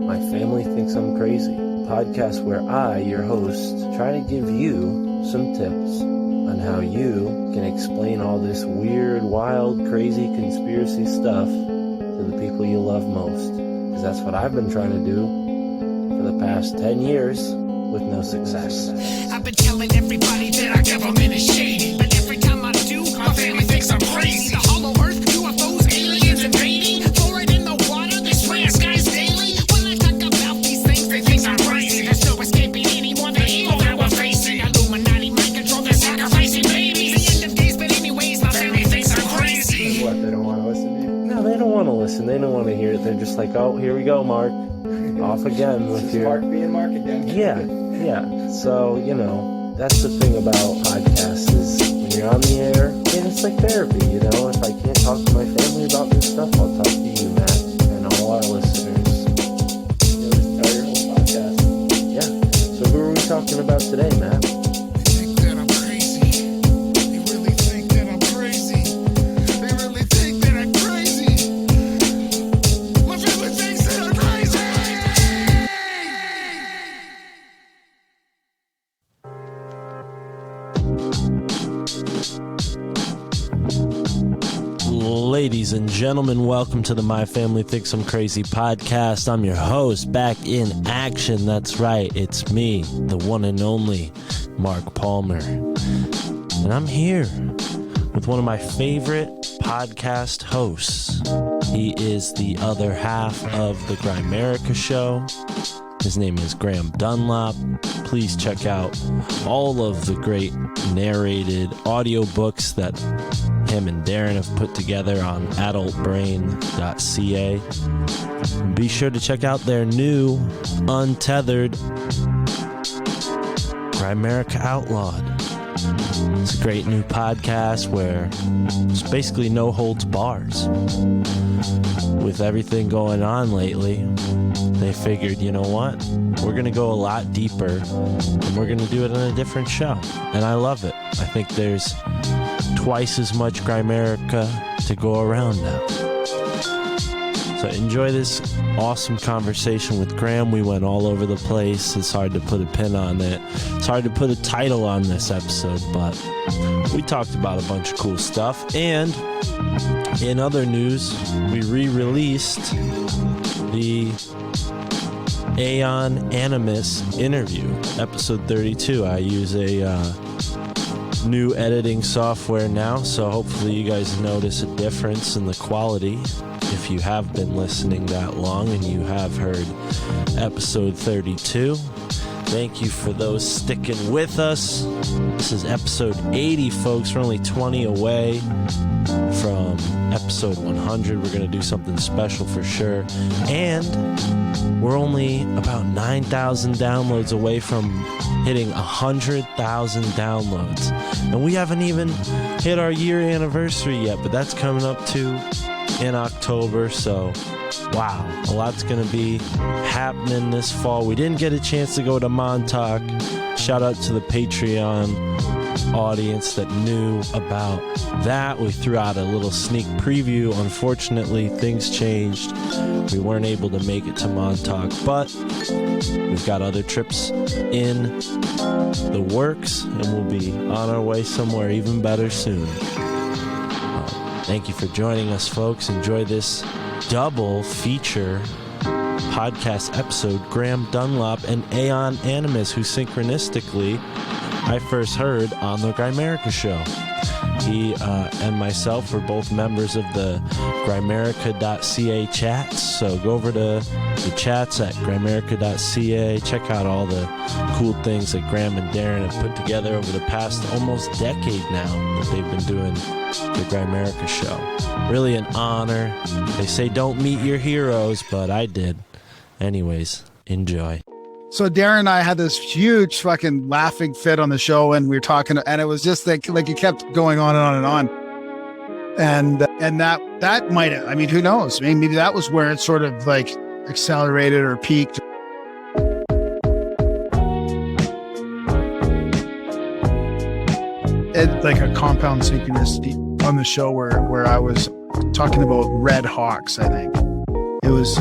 My Family Thinks I'm Crazy, a podcast where I, your host, try to give you some tips on how you can explain all this weird, wild, crazy conspiracy stuff to the people you love most. Because that's what I've been trying to do for the past 10 years with no success. I've been telling everybody that our government is shady, but every time I do, my family thinks I'm crazy. The hollow earth, UFOs, aliens invading, fluoride in the water, they swear skies daily. When I talk about these things, they think I'm crazy. There's no escaping any more the evil that we're facing. Illuminati mind control, they're sacrificing babies. The end of days, but anyways, my family thinks I'm crazy. What, they don't want to listen to you? No, they don't want to listen. They don't want to hear it. They're just like, oh, here we go, Mark. Off again with your... Mark being Mark again. Yeah. So, that's the thing about podcasts is when you're on the air, and it's like therapy, If I can't talk to my family about this stuff, I'll talk to you, Matt, and all our listeners. Just tell your whole podcast. Yeah. So who are we talking about today, Matt? They think that I'm crazy. They really think that I'm crazy. They really think that I'm crazy. My family thinks that I'm crazy. Ladies and gentlemen, welcome to the My Family Thinks I'm Crazy podcast. I'm your host, back in action. That's right, it's me, the one and only Mark Palmer. And I'm here with one of my favorite podcast hosts. He is the other half of the Grimerica Show. His name is Graham Dunlop. Please check out all of the great narrated audiobooks that him and Darren have put together on adultbrain.ca. Be sure to check out their new untethered Grimerica Outlawed. It's a great new podcast where it's basically no holds bars. With everything going on lately, they figured, you know what? We're going to go a lot deeper and we're going to do it on a different show. And I love it. I think there's twice as much Grimerica to go around now. So enjoy this awesome conversation with Graham. We went all over the place. It's hard to put a pin on it. It's hard to put a title on this episode, but we talked about a bunch of cool stuff. And in other news, we re-released the Aeon Animus interview, episode 32. I use a new editing software now, so hopefully you guys notice a difference in the quality if you have been listening that long and you have heard episode 32. Thank you for those sticking with us. This is episode 80, folks. We're only 20 away from episode 100. We're going to do something special for sure. And we're only about 9,000 downloads away from hitting 100,000 downloads. And we haven't even hit our year anniversary yet, but that's coming up too in October. So, wow, a lot's going to be happening this fall. We didn't get a chance to go to Montauk. Shout out to the Patreon audience that knew about that. We threw out a little sneak preview. Unfortunately, things changed. We weren't able to make it to Montauk, but we've got other trips in the works, and we'll be on our way somewhere even better soon. Thank you for joining us, folks. Enjoy this double feature podcast episode. Graham Dunlop and Aeon Animus, who synchronistically I first heard on the Grimerica Show. He and myself were both members of the Grimerica.ca chats, so go over to the chats at Grimerica.ca. Check out all the cool things that Graham and Darren have put together over the past almost decade now that they've been doing the Grimerica Show. Really an honor. They say don't meet your heroes, but I did. Anyways, enjoy. So Darren and I had this huge fucking laughing fit on the show, and we were talking, and it was just like it kept going on and on and on. And that might have, I mean, who knows? I mean, maybe that was where it sort of like accelerated or peaked. It's like a compound synchronicity on the show where I was talking about red hawks, I think. It was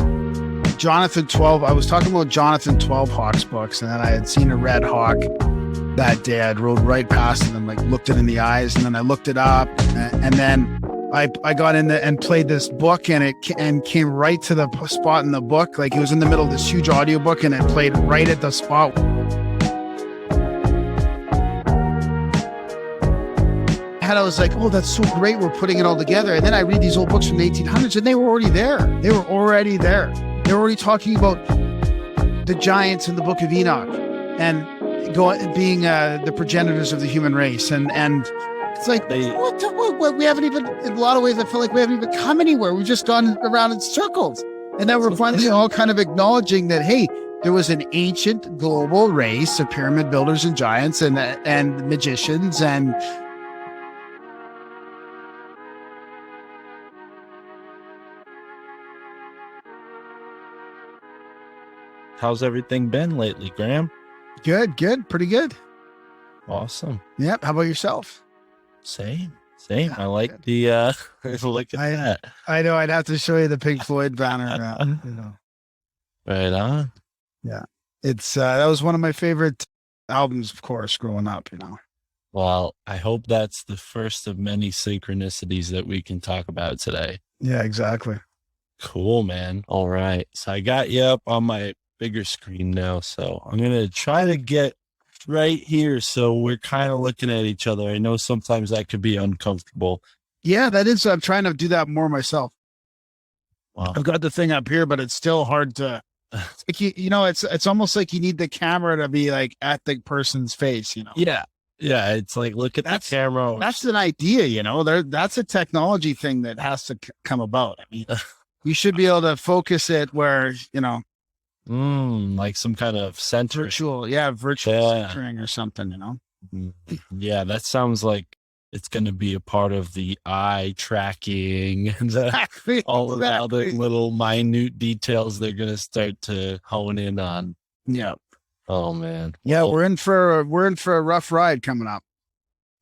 Jonathan 12. I was talking about Jonathan 12 Hawk's books, and then I had seen a red hawk that day. I'd rode right past it and like looked it in the eyes, and then I looked it up, and then I got in and played this book, and it came right to the spot in the book. Like it was in the middle of this huge audiobook, and it played right at the spot. And I was like, oh, that's so great. We're putting it all together. And then I read these old books from the 1800s, and they were already there. They were already there. They were already talking about the giants in the book of Enoch and being the progenitors of the human race. And it's like, what? We haven't even, in a lot of ways, I feel like we haven't even come anywhere. We've just gone around in circles. And now we're finally all kind of acknowledging that, hey, there was an ancient global race of pyramid builders and giants and magicians and How's everything been lately, Graham? Good, pretty good. Awesome. Yep. How about yourself? Same. Yeah, I like good. the look at that. I know. I'd have to show you the Pink Floyd banner. You know. Right on. Yeah. It's that was one of my favorite albums, of course, growing up. You know. Well, I hope that's the first of many synchronicities that we can talk about today. Yeah. Exactly. Cool, man. All right. So I got you up on my bigger screen now, so I'm gonna try to get right here so we're kind of looking at each other. I know sometimes that could be uncomfortable. Yeah, that is. I'm trying to do that more myself. Wow. I've got the thing up here, but it's still hard to. Like you know, it's almost like you need the camera to be like at the person's face. You know. Yeah. It's like look at that camera. That's an idea. You know, that's a technology thing that has to come about. I mean, you should be able to focus it where you know. Like some kind of center. Virtual centering or something, you know? Yeah, that sounds like it's going to be a part of the eye tracking and all of the other little minute details they're going to start to hone in on. Yeah. Oh, man. Yeah, Well, we're in for a rough ride coming up.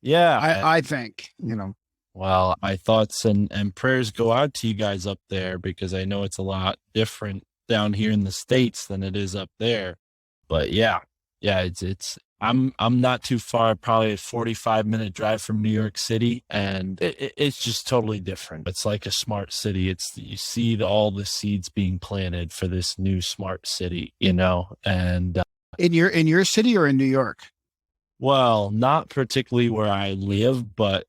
yeah. I think, you know. Well, my thoughts and prayers go out to you guys up there because I know it's a lot different down here in the States than it is up there. But yeah, it's I'm not too far, probably a 45-minute drive from New York City, and it's just totally different. It's like a smart city. You see all the seeds being planted for this new smart city, you know. And In your city or in New York? well, not particularly where I live, but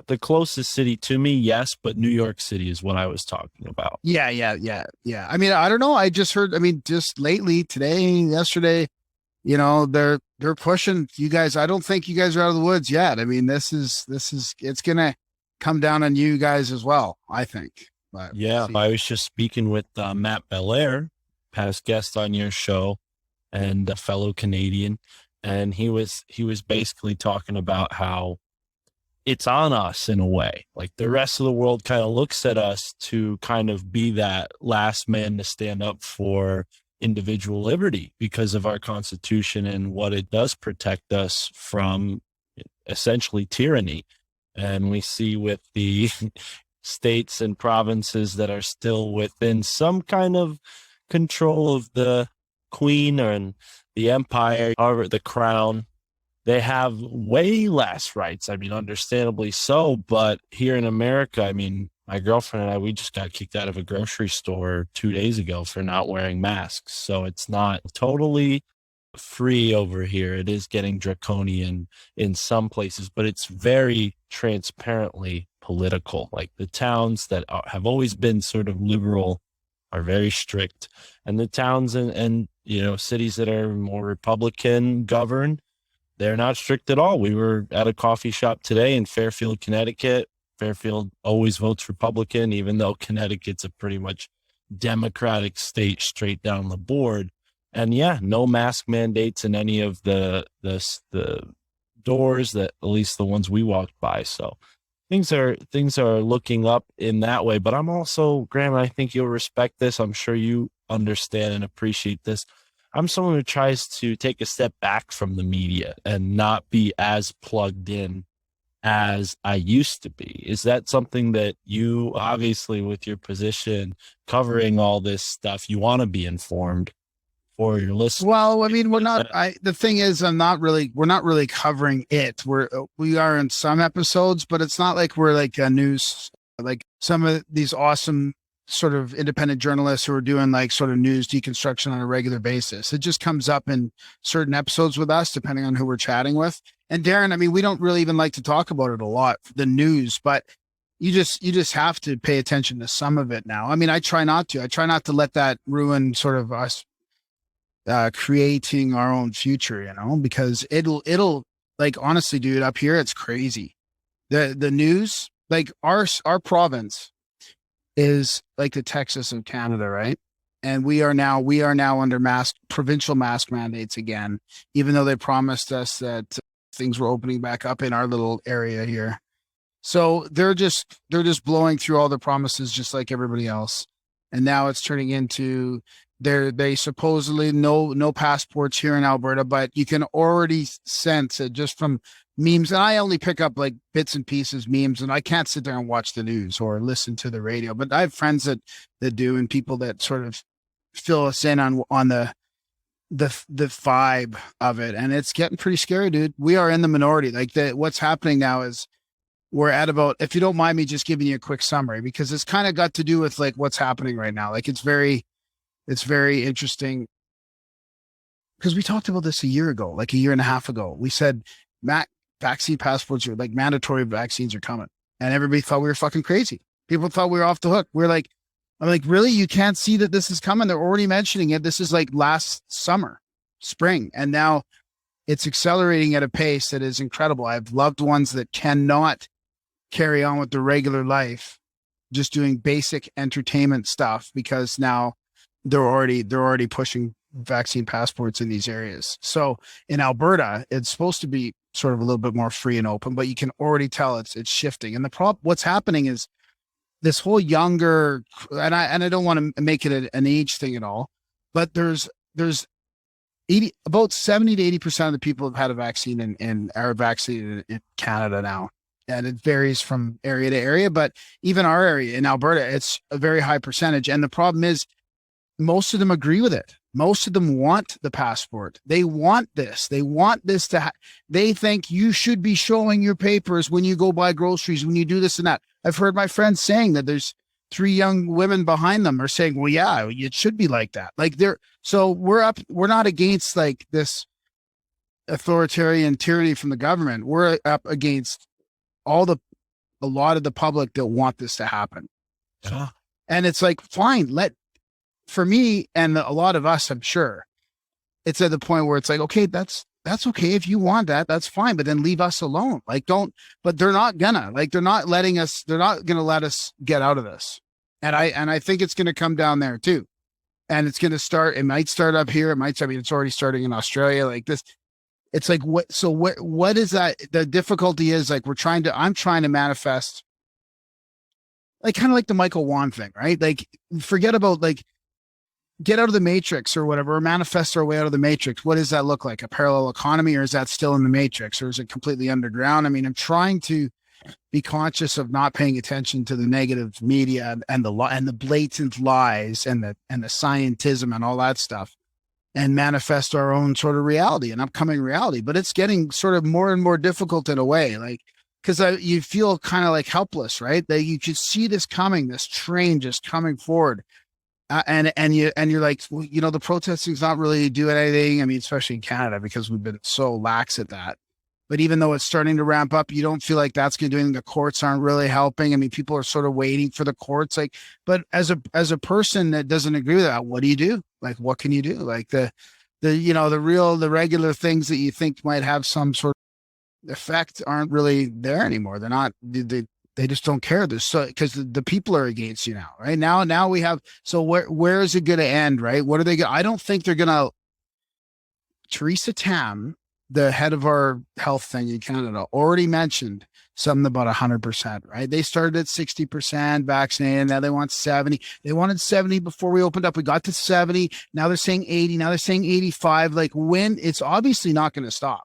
the closest city to me, yes, but New York City is what I was talking about. Yeah. I mean, I don't know. I just heard, just lately, today, yesterday, you know, they're pushing you guys. I don't think you guys are out of the woods yet. I mean, this is it's going to come down on you guys as well, I think. But Yeah, see. I was just speaking with Matt Belair, past guest on your show, and a fellow Canadian, and he was basically talking about how it's on us in a way. Like the rest of the world kind of looks at us to kind of be that last man to stand up for individual liberty because of our Constitution and what it does protect us from essentially tyranny. And we see with the states and provinces that are still within some kind of control of the queen or the empire or the crown, they have way less rights. I mean, understandably so, but here in America, I mean, my girlfriend and I, we just got kicked out of a grocery store 2 days ago for not wearing masks. So it's not totally free over here. It is getting draconian in some places, but it's very transparently political. Like the towns that have always been sort of liberal are very strict, and the towns and you know, cities that are more Republican governed, they're not strict at all. We were at a coffee shop today in Fairfield, Connecticut. Fairfield always votes Republican, even though Connecticut's a pretty much Democratic state straight down the board. And yeah, no mask mandates in any of the doors, that at least the ones we walked by. So things are looking up in that way. But I'm also, Graham, I think you'll respect this. I'm sure you understand and appreciate this. I'm someone who tries to take a step back from the media and not be as plugged in as I used to be. Is that something that you, obviously with your position covering all this stuff, you want to be informed for your listeners? Well, I mean, the thing is, we're not really covering it. We are in some episodes, but it's not like we're like a news, like some of these awesome sort of independent journalists who are doing like sort of news deconstruction on a regular basis. It just comes up in certain episodes with us, depending on who we're chatting with. And Darren, I mean, we don't really even like to talk about it a lot, the news, but you just have to pay attention to some of it now. I mean, I try not to let that ruin sort of us creating our own future, you know, because it'll like, honestly, dude, up here, it's crazy. The news, like our province is like the Texas of Canada, right? And we are now under provincial mask mandates again, even though they promised us that things were opening back up in our little area here. So they're just blowing through all the promises just like everybody else. And now it's turning into they supposedly no passports here in Alberta, but you can already sense it just from memes. And I only pick up like bits and pieces, memes, and I can't sit there and watch the news or listen to the radio, but I have friends that do, and people that sort of fill us in on the vibe of it. And it's getting pretty scary, dude. We are in the minority. Like what's happening now is we're at about, if you don't mind me just giving you a quick summary, because it's kind of got to do with like what's happening right now. Like it's very interesting, because we talked about this a year ago, like a year and a half ago. We said, vaccine passports are like mandatory vaccines are coming. And everybody thought we were fucking crazy. People thought we were off the hook. I'm like, really? You can't see that this is coming? They're already mentioning it. This is like last spring. And now it's accelerating at a pace that is incredible. I have loved ones that cannot carry on with the regular life, just doing basic entertainment stuff, because now they're already pushing vaccine passports in these areas. So in Alberta, it's supposed to be sort of a little bit more free and open, but you can already tell it's shifting. And what's happening is this whole younger, and I don't want to make it an age thing at all, but there's about 70 to 80% of the people have had a vaccine and are vaccinated in Canada now. And it varies from area to area, but even our area in Alberta, it's a very high percentage. And the problem is most of them agree with it. Most of them want the passport. They want this. They want this they think you should be showing your papers when you go buy groceries, when you do this and that. I've heard my friends saying that there's 3 young women behind them are saying, well, yeah, it should be like that. Like so we're not against like this authoritarian tyranny from the government. We're up against a lot of the public that want this to happen. Yeah. And it's like, fine, for me and a lot of us, I'm sure, it's at the point where it's like, okay, that's okay. If you want that, that's fine, but then leave us alone. Like but they're not gonna, like, they're not gonna let us get out of this. And I think it's going to come down there too. And it's going to start, it might start up here. It's already starting in Australia like this. It's like, what is that? The difficulty is like, I'm trying to manifest, like, kind of like the Michael Wan thing, right? Like, forget about like, get out of the matrix or whatever, or manifest our way out of the matrix. What does that look like? A parallel economy, or is that still in the matrix, or is it completely underground? I mean, I'm trying to be conscious of not paying attention to the negative media and the blatant lies and the scientism and all that stuff, and manifest our own sort of reality, an upcoming reality. But it's getting sort of more and more difficult in a way, like, because you feel kind of like helpless, right? That you could see this coming, this train just coming forward. And you're like, well, you know, the protesting's not really doing anything. I mean, especially in Canada, because we've been so lax at that. But even though it's starting to ramp up, you don't feel like that's going to do anything. The courts aren't really helping. I mean, people are sort of waiting for the courts. Like, but as a person that doesn't agree with that, what do you do? Like, what can you do? Like the regular things that you think might have some sort of effect aren't really there anymore. They're not. They just don't care. Because the people are against you now, right? Now we have, so where is it going to end, right? What are they going to, I don't think they're going to, Theresa Tam, the head of our health thing in Canada, already mentioned something about 100%, right? They started at 60% vaccinated. Now they want 70. They wanted 70 before we opened up. We got to 70. Now they're saying 80. Now they're saying 85. Like, when it's obviously not going to stop.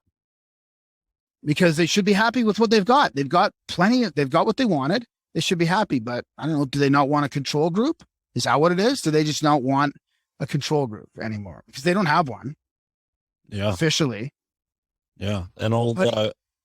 because they should be happy with what they've got. They've got they've got what they wanted. They should be happy, but I don't know. Do they not want a control group? Is that what it is? Do they just not want a control group anymore? Because they don't have one. Yeah. Officially. Yeah. And old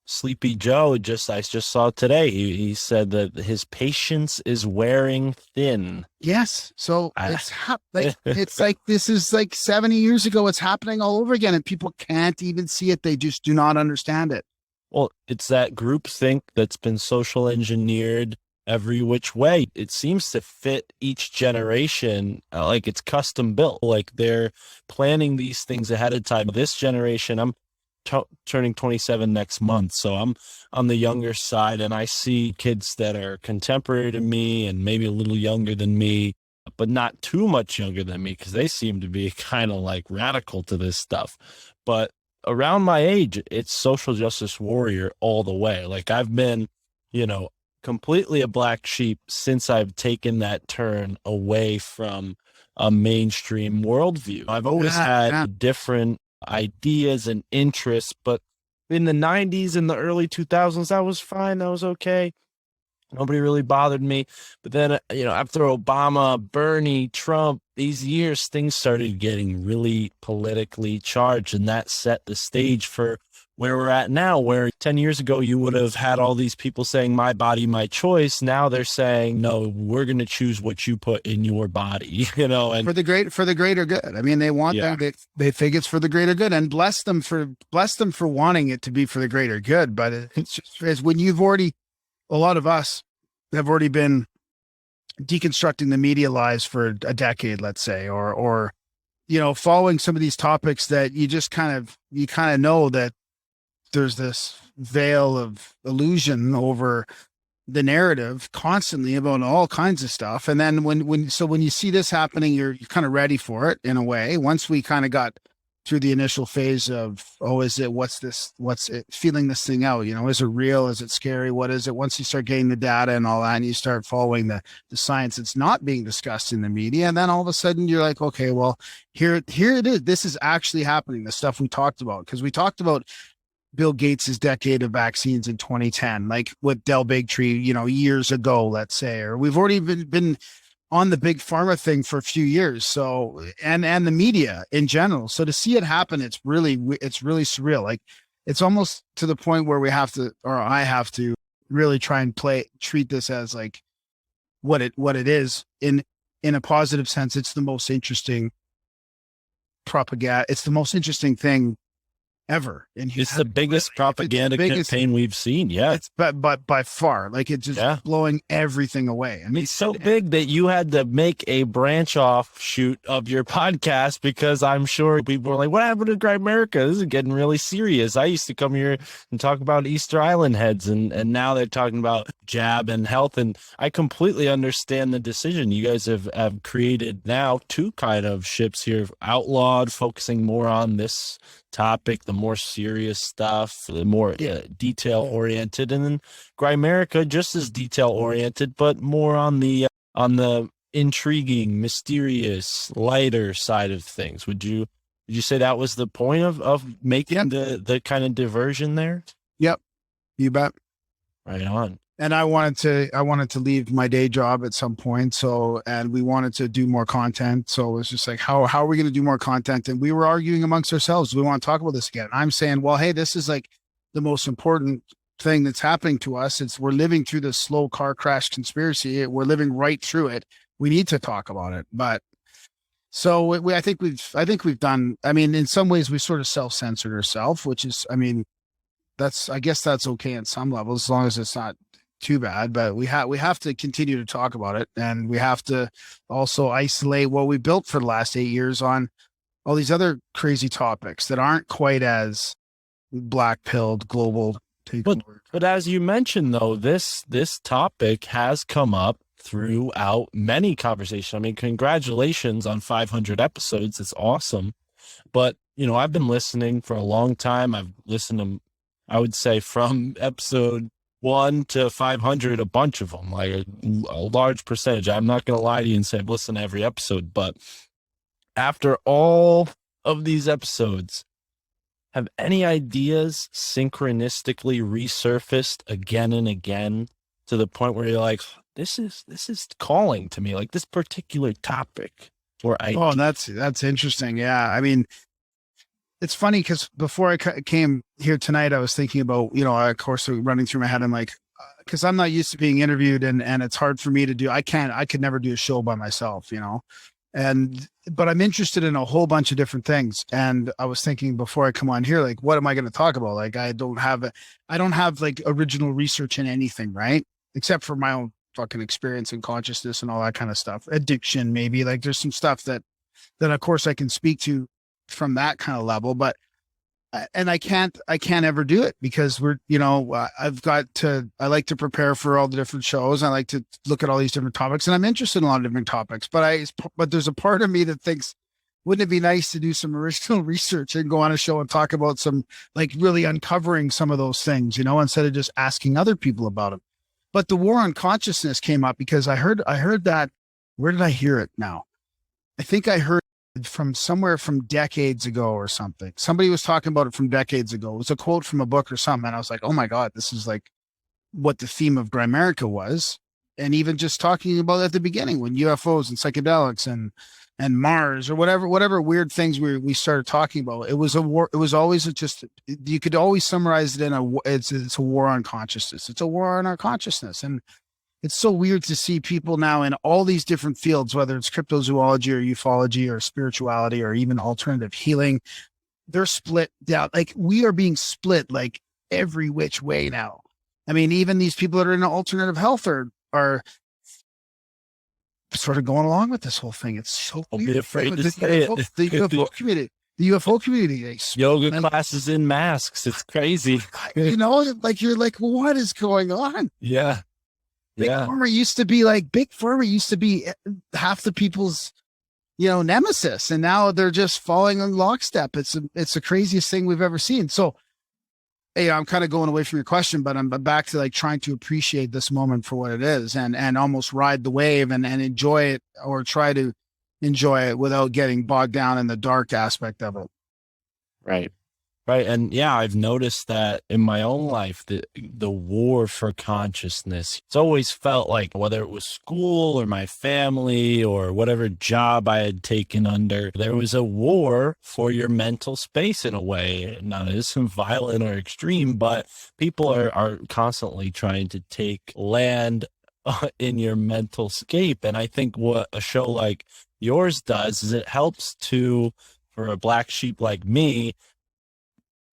Sleepy Joe I just saw today. He said that his patience is wearing thin. Yes. So it's like this is like 70 years ago. It's happening all over again, and people can't even see it. They just do not understand it. Well, it's that groupthink that's been social engineered every which way. It seems to fit each generation, like it's custom built. Like they're planning these things ahead of time. This generation, I'm turning 27 next month, so I'm on the younger side, and I see kids that are contemporary to me and maybe a little younger than me, but not too much younger than me, because they seem to be kind of like radical to this stuff. But around my age, it's social justice warrior all the way. Like I've been, completely a black sheep since I've taken that turn away from a mainstream worldview. I've always had different ideas and interests, but in the 90s and the early 2000s, that was fine. That was okay. Nobody really bothered me. But then, after Obama, Bernie, Trump, these years, things started getting really politically charged, and that set the stage for where we're at now, where 10 years ago, you would have had all these people saying, my body, my choice. Now they're saying, no, we're going to choose what you put in your body, and for the greater good. I mean, they want that. They think it's for the greater good, and bless them for wanting it to be for the greater good. But it's just when a lot of us have already been deconstructing the media lies for a decade, let's say, or following some of these topics that you just kind of know that there's this veil of illusion over the narrative constantly about all kinds of stuff. And then when you see this happening, you're kind of ready for it in a way. Once we kind of got through the initial phase of, what's it, feeling this thing out, is it real? Is it scary? What is it? Once you start getting the data and all that, and you start following the science, it's not being discussed in the media. And then all of a sudden you're like, okay, well, here it is. This is actually happening. The stuff we talked about, because we talked about Bill Gates's decade of vaccines in 2010, like with Del Bigtree, years ago, let's say, or we've already been on the big pharma thing for a few years. So, and the media in general. So to see it happen, it's really surreal. Like it's almost to the point where I have to really try and treat this as like what it is in a positive sense. It's the most interesting propaganda. It's the most interesting thing ever. And it's the biggest propaganda campaign we've seen. Yeah. It's but by far, like it's just blowing everything away. I mean, it's so big that you had to make a branch offshoot of your podcast, because I'm sure people were like, what happened to Grimerica? This is getting really serious. I used to come here and talk about Easter Island heads, and now they're talking about jab and health. And I completely understand the decision. You guys have created now two kind of ships here, Outlawed, focusing more on this topic, the more serious stuff, the more detail oriented, and then Grimerica just as detail oriented, but more on the intriguing, mysterious, lighter side of things. Would you say that was the point of making the kind of diversion there? Yep, you bet. Right on. And I wanted to leave my day job at some point. And we wanted to do more content. So it was just like, how are we going to do more content? And we were arguing amongst ourselves. We want to talk about this again. I'm saying, well, hey, this is like the most important thing that's happening to us. We're living through this slow car crash conspiracy. We're living right through it. We need to talk about it. But so I think we've done, I mean, in some ways we sort of self-censored ourselves, which is, I mean, I guess that's okay in some levels, as long as it's not too bad. But we have to continue to talk about it, and we have to also isolate what we built for the last 8 years on all these other crazy topics that aren't quite as black-pilled global takeover. But as you mentioned, though, this topic has come up throughout many conversations. I mean, congratulations on 500 episodes. It's awesome. But, I've been listening for a long time. I've listened to, I would say, from episode 1 to 500, a bunch of them, like a large percentage. I'm not going to lie to you and say I've listened to every episode, but after all of these episodes, have any ideas synchronistically resurfaced again and again to the point where you're like, this is calling to me, like this particular topic or idea? Oh, that's interesting. Yeah. I mean, it's funny because before I came here tonight, I was thinking about, of course, running through my head. I'm like, because I'm not used to being interviewed and it's hard for me to do. I could never do a show by myself, but I'm interested in a whole bunch of different things. And I was thinking before I come on here, like, what am I going to talk about? Like, I don't have like original research in anything, right? Except for my own fucking experience and consciousness and all that kind of stuff. Addiction, maybe. Like, there's some stuff that of course I can speak to from that kind of level, but I can't ever do it because I like to prepare for all the different shows. I like to look at all these different topics, and I'm interested in a lot of different topics, but there's a part of me that thinks, wouldn't it be nice to do some original research and go on a show and talk about some, like, really uncovering some of those things, instead of just asking other people about them. But the war on consciousness came up because I heard that. Where did I hear it now? I think I heard from somewhere from decades ago or something. Somebody was talking about it from decades ago. It was a quote from a book or something. And I was like, oh my God, this is like what the theme of Grimerica was. And even just talking about at the beginning when UFOs and psychedelics and Mars or whatever weird things we started talking about. It was a war. It was always you could always summarize it in it's a war on consciousness. It's a war on our consciousness. And it's so weird to see people now in all these different fields, whether it's cryptozoology or ufology or spirituality or even alternative healing. They're split down. Like, we are being split like every which way now. I mean, even these people that are in alternative health are sort of going along with this whole thing. It's so I'll weird. be afraid to say it. The UFO community. The UFO community. Yoga classes in masks. It's crazy. Like, you're like, what is going on? Yeah. Big Pharma used to be half the people's, nemesis. And now they're just falling in lockstep. It's the craziest thing we've ever seen. So, I'm kind of going away from your question, but I'm back to like trying to appreciate this moment for what it is and almost ride the wave and enjoy it, or try to enjoy it without getting bogged down in the dark aspect of it. Right. And yeah, I've noticed that in my own life, the war for consciousness, it's always felt like, whether it was school or my family or whatever job I had taken under, there was a war for your mental space in a way. Not as violent or extreme, but people are constantly trying to take land in your mental scape. And I think what a show like yours does is it helps for a black sheep like me,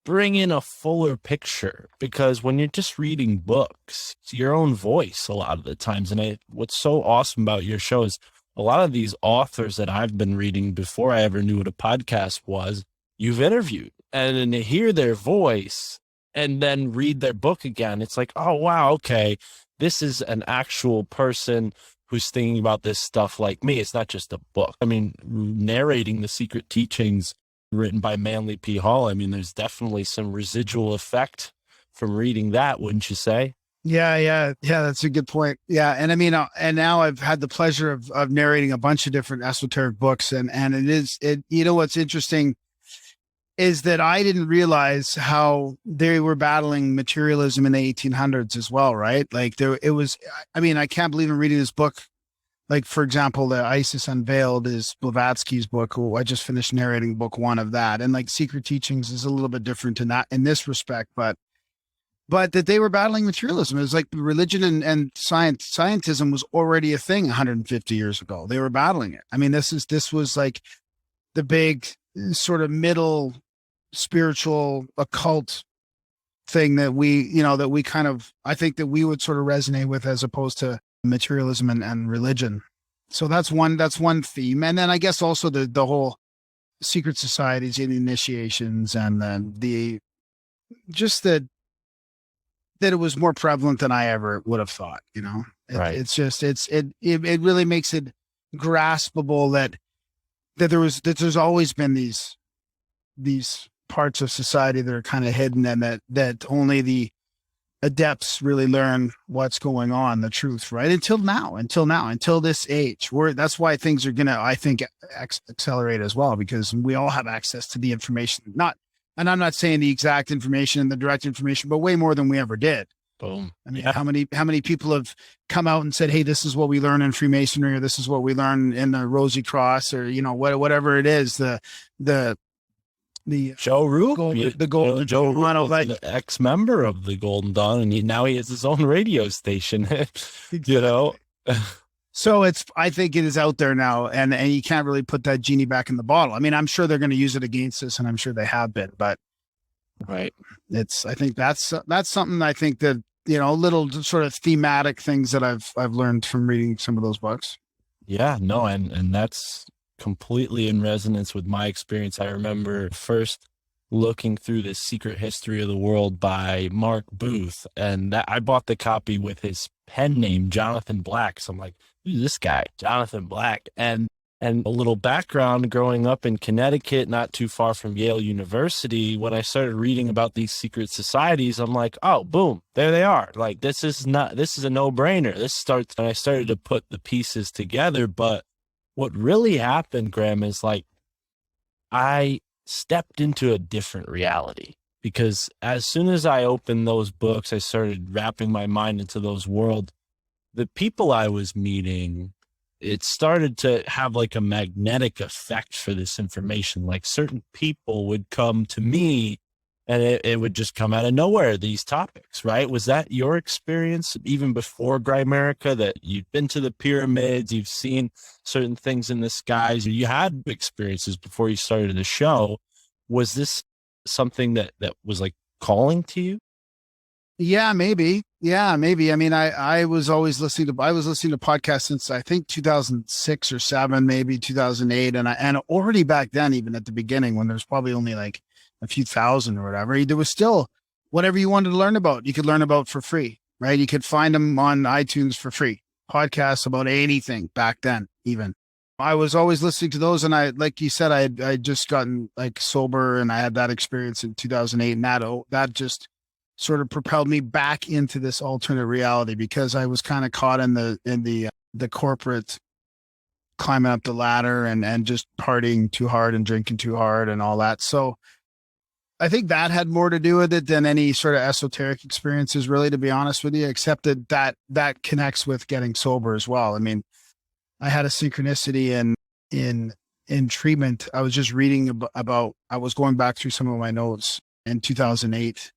bring in a fuller picture, because when you're just reading books, it's your own voice a lot of the times. And what's so awesome about your show is a lot of these authors that I've been reading before I ever knew what a podcast was, you've interviewed, and then to hear their voice and then read their book again, it's like, oh, wow, okay, this is an actual person who's thinking about this stuff like me. It's not just a book. I mean, narrating the Secret Teachings written by Manly P. Hall, I mean, there's definitely some residual effect from reading that, wouldn't you say? Yeah, that's a good point. Yeah, and I mean, and now I've had the pleasure of narrating a bunch of different esoteric books, and what's interesting is that I didn't realize how they were battling materialism in the 1800s as well, right? Like, I can't believe I'm reading this book. Like, for example, the ISIS Unveiled is Blavatsky's book. I just finished narrating book 1 of that. And like Secret Teachings is a little bit different in this respect, but that they were battling materialism. It was like religion and scientism was already a thing 150 years ago. They were battling it. I mean, this was like the big sort of middle spiritual occult thing that I think that we would sort of resonate with, as opposed to materialism and religion. So that's one theme. And then I guess also the whole secret societies and initiations, and then that it was more prevalent than I ever would have thought, Right. It really makes it graspable that there's always been these parts of society that are kind of hidden, and that only the adepts really learn what's going on, the truth, right? Until this age, that's why things are gonna, I think, accelerate as well, because we all have access to the information, not And I'm not saying the exact information and the direct information, but way more than we ever did. Boom. I mean, how many people have come out and said, "Hey, this is what we learn in Freemasonry, or this is what we learn in the Rosy Cross, or whatever it is." The Joe Rook, the Golden Joe Dawn, Rook, like, the ex-member of the Golden Dawn, and now he has his own radio station. You know. So I think it is out there now, and you can't really put that genie back in the bottle. I mean, I'm sure they're going to use it against us, and I'm sure they have been, but right. I think that's something I think that, little sort of thematic things that I've learned from reading some of those books. Yeah, no, and that's completely in resonance with my experience. I remember first looking through the Secret History of the World by Mark Booth, and I bought the copy with his pen name, Jonathan Black. So I'm like, who's this guy, Jonathan Black? And a little background: growing up in Connecticut, not too far from Yale University, when I started reading about these secret societies, I'm like, oh, boom, there they are. Like, this is a no-brainer. And I started to put the pieces together. But what really happened, Graham, is like, I stepped into a different reality, because as soon as I opened those books, I started wrapping my mind into those worlds. The people I was meeting, it started to have like a magnetic effect for this information. Like, certain people would come to me and it would just come out of nowhere, these topics, right? Was that your experience even before Grimerica, that you've been to the pyramids, you've seen certain things in the skies, you had experiences before you started the show? Was this something that was like calling to you? Yeah, maybe. I mean, I was always listening to podcasts since I think 2006 or 7, maybe 2008. And already back then, even at the beginning, when there's probably only like a few thousand or whatever, there was still whatever you wanted to learn about, you could learn about for free, right? You could find them on iTunes for free, podcasts about anything back then, even. I was always listening to those. And like you said, I just gotten like sober, and I had that experience in 2008, and that just sort of propelled me back into this alternate reality, because I was kind of caught in the corporate climbing up the ladder and just partying too hard and drinking too hard and all that. So I think that had more to do with it than any sort of esoteric experiences, really, to be honest with you, except that connects with getting sober as well. I mean, I had a synchronicity in treatment. I was just reading about, I was going back through some of my notes in 2008.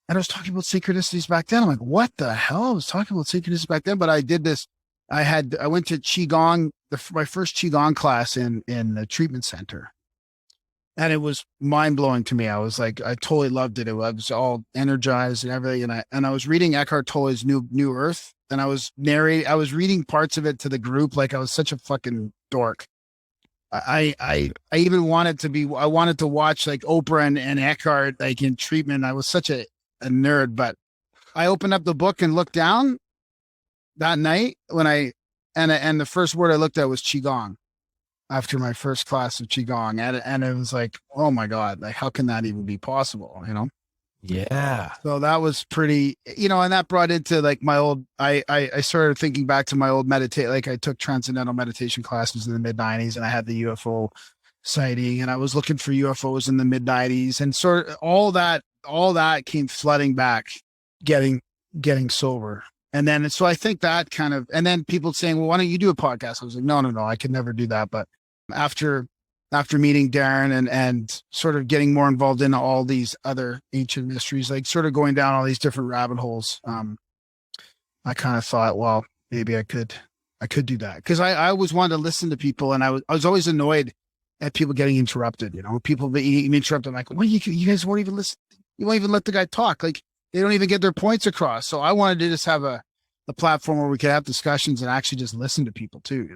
And I was talking about synchronicities back then. I'm like, what the hell? I was talking about synchronicities back then, but I did this. I went to Qigong, my first Qigong class in the treatment center. And it was mind blowing to me. I was like, I totally loved it. I was all energized and everything. And I was reading Eckhart Tolle's New Earth, and I was reading parts of it to the group. Like, I was such a fucking dork. I even wanted to watch like Oprah and Eckhart, like, in treatment. I was such a nerd, but I opened up the book and looked down that night and the first word I looked at was Qigong, after my first class of Qigong. And it was like, oh my God, like, how can that even be possible? Yeah. So that was pretty, and that brought into like my old, I started thinking back to my old like, I took transcendental meditation classes in the mid-90s, and I had the UFO sighting, and I was looking for UFOs in the mid-90s, and sort of all that came flooding back, getting sober. And then, so I think that kind of, and then people saying, well, why don't you do a podcast? I was like, no, I could never do that. But after meeting Darren and sort of getting more involved in all these other ancient mysteries, like sort of going down all these different rabbit holes, I kind of thought, well, maybe I could do that. Cause I always wanted to listen to people, and I was always annoyed at people getting interrupted, people being interrupted. I'm like, well, you guys won't even listen. You won't even let the guy talk. Like, they don't even get their points across. So I wanted to just have a platform where we could have discussions and actually just listen to people too,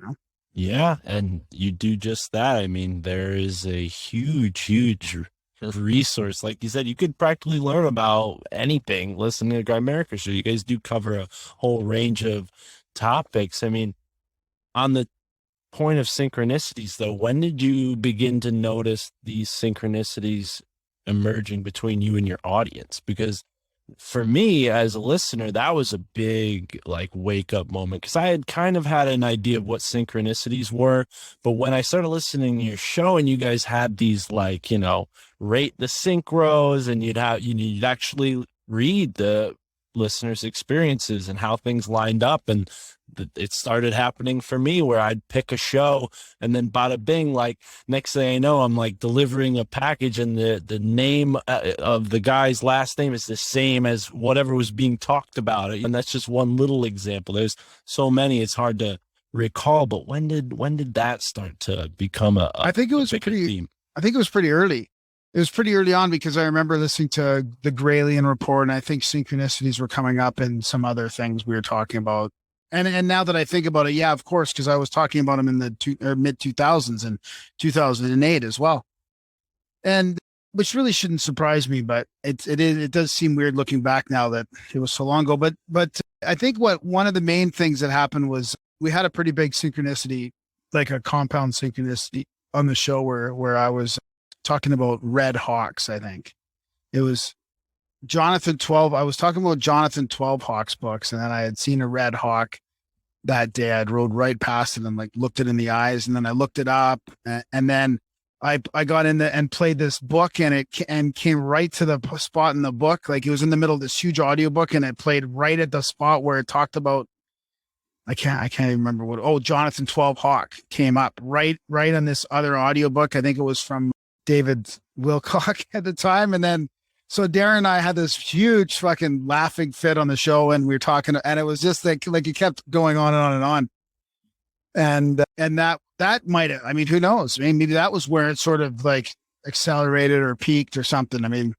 Yeah. And you do just that. I mean, there is a huge resource. Like you said, you could practically learn about anything listening to Grimerica Show. You guys do cover a whole range of topics. I mean, on the point of synchronicities though, when did you begin to notice these synchronicities emerging between you and your audience? Because for me as a listener, that was a big like wake up moment, because I had kind of had an idea of what synchronicities were. But when I started listening to your show and you guys had these like, rate the synchros, and you'd actually read the listeners' experiences and how things lined up. And it started happening for me where I'd pick a show and then bada bing, like next thing I know, I'm like delivering a package and the name of the guy's last name is the same as whatever was being talked about. And that's just one little example. There's so many, it's hard to recall. But when did that start to become I think it was pretty early. It was pretty early on, because I remember listening to the Graylian report, and I think synchronicities were coming up and some other things we were talking about. And now that I think about it, yeah, of course, because I was talking about them in the mid 2000s and 2008 as well. And which really shouldn't surprise me, but it does seem weird looking back now that it was so long ago. But I think one of the main things that happened was we had a pretty big synchronicity, like a compound synchronicity on the show where I was talking about Red Hawks. I think it was Jonathan 12. I was talking about Jonathan 12 Hawks books, and then I had seen a Red Hawk that day. I'd rode right past it and like looked it in the eyes, and then I looked it up, and then I got in and played this book, and it came right to the spot in the book. Like it was in the middle of this huge audiobook, and it played right at the spot where it talked about, I can't even remember what, Jonathan 12 Hawk came up right on this other audiobook. I think it was from David Wilcock at the time. And then, so Darren and I had this huge fucking laughing fit on the show, and we were talking, and it was just like it kept going on and on and on. And that might have, I mean, who knows? I mean, maybe that was where it sort of like accelerated or peaked or something. I mean,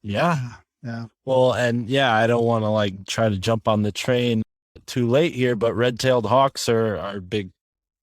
yeah. Well, and yeah, I don't want to like try to jump on the train too late here, but red-tailed hawks are a big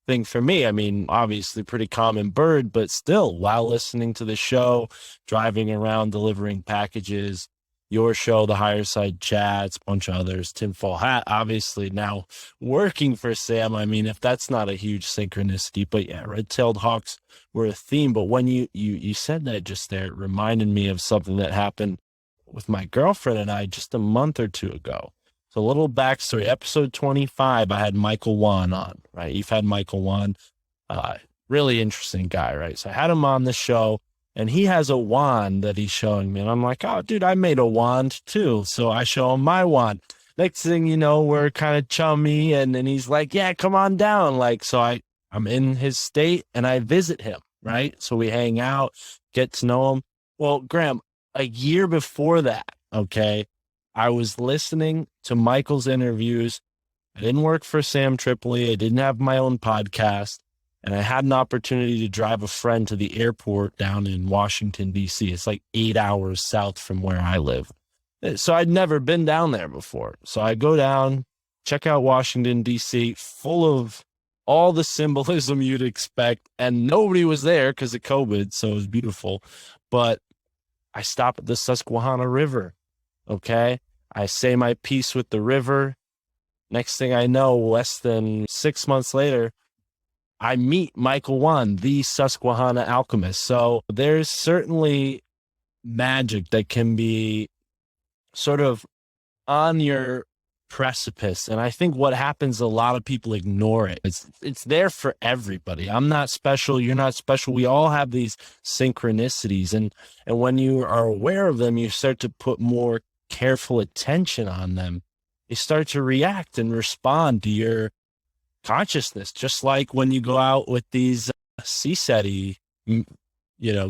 thing for me. I mean, obviously pretty common bird, but still, while listening to the show, driving around, delivering packages, your show, the Higher Side Chats, a bunch of others, Tinfoil Hat, obviously now working for Sam. I mean, if that's not a huge synchronicity, but yeah, red-tailed hawks were a theme. But when you said that just there, it reminded me of something that happened with my girlfriend and I just a month or two ago. So a little backstory, episode 25, I had Michael Wan on, right? You've had Michael Wan, really interesting guy, right? So I had him on the show, and he has a wand that he's showing me. And I'm like, oh, dude, I made a wand too. So I show him my wand. Next thing you know, we're kind of chummy, and he's like, yeah, come on down. Like, so I'm in his state, and I visit him, right? So we hang out, get to know him. Well, Graham, a year before that, okay, I was listening to Michael's interviews. I didn't work for Sam Tripoli. I didn't have my own podcast. And I had an opportunity to drive a friend to the airport down in Washington, D.C. It's like 8 hours south from where I live. So I'd never been down there before. So I go down, check out Washington, D.C., full of all the symbolism you'd expect. And nobody was there because of COVID. So it was beautiful. But I stop at the Susquehanna River. Okay, I say my piece with the river. Next thing I know, less than 6 months later, I meet Michael Wan, the Susquehanna alchemist. So there's certainly magic that can be sort of on your precipice. And I think what happens, a lot of people ignore it. It's there for everybody. I'm not special. You're not special. We all have these synchronicities. And when you are aware of them, you start to put more careful attention on them. You start to react and respond to your consciousness, just like when you go out with these CSETI,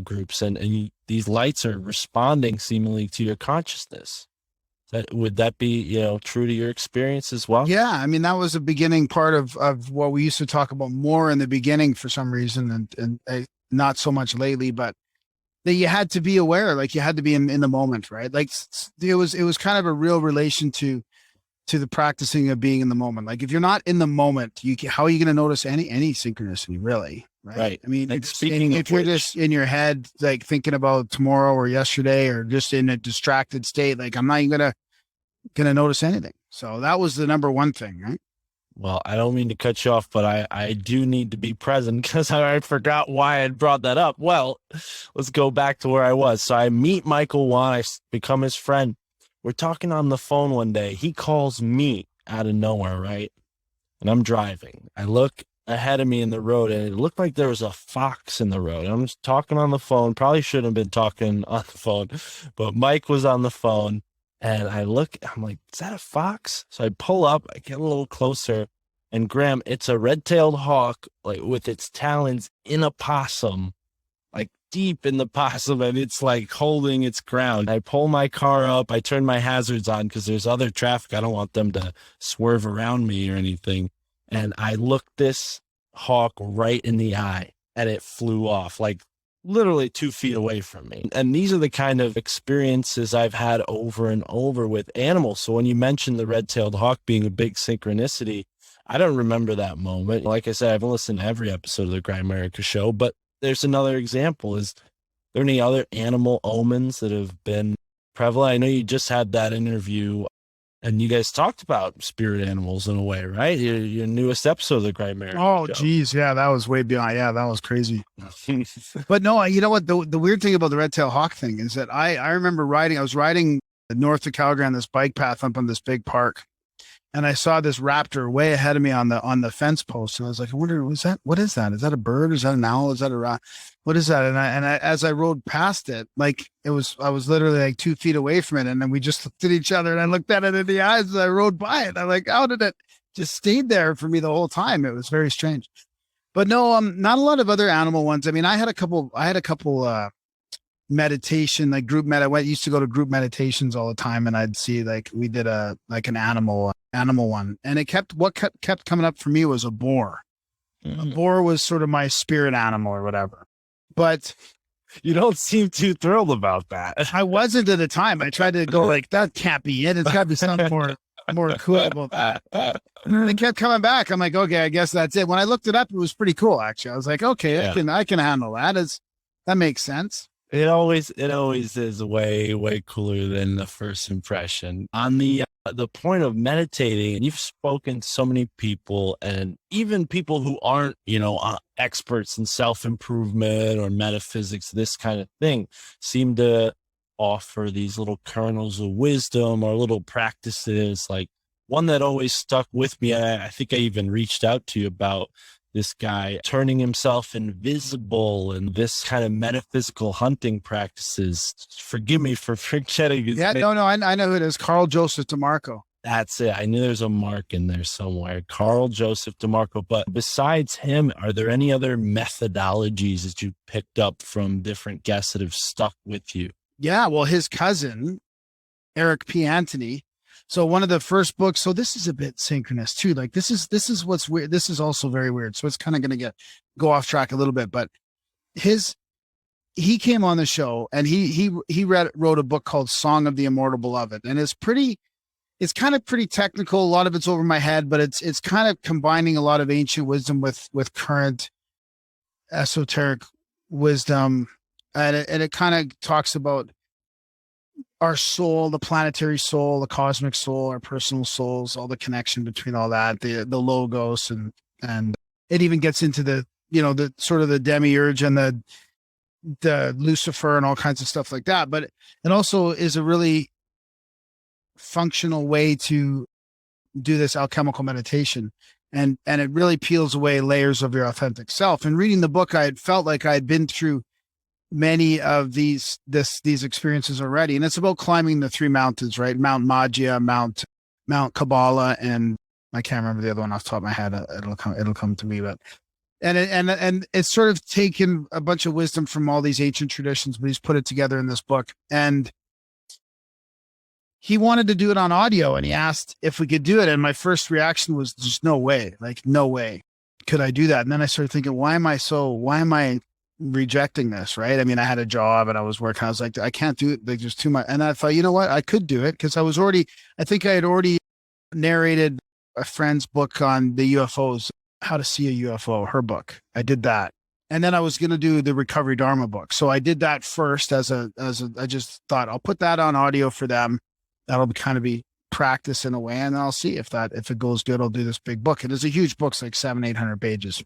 groups, and these lights are responding seemingly to your consciousness. Would that be, true to your experience as well? Yeah. I mean, that was a beginning part of what we used to talk about more in the beginning for some reason, and not so much lately, but that you had to be aware, like you had to be in the moment, right? Like it was kind of a real relation to the practicing of being in the moment. Like if you're not in the moment, how are you going to notice any synchronicity, really? Right. I mean, like if you're just in your head, like thinking about tomorrow or yesterday, or just in a distracted state, like I'm not even gonna notice anything. So that was the number one thing, right? Well, I don't mean to cut you off, but I do need to be present because I forgot why I had brought that up. Well, let's go back to where I was. So I meet Michael Wan, I become his friend. we're talking on the phone one day. He calls me out of nowhere, right? And I'm driving. I look ahead of me in the road, and it looked like there was a fox in the road. I'm just talking on the phone. Probably shouldn't have been talking on the phone, but Mike was on the phone, and I look, I'm like, is that a fox? So I pull up, I get a little closer, and Graham, it's a red-tailed hawk, like with its talons in a possum, like deep in the possum, and it's like holding its ground. I pull my car up, I turn my hazards on because there's other traffic. I don't want them to swerve around me or anything. And I looked this hawk right in the eye, and it flew off like literally 2 feet away from me. And these are the kind of experiences I've had over and over with animals. So when you mentioned the red-tailed hawk being a big synchronicity, I don't remember that moment. Like I said, I haven't listened to every episode of the Grimerica Show, but there's another example. Is there any other animal omens that have been prevalent? I know you just had that interview, and you guys talked about spirit animals in a way, right? Your newest episode of the Grimerica Oh, Show. geez. Yeah, that was way beyond. Yeah, that was crazy. But no, you know what? The weird thing about the red-tailed hawk thing is that I remember I was riding north of Calgary on this bike path up on this big park. And I saw this raptor way ahead of me on the fence post, and I was like, I wonder, what is that? Is that a bird? Is that an owl? Is that a rat? What is that? And I as I rode past it, like I was literally like 2 feet away from it, and then we just looked at each other, and I looked at it in the eyes as I rode by it. I'm like, how did it just stayed there for me the whole time? It was very strange. But no, not a lot of other animal ones. I mean, I had a couple meditation, like group used to go to group meditations all the time, and I'd see we did an animal one, and what kept coming up for me was a boar. A boar was sort of my spirit animal or whatever. But you don't seem too thrilled about that. I wasn't at the time. I tried to go like, that can't be it. It's got to be something more cool about that. And it kept coming back. I'm like, okay, I guess that's it. When I looked it up, it was pretty cool, actually. I was like, okay, yeah. I can handle that. That makes sense. It always is way cooler than the first impression. On the point of meditating, and you've spoken to so many people, and even people who aren't, experts in self-improvement or metaphysics, this kind of thing, seem to offer these little kernels of wisdom or little practices. Like one that always stuck with me, I think I even reached out to you about this guy turning himself invisible and this kind of metaphysical hunting practices. Forgive me for forgetting his name. No, I know who it is. Carl Joseph DeMarco. That's it. I knew there's a Mark in there somewhere. Carl Joseph DeMarco. But besides him, are there any other methodologies that you picked up from different guests that have stuck with you? Yeah, well, his cousin, Eric P. Anthony. So one of the first books, so this is a bit synchronous too. Like this is what's weird. This is also very weird. So it's kind of going to go off track a little bit, but he came on the show, and he wrote a book called Song of the Immortal Beloved. And it's kind of pretty technical. A lot of it's over my head, but it's kind of combining a lot of ancient wisdom with current esoteric wisdom. And it kind of talks about our soul, the planetary soul, the cosmic soul, our personal souls, all the connection between all that, the logos, and it even gets into the sort of the demiurge and the Lucifer and all kinds of stuff like that. But it also is a really functional way to do this alchemical meditation, and it really peels away layers of your authentic self. And reading the book, I had felt like I had been through many of these experiences already. And it's about climbing the 3 mountains, right? Mount Magia, Mount Kabbalah, and I can't remember the other one off the top of my head. It'll come to me, but and it's sort of taken a bunch of wisdom from all these ancient traditions, but he's put it together in this book. And he wanted to do it on audio, and he asked if we could do it. And my first reaction was just no way, like no way could I do that. And then I started thinking, why am I rejecting this, right? I mean, I had a job and I was working. I was like, I can't do it. Like, there's too much. And I thought, you know what? I could do it because I think I had already narrated a friend's book on the UFOs, How to See a UFO, her book. I did that. And then I was going to do the Recovery Dharma book. So I did that first I just thought I'll put that on audio for them. That'll kind of be practice in a way. And I'll see if it goes good, I'll do this big book. It is a huge book. It's like 700-800 pages.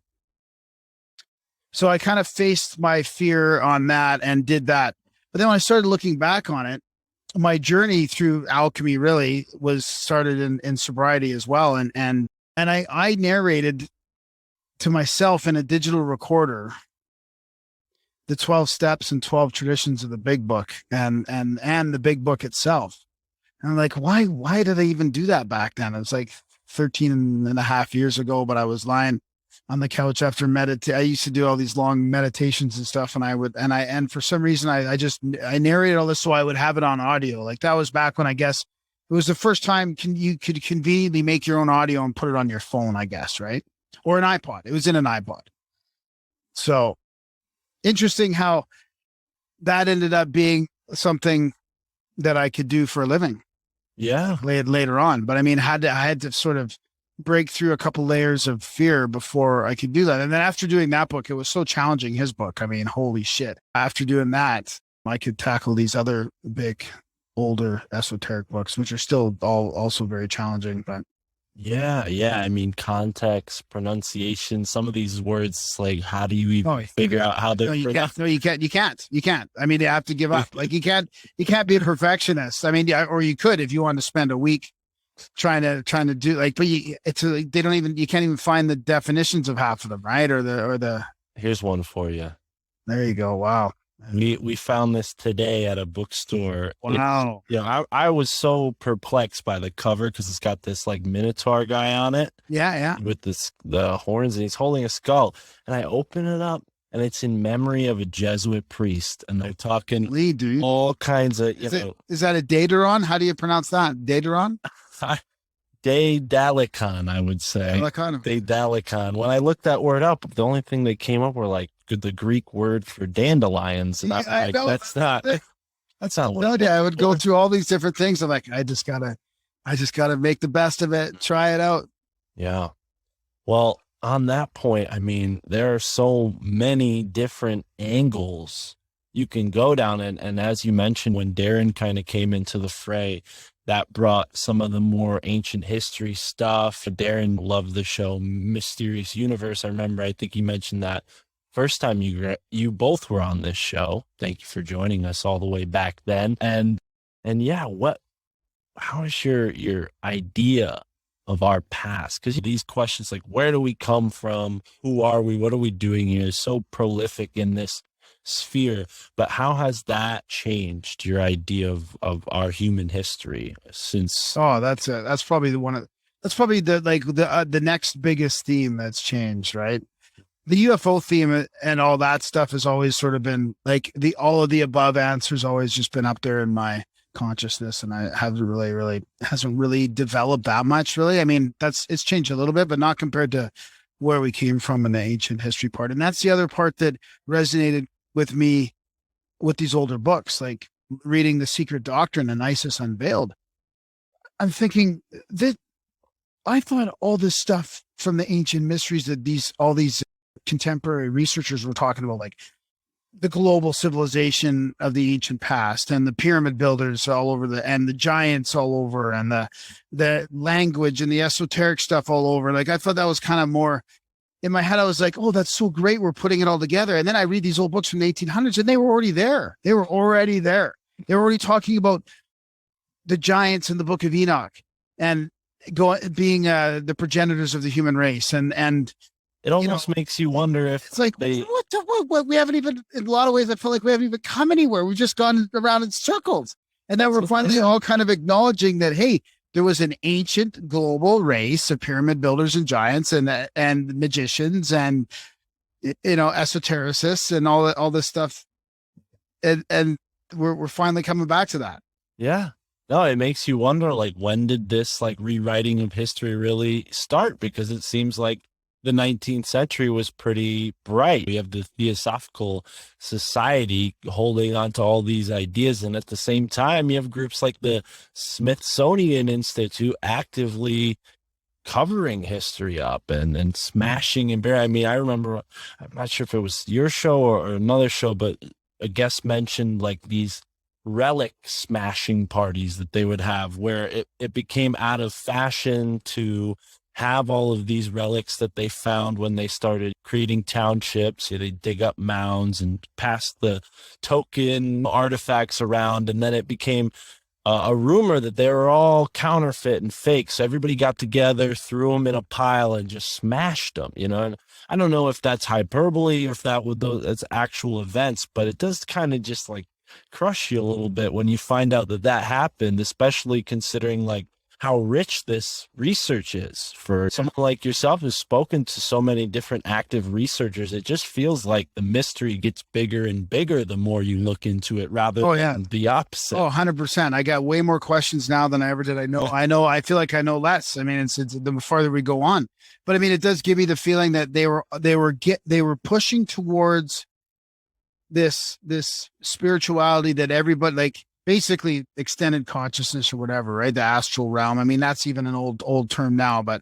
So I kind of faced my fear on that and did that. But then when I started looking back on it, my journey through alchemy really was started in sobriety as well. And I narrated to myself in a digital recorder the 12 steps and 12 traditions of the big book and the big book itself. And I'm like, why did I even do that back then? It was like 13 and a half years ago, but I was lying on the couch after I used to do all these long meditations and stuff. And for some reason I narrated all this so I would have it on audio. Like that was back when I guess it was the first time you could conveniently make your own audio and put it on your phone, I guess, right? Or an iPod. It was in an iPod. So interesting how that ended up being something that I could do for a living. Yeah. Later on. But I mean, I had to sort of break through a couple layers of fear before I could do that. And then after doing that book, it was so challenging, his book. I mean, holy shit. After doing that, I could tackle these other big, older esoteric books, which are still also very challenging. But Yeah. I mean, context, pronunciation, some of these words, like, how do you even figure out how to? You can't. I mean, you have to give up. Like you can't be a perfectionist. I mean, or you could if you want to spend a week trying to do like, but you can't even find the definitions of half of them, right? Or the. Here's one for you. There you go. Wow. We found this today at a bookstore. Wow. I was so perplexed by the cover because it's got this like Minotaur guy on it. Yeah. With the horns, and he's holding a skull. And I open it up, and it's in memory of a Jesuit priest, and they're talking dude. all kinds of. Is that a Dateron? How do you pronounce that? Dateron? Daedalican, I would say. Daedalican. When I looked that word up, the only thing that came up were like the Greek word for dandelions, and I'm like, that's not. No, I would go through all these different things. I'm like, I just gotta make the best of it. Try it out. Yeah. Well, on that point, I mean, there are so many different angles you can go down. And as you mentioned, when Darren kind of came into the fray, that brought some of the more ancient history stuff. Darren loved the show Mysterious Universe. I think you mentioned that first time you both were on this show. Thank you for joining us all the way back then. And yeah, how is your idea of our past? Because these questions like, where do we come from? Who are we? What are we doing here? Is so prolific in this sphere. But how has that changed your idea of our human history since? That's probably the next biggest theme that's changed, right? The UFO theme and all that stuff has always sort of been like all of the above answers always just been up there in my consciousness, and I haven't hasn't really developed that much, really. I mean, it's changed a little bit, but not compared to where we came from in the ancient history part. And that's the other part that resonated with me with these older books, like reading The Secret Doctrine and Isis Unveiled. I'm thinking that I thought all this stuff from the ancient mysteries that all these contemporary researchers were talking about, like the global civilization of the ancient past and the pyramid builders all over and the giants all over, and the language and the esoteric stuff all over. Like, I thought that was kind of more in my head. I was like, oh, that's so great. We're putting it all together. And then I read these old books from the 1800s, and they were already there. They were already talking about the giants in the Book of Enoch and being the progenitors of the human race. And it almost makes you wonder if it's like, what we haven't even, in a lot of ways, I feel like we haven't even come anywhere. We've just gone around in circles. And then we're finally all kind of acknowledging that, hey, there was an ancient global race of pyramid builders and giants and magicians and, esotericists and all this stuff. And we're finally coming back to that. Yeah. No, it makes you wonder, like, when did this like rewriting of history really start? Because it seems like the 19th century was pretty bright. We have the Theosophical Society holding on to all these ideas. And at the same time, you have groups like the Smithsonian Institute actively covering history up and smashing and burying. I mean, I remember, I'm not sure if it was your show or another show, but a guest mentioned like these relic smashing parties that they would have, where it became out of fashion to have all of these relics that they found when they started creating townships. They dig up mounds and pass the token artifacts around. And then it became a rumor that they were all counterfeit and fake. So everybody got together, threw them in a pile, and just smashed them. And I don't know if that's hyperbole or if that's actual events, but it does kind of just like crush you a little bit when you find out that happened, especially considering like how rich this research is for someone like yourself who's spoken to so many different active researchers. It just feels like the mystery gets bigger and bigger the more you look into it, rather than the opposite. 100%. I got way more questions now than I ever did. I feel like I know less. I mean, it's the farther we go on, but I mean, it does give me the feeling that they were pushing towards this spirituality that everybody, like, basically extended consciousness or whatever, right? The astral realm. I mean, that's even an old term now, but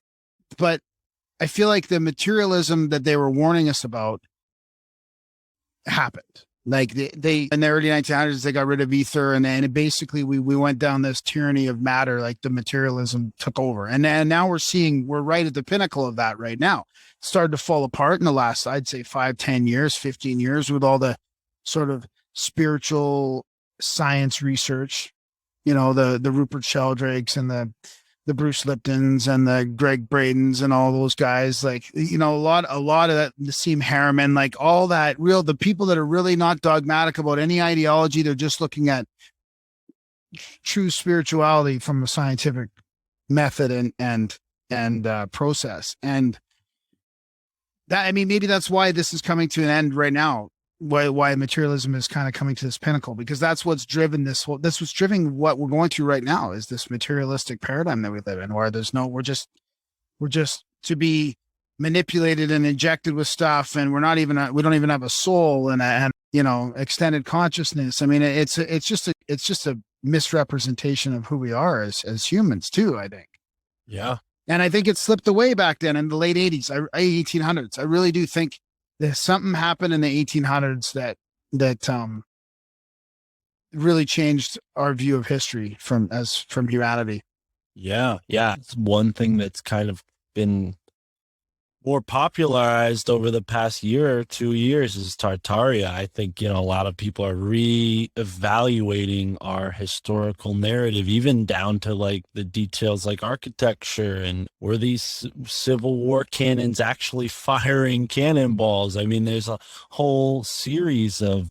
I feel like the materialism that they were warning us about happened. Like they in the early 1900s, they got rid of ether, and then basically we went down this tyranny of matter. Like the materialism took over, and now we're right at the pinnacle of that right now. It started to fall apart in the last, I'd say 5, 10 years, 15 years, with all the sort of spiritual science research, the Rupert Sheldrake's and the Bruce Liptons and the Greg Bradens and all those guys, like, a lot of that, Nassim Harriman, like all that the people that are really not dogmatic about any ideology. They're just looking at true spirituality from a scientific method and process. And that, I mean, maybe that's why this is coming to an end right now. Why materialism is kind of coming to this pinnacle, because that's what's driven what's driven what we're going through right now, is this materialistic paradigm that we live in, where we're just to be manipulated and injected with stuff, and we don't even have a soul and extended consciousness. I mean, it's just a misrepresentation of who we are as humans too, I think. Yeah. And I think it slipped away back then in the late 1800s. I really do think there's something happened in the 1800s that really changed our view of history from humanity. Yeah. It's one thing that's kind of been more popularized over the past year or 2 years is Tartaria. I think, a lot of people are re-evaluating our historical narrative, even down to like the details like architecture, and were these Civil War cannons actually firing cannonballs? I mean, there's a whole series of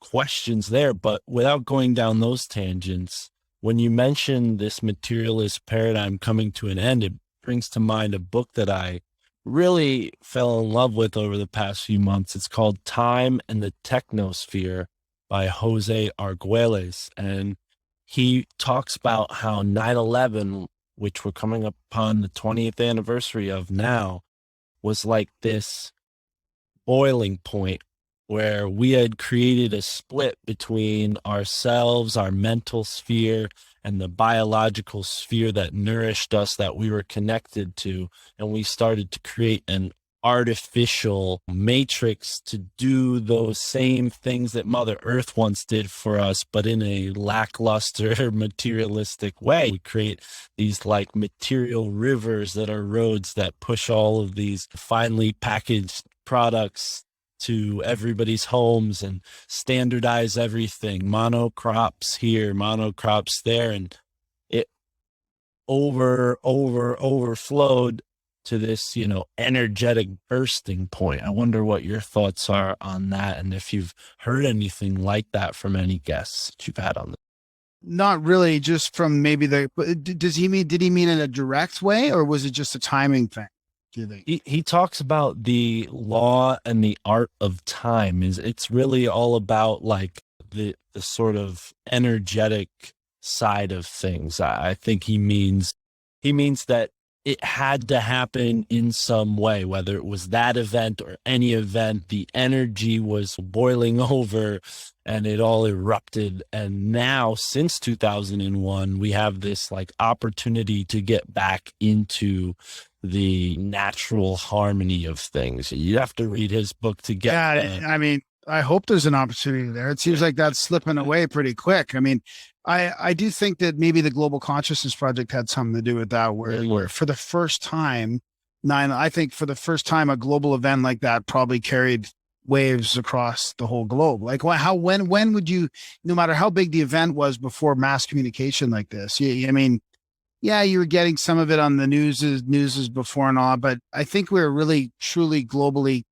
questions there, but without going down those tangents, when you mention this materialist paradigm coming to an end, it brings to mind a book that I really fell in love with over the past few months. It's called Time and the Technosphere by Jose Arguelles. And he talks about how 9/11, which we're coming up upon the 20th anniversary of now, was like this boiling point where we had created a split between ourselves, our mental sphere, and the biological sphere that nourished us, that we were connected to. And we started to create an artificial matrix to do those same things that Mother Earth once did for us, but in a lackluster, materialistic way. We create these like material rivers that are roads that push all of these finely packaged products to everybody's homes and standardize everything, monocrops here, monocrops there, and it overflowed to this, energetic bursting point. I wonder what your thoughts are on that, and if you've heard anything like that from any guests that you've had on this. Not really, just from maybe did he mean in a direct way, or was it just a timing thing? Do you think? He talks about the law and the art of time. It's really all about like the sort of energetic side of things. I think he means that it had to happen in some way, whether it was that event or any event. The energy was boiling over and it all erupted. And now, since 2001, we have this like opportunity to get back into the natural harmony of things. You have to read his book to get. Yeah, I mean, I hope there's an opportunity there. It seems like that's slipping away pretty quick. I mean, I do think that maybe the Global Consciousness Project had something to do with that, where for the first time, I think for the first time, a global event like that probably carried waves across the whole globe. Like when would you, no matter how big the event was before mass communication like this, I mean, yeah, you were getting some of it on the newses before and all, but I think we were really truly globally,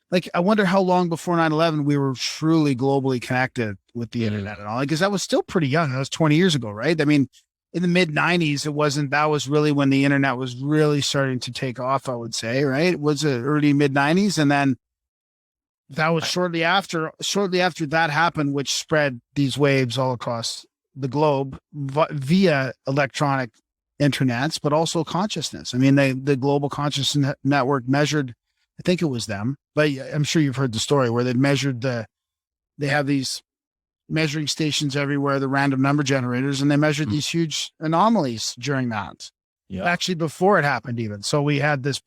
like, I wonder how long before 9/11 we were truly globally connected with the internet and all, because that was still pretty young. That was 20 years ago, right? I mean, in the mid 90s, that was really when the internet was really starting to take off, I would say, right? It was early mid 90s. And then that was shortly after that happened, which spread these waves all across the globe via electronic internets, but also consciousness. I mean, the global consciousness network measured, I think it was them, but I'm sure you've heard the story where they have these measuring stations everywhere, the random number generators, and they measured these huge anomalies during that. Yeah. Actually, before it happened even. So we had this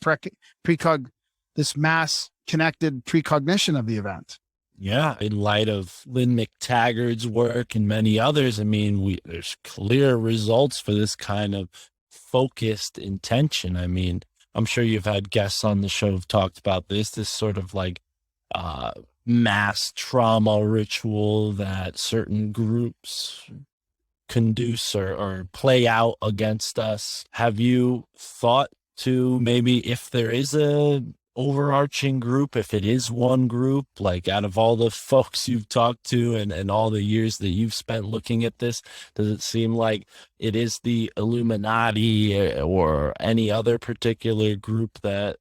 this mass connected precognition of the event. Yeah. In light of Lynn McTaggart's work and many others, I mean, there's clear results for this kind of focused intention. I mean, I'm sure you've had guests on the show who've talked about this sort of like mass trauma ritual that certain groups conduce or play out against us. Have you thought to maybe if there is a overarching group, if it is one group, like out of all the folks you've talked to and all the years that you've spent looking at this, does it seem like it is the Illuminati or any other particular group that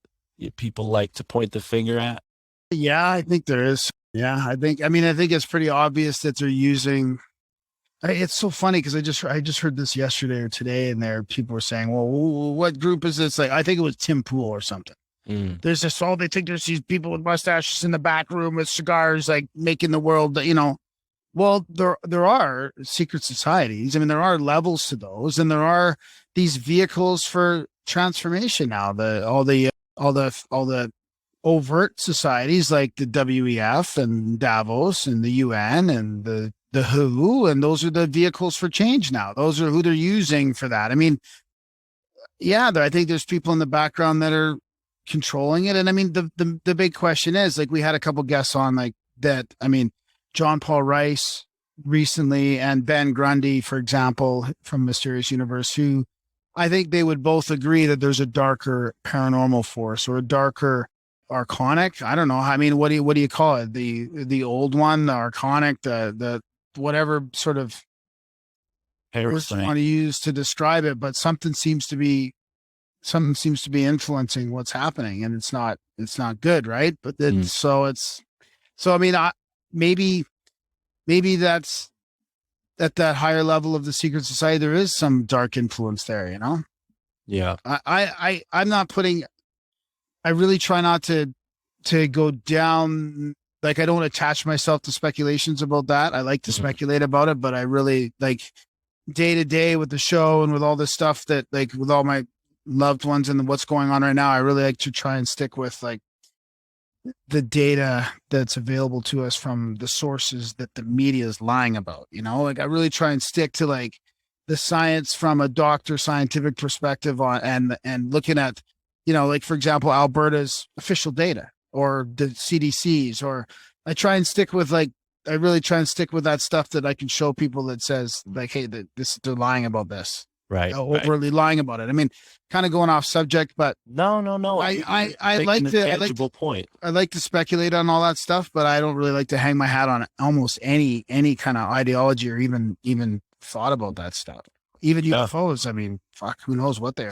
people like to point the finger at? Yeah, I think there is. Yeah, I think it's pretty obvious that they're using. It's so funny because I just heard this yesterday or today, and people were saying, well, what group is this? Like, I think it was Tim Pool or something. There's this they think there's these people with mustaches in the back room with cigars, like making the world, well, there are secret societies. I mean, there are levels to those, and there are these vehicles for transformation now. All the overt societies like the WEF and Davos and the UN and the WHO, and those are the vehicles for change now. Those are who they're using for that. I mean, yeah, I think there's people in the background that are controlling it. And I mean, the big question is, like, we had a couple guests on like that. I mean, John Paul Rice recently and Ben Grundy, for example, from Mysterious Universe, who I think they would both agree that there's a darker paranormal force or a darker archonic. I don't know. I mean, what do you call it? The old one, the archonic, the whatever sort of words you want to use to describe it, but something seems to be influencing what's happening, and it's not good, right? But so I mean, maybe that's at that higher level of the secret society, there is some dark influence there, Yeah. I'm not putting, I really try not to go down. Like, I don't attach myself to speculations about that. I like to speculate about it, but I really, like, day to day with the show and with all this stuff that, like, with all my loved ones and what's going on right now, I really like to try and stick with, like, the data that's available to us from the sources that the media is lying about, like, I really try and stick to, like, the science from a scientific perspective on, and looking at, like, for example, Alberta's official data or the CDC's, or I really try and stick with that stuff that I can show people that says, like, hey, they're lying about this. Right. Overly lying about it. I mean, kind of going off subject, but no. I like to speculate on all that stuff, but I don't really like to hang my hat on almost any kind of ideology or even thought about that stuff. Even UFOs. I mean, fuck, who knows what they're.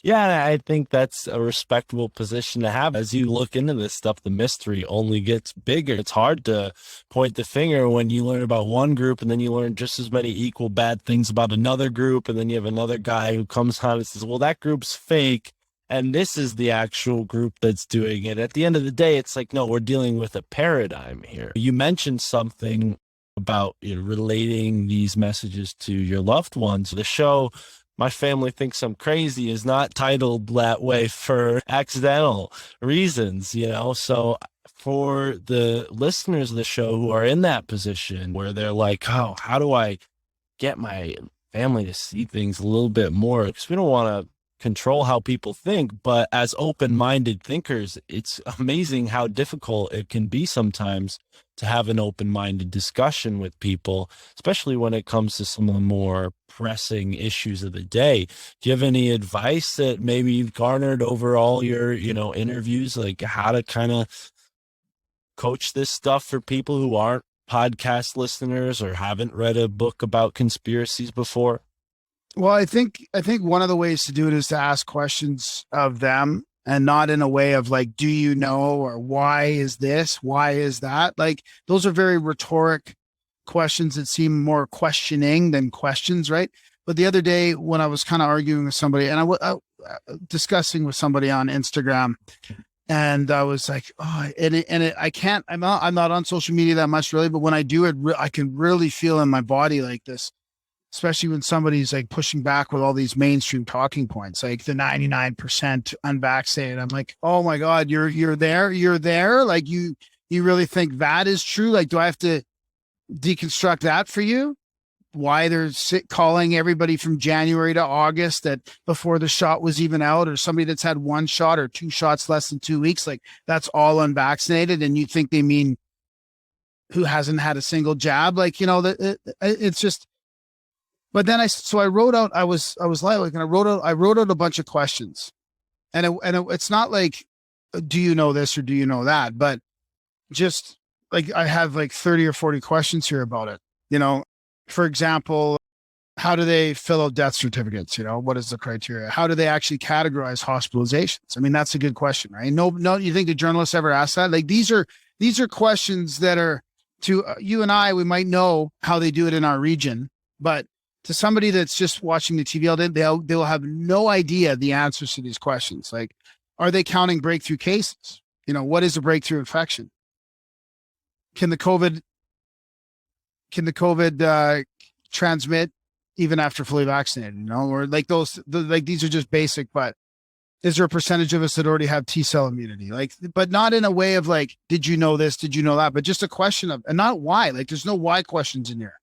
Yeah, I think that's a respectable position to have. As you look into this stuff, the mystery only gets bigger. It's hard to point the finger when you learn about one group and then you learn just as many equal bad things about another group, and then you have another guy who comes on and says, well, that group's fake and this is the actual group that's doing it. At the end of the day, it's like, no, we're dealing with a paradigm here. You mentioned something about relating these messages to your loved ones. The show My Family Thinks I'm Crazy is not titled that way for accidental reasons, So for the listeners of the show who are in that position where they're like, oh, how do I get my family to see things a little bit more? Because we don't want to control how people think, but as open-minded thinkers, it's amazing how difficult it can be sometimes to have an open-minded discussion with people, especially when it comes to some of the more pressing issues of the day. Do you have any advice that maybe you've garnered over all your, interviews, like how to kind of coach this stuff for people who aren't podcast listeners or haven't read a book about conspiracies before? Well, I think one of the ways to do it is to ask questions of them, and not in a way of like, do you know, or why is this? Why is that? Like, those are very rhetoric questions that seem more questioning than questions, right? But the other day when I was kind of arguing with somebody, and I discussing with somebody on Instagram, and I was like, I'm not on social media that much really, but when I do it, I can really feel in my body like this, especially when somebody's like pushing back with all these mainstream talking points, like the 99% unvaccinated. I'm like, oh my God, you're there. Like you really think that is true? Like, do I have to deconstruct that for you? Why they're calling everybody from January to August that before the shot was even out, or somebody that's had 1 shot or 2 shots less than 2 weeks, like that's all unvaccinated. And you think they mean who hasn't had a single jab? Like, it's just. But then I wrote out, I was like, and I wrote out a bunch of questions, and it's not like, do you know this or do you know that? But just like, I have like 30 or 40 questions here about it. For example, how do they fill out death certificates? What is the criteria? How do they actually categorize hospitalizations? I mean, that's a good question, right? No, you think the journalists ever asked that? Like, these are questions that are to you and I, we might know how they do it in our region, but to somebody that's just watching the TV all day, they'll have no idea the answers to these questions. Like, are they counting breakthrough cases? What is a breakthrough infection? Can the COVID transmit even after fully vaccinated? Or like these are just basic, but is there a percentage of us that already have T-cell immunity? Like, but not in a way of like, did you know this? Did you know that? But just a question of, and not why. Like, there's no why questions in here.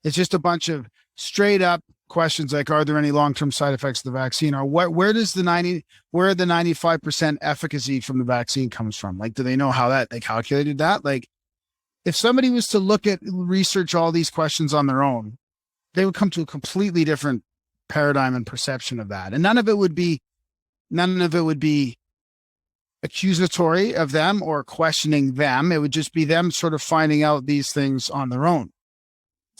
It's just a bunch of straight up questions like, are there any long-term side effects of the vaccine? Or where the 95% efficacy from the vaccine comes from? Like, do they know how they calculated that? Like, if somebody was to research all these questions on their own, they would come to a completely different paradigm and perception of that. And none of it would be accusatory of them or questioning them. It would just be them sort of finding out these things on their own.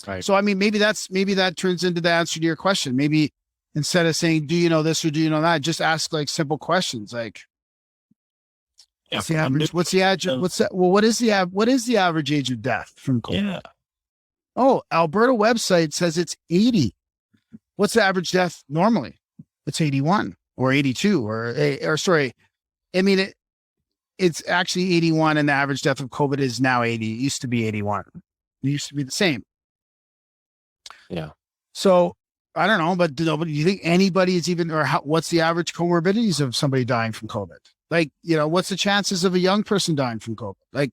Right. So, I mean, maybe that turns into the answer to your question. Maybe instead of saying, do you know this or do you know that, just ask like simple questions like, what's the average? What is the average age of death from COVID? Yeah. Oh, Alberta website says it's 80. What's the average death normally? It's 81 or 82 or sorry. I mean, it's actually 81 and the average death of COVID is now 80. It used to be 81. It used to be the same. Yeah. So I don't know, but do you think anybody is even, or what's the average comorbidities of somebody dying from COVID? Like, what's the chances of a young person dying from COVID? Like,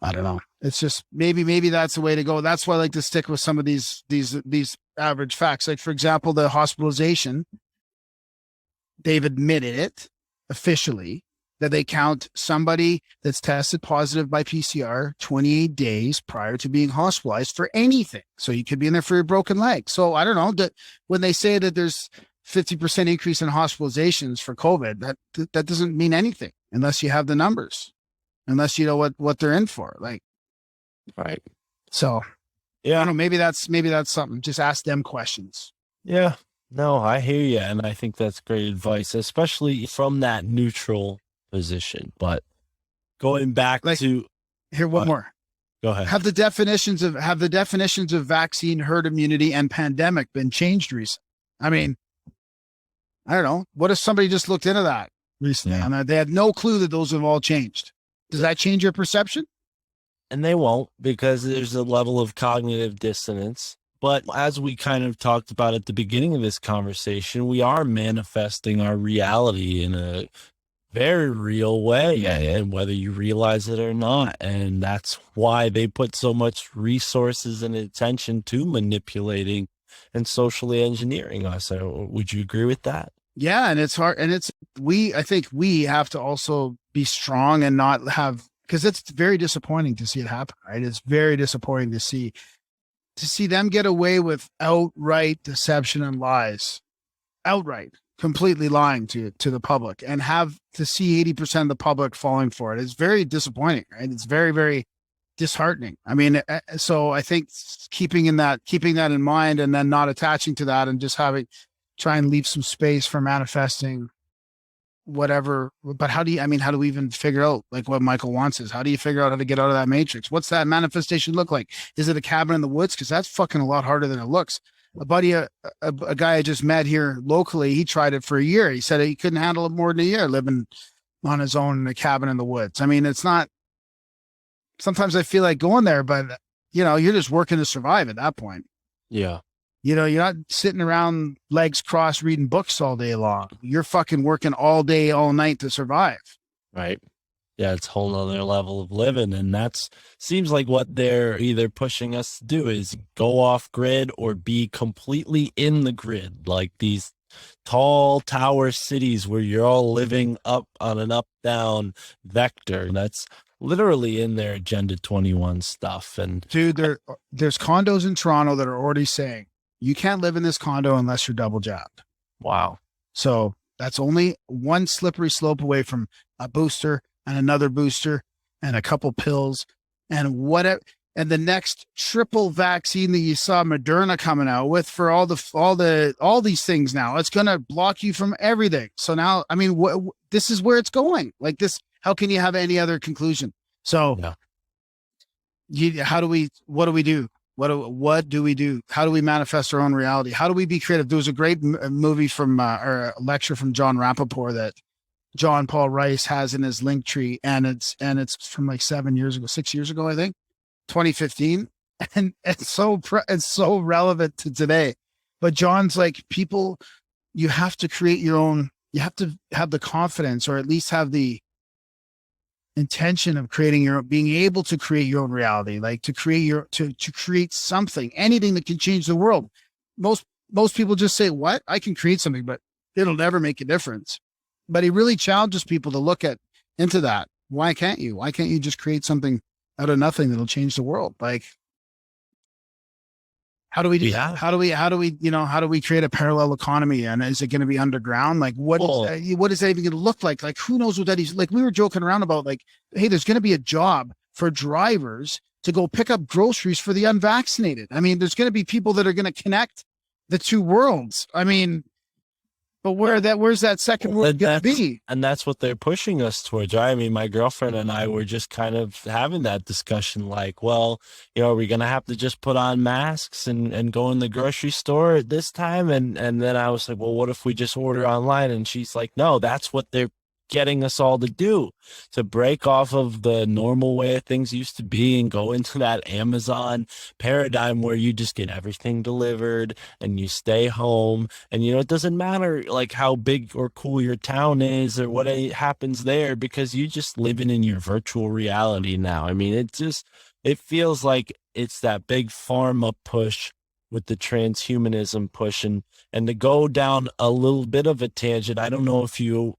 I don't know. It's just maybe that's the way to go. That's why I like to stick with some of these average facts. Like, for example, the hospitalization, they've admitted it officially that they count somebody that's tested positive by PCR 28 days prior to being hospitalized for anything. So you could be in there for a broken leg. So I don't know that when they say that there's 50% increase in hospitalizations for COVID, that doesn't mean anything unless you have the numbers, unless you know what they're in for. Like, right. So yeah, I don't know, maybe that's something. Just ask them questions. Yeah, no, I hear you. And I think that's great advice, especially from that neutral position. But going back to here, one more. Go ahead. Have the definitions of vaccine, herd immunity, and pandemic been changed recently? I mean, I don't know. What if somebody just looked into that recently and they had no clue that those have all changed? Does that change your perception? And they won't, because there's a level of cognitive dissonance. But as we kind of talked about at the beginning of this conversation, we are manifesting our reality in a very real way, and whether you realize it or not. And that's why they put so much resources and attention to manipulating and socially engineering us. Would you agree with that? Yeah, and it's hard, and I think we have to also be strong and not have, because it's very disappointing to see it happen, right? It's very disappointing to see them get away with outright deception and lies, outright, completely lying to the public, and have to see 80% of the public falling for it. It's very disappointing, right? It's very, very disheartening. I mean, so I think keeping that in mind, and then not attaching to that, and just try and leave some space for manifesting whatever. But how do we even figure out like what Michael wants is, how do you figure out how to get out of that matrix? What's that manifestation look like? Is it a cabin in the woods? Because that's fucking a lot harder than it looks. A buddy, a guy I just met here locally, he tried it for a year. He said he couldn't handle it more than a year living on his own in a cabin in the woods. I mean, it's not, sometimes I feel like going there, but you're just working to survive at that point. Yeah. You're not sitting around legs crossed reading books all day long. You're fucking working all day, all night to survive. Right. Yeah, it's a whole nother level of living. And that's seems like what they're either pushing us to do is go off grid or be completely in the grid. Like these tall tower cities where you're all living up on an up-down vector. That's literally in their Agenda 21 stuff. And dude, there's condos in Toronto that are already saying, you can't live in this condo unless you're double jabbed. wow. So that's only one slippery slope away from a booster and another booster and a couple pills and whatever. And the next triple vaccine that you saw Moderna coming out with for all these things now, it's going to block you from everything. So now, I mean, this is where it's going like this. How can you have any other conclusion? So what do we do? What do we do? How do we manifest our own reality? How do we be creative? There was a great movie from, or a lecture from John Rappaport that John Paul Rice has in his link tree. And it's from like 6 years ago, I think, 2015. And it's so relevant to today. But John's like, people, you have to create your own, you have to have the confidence, or at least have the intention of being able to create your own reality, like to create something, anything that can change the world. Most people just say, what? I can create something, but it'll never make a difference. But he really challenges people to look into that. Why can't you? Why can't you just create something out of nothing that'll change the world? Like, how do we do that? How do we create a parallel economy? And is it going to be underground? Like, what is that even going to look like? Like, who knows what that is? Like, we were joking around about like, hey, there's going to be a job for drivers to go pick up groceries for the unvaccinated. I mean, there's going to be people that are going to connect the two worlds. I mean, but where's that second world going to be? And that's what they're pushing us towards. Right? I mean, my girlfriend and I were just kind of having that discussion, like, well, are we going to have to just put on masks and go in the grocery store at this time? And then I was like, well, what if we just order online? And she's like, no, that's what they're getting us all to do, to break off of the normal way things used to be and go into that Amazon paradigm where you just get everything delivered and you stay home. And, it doesn't matter like how big or cool your town is or what happens there, because you just living in your virtual reality now. I mean, it feels like it's that big pharma push with the transhumanism push. And to go down a little bit of a tangent, I don't know if you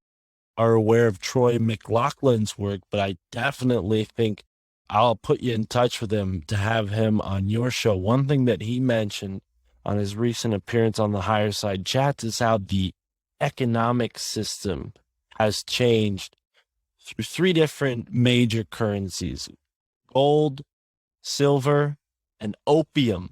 are aware of Troy McLaughlin's work, but I definitely think I'll put you in touch with him to have him on your show. One thing that he mentioned on his recent appearance on the Higher Side Chats is how the economic system has changed through 3 different major currencies: gold, silver, and opium.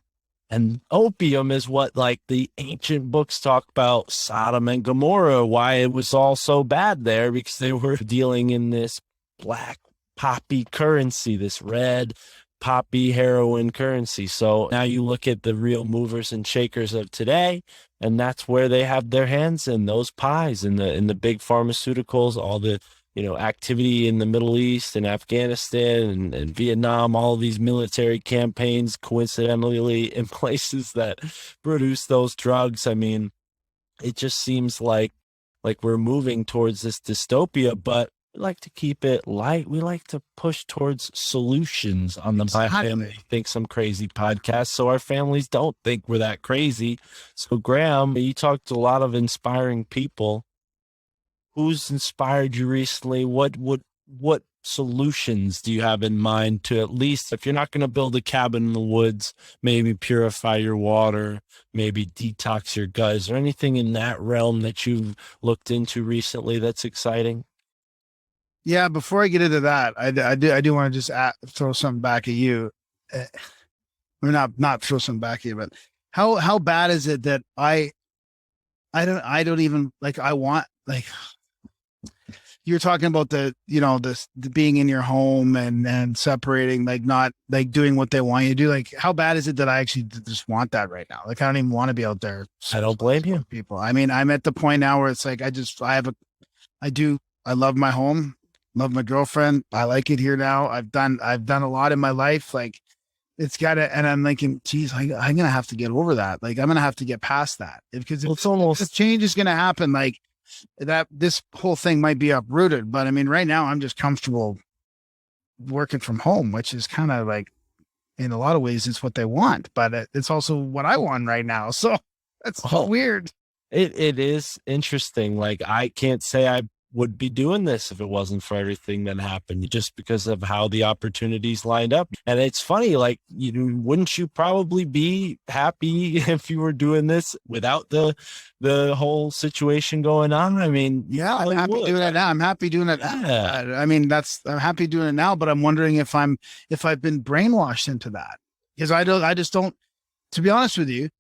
And opium is what like the ancient books talk about Sodom and Gomorrah, why it was all so bad there, because they were dealing in this black poppy currency, this red poppy heroin currency. So now you look at the real movers and shakers of today, and that's where they have their hands in those pies, in the big pharmaceuticals, all the activity in the Middle East and Afghanistan and Vietnam, all these military campaigns, coincidentally in places that produce those drugs. I mean, it just seems like we're moving towards this dystopia, but we like to keep it light. We like to push towards solutions on the My Family Thinks I'm Crazy podcast, so our families don't think we're that crazy. So, Graham, you talked to a lot of inspiring people. Who's inspired you recently? What solutions do you have in mind to, at least if you're not going to build a cabin in the woods, maybe purify your water, maybe detox your gut? Is there anything in that realm that you've looked into recently that's exciting? Yeah, before I get into that, I do want to just throw something back at you. Or not throw something back at you, but how bad is it that I don't even like, I want, like, you're talking about the being in your home and separating, like not like doing what they want you to do. Like, how bad is it that I actually just want that right now? Like, I don't even want to be out there. I don't blame you. People. I mean, I'm at the point now where it's like, I love my home, love my girlfriend. I like it here now. I've done a lot in my life. Like, it's gotta, and I'm thinking, geez, I'm going to have to get over that. Like, I'm going to have to get past that because it's almost, if change is going to happen, like, that this whole thing might be uprooted. But I mean, right now I'm just comfortable working from home, which is kind of like, in a lot of ways, it's what they want, but it's also what I want right now. So that's weird. It is interesting. Like, I can't say I would be doing this if it wasn't for everything that happened, just because of how the opportunities lined up. And it's funny, like, wouldn't you probably be happy if you were doing this without the whole situation going on? I mean, yeah, I'm happy doing it now. I'm happy doing it. Yeah. I mean, I'm happy doing it now, but I'm wondering if I've been brainwashed into that, because I just don't, to be honest with you,